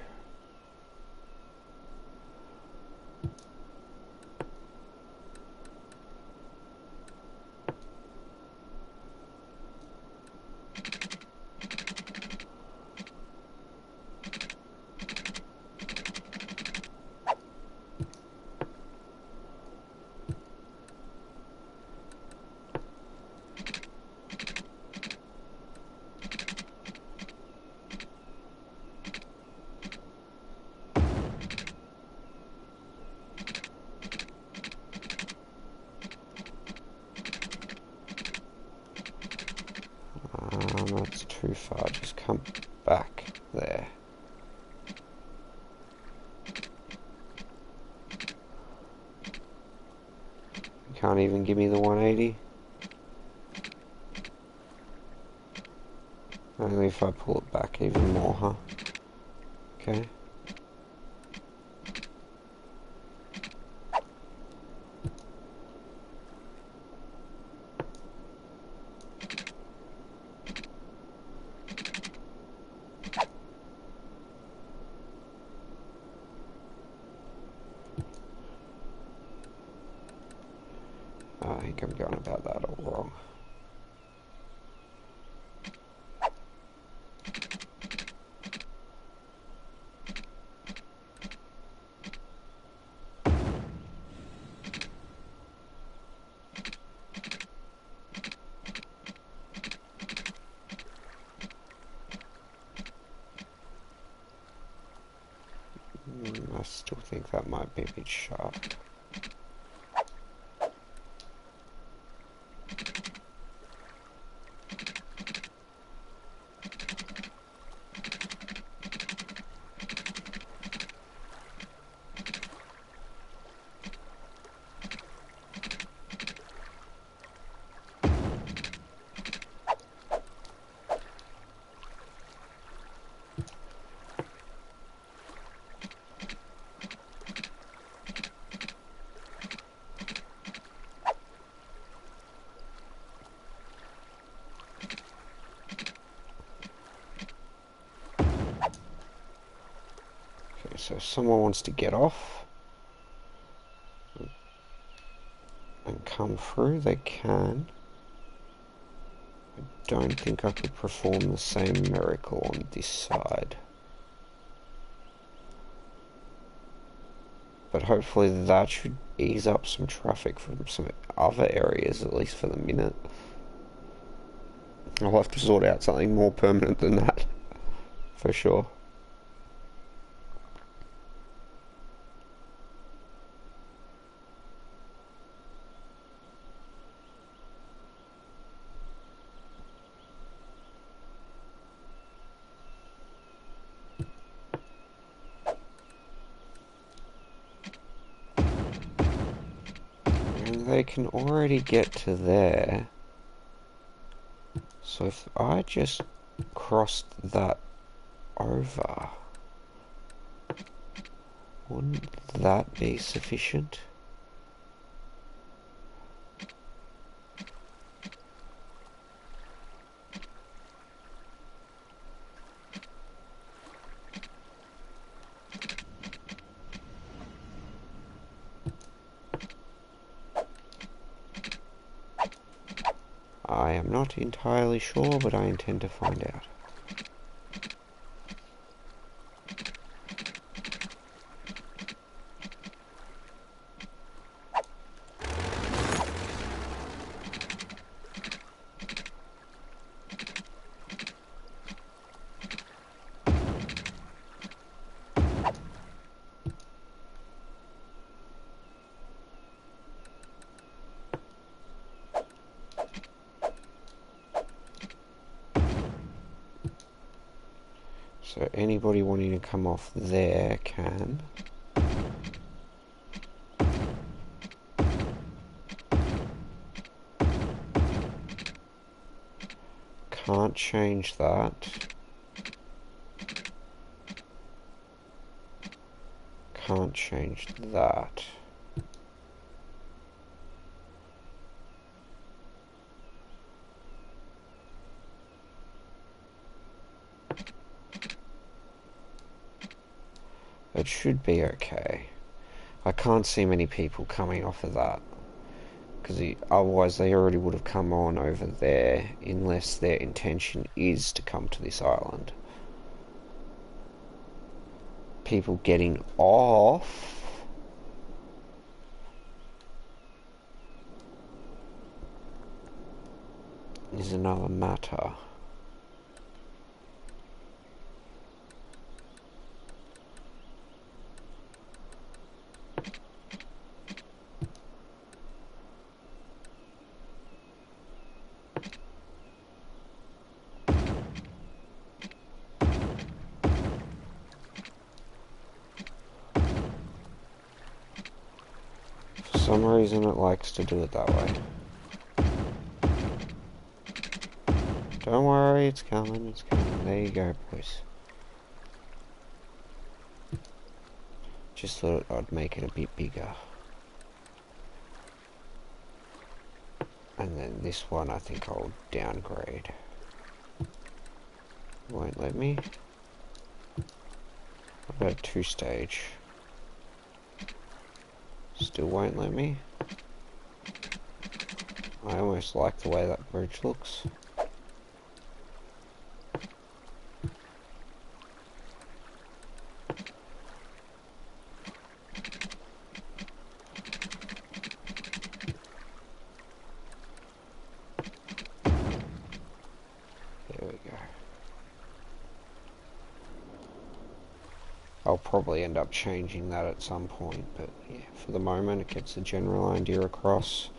That's too far. Just come back there. You can't even give me the 180. Only if I pull it back even more, huh? Okay. I think I'm going about that all wrong. I still think that might be a bit sharp. So if someone wants to get off and come through, they can. I don't think I could perform the same miracle on this side. But hopefully that should ease up some traffic from some other areas, at least for the minute. I'll have to sort out something more permanent than that, for sure. They can already get to there. So if I just crossed that over, wouldn't that be sufficient? I am not entirely sure, but I intend to find out. So anybody wanting to come off there can. Can't change that. Can't change that. It should be okay. I can't see many people coming off of that, because otherwise they already would have come on over there, unless their intention is to come to this island. People getting off is another matter. For some reason it likes to do it that way. Don't worry, it's coming, it's coming. There you go, boys. Just thought I'd make it a bit bigger. And then this one I think I'll downgrade. Won't let me. What about 2-stage? Still won't let me. I almost like the way that bridge looks. There we go. I'll probably end up changing that at some point, but yeah, for the moment it gets the general idea across.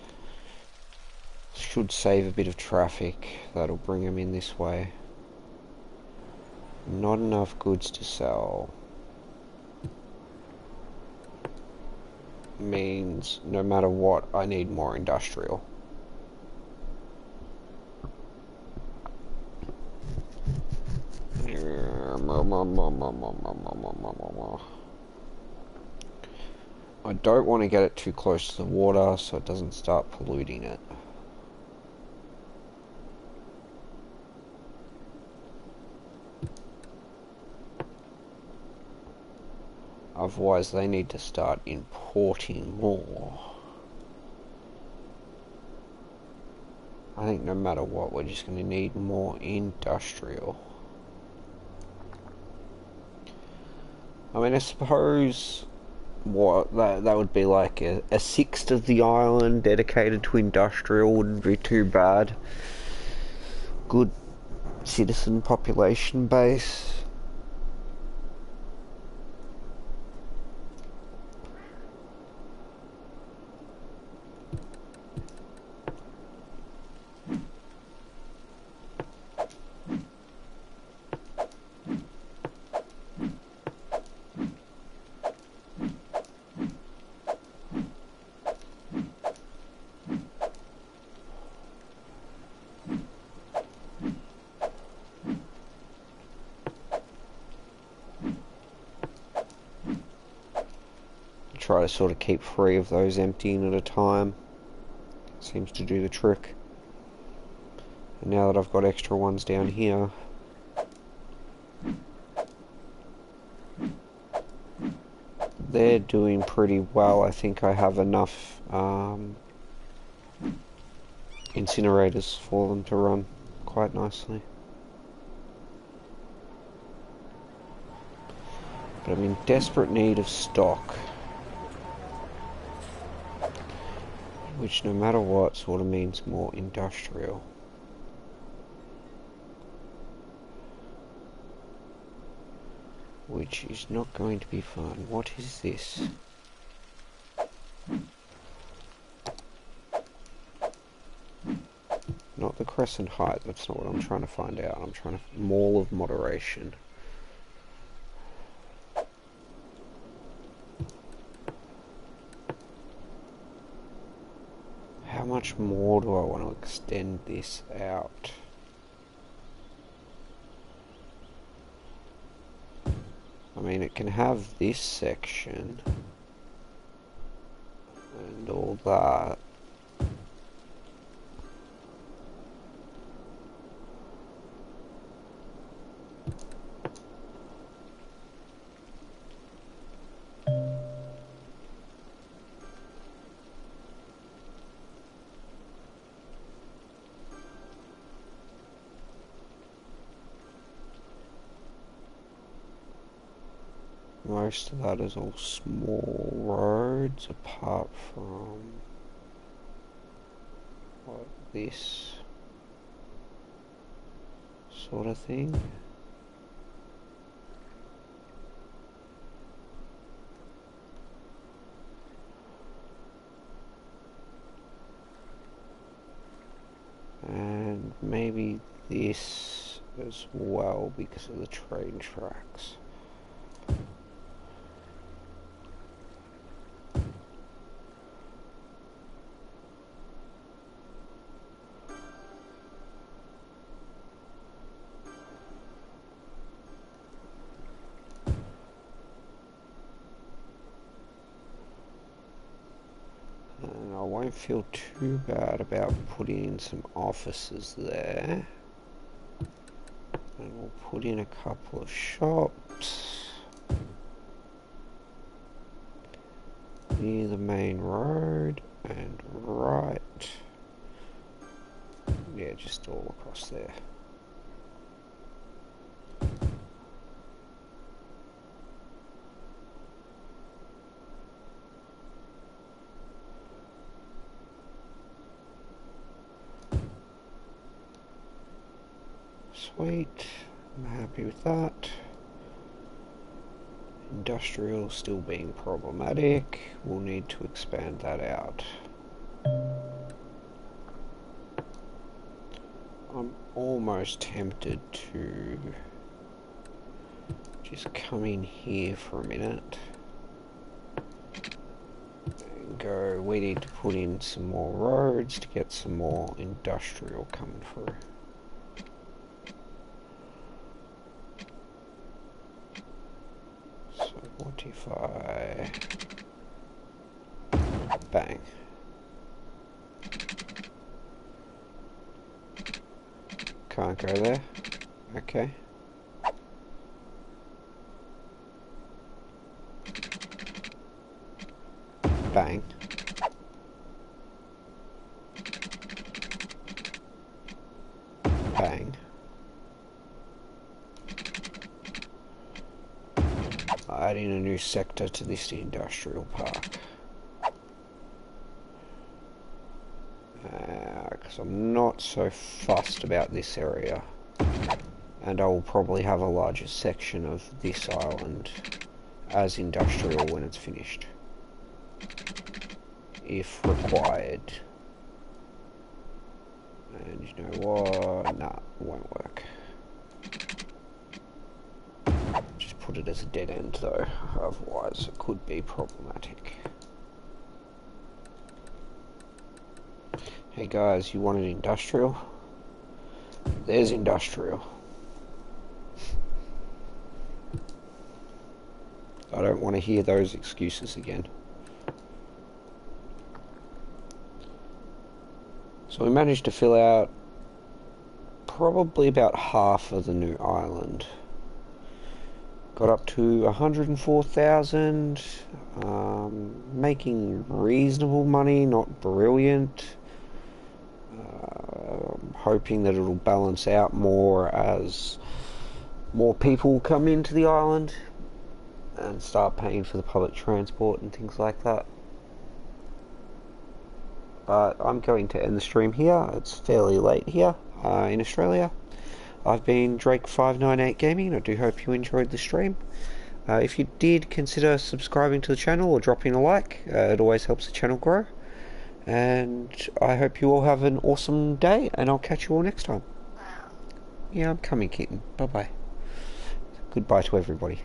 Should save a bit of traffic. That'll bring them in this way. Not enough goods to sell. Means no matter what, I need more industrial. I don't want to get it too close to the water so it doesn't start polluting it. Otherwise they need to start importing more. I think no matter what, we're just going to need more industrial. I mean, I suppose what that would be like a sixth of the island dedicated to industrial wouldn't be too bad. Good citizen population base. Try to sort of keep 3 of those emptying at a time. Seems to do the trick. And now that I've got extra ones down here, they're doing pretty well. I think I have enough incinerators for them to run quite nicely. But I'm in desperate need of stock. Which, no matter what, sort of means more industrial. Which is not going to be fun. What is this? Not the crescent height, that's not what I'm trying to find out. I'm trying to... Mall of moderation. How much more do I want to extend this out? I mean, it can have this section and all that. Most of that is all small roads, apart from what, this sort of thing. And maybe this as well because of the train tracks. I won't feel too bad about putting in some offices there. And we'll put in a couple of shops near the main road and right. Yeah, just all across there. Sweet, I'm happy with that. Industrial still being problematic. We'll need to expand that out. I'm almost tempted to just come in here for a minute and go, we need to put in some more roads to get some more industrial coming through. So what if I bang? Can't go there. Okay. Bang. Bang. Adding a new sector to this industrial park. Because I'm not so fussed about this area. And I will probably have a larger section of this island as industrial when it's finished. If required. And you know what? Nah, it won't work. Just put it as a dead end though, otherwise it could be problematic. Hey guys, you want an industrial? There's industrial. I don't want to hear those excuses again. So we managed to fill out probably about half of the new island. Got up to 104,000, making reasonable money, not brilliant. Hoping that it'll balance out more as more people come into the island and start paying for the public transport and things like that. But I'm going to end the stream here. It's fairly late here in Australia. I've been Drake598 Gaming. I do hope you enjoyed the stream. If you did, consider subscribing to the channel or dropping a like. It always helps the channel grow. And I hope you all have an awesome day, and I'll catch you all next time. Yeah, I'm coming, kitten. Bye-bye. Goodbye to everybody.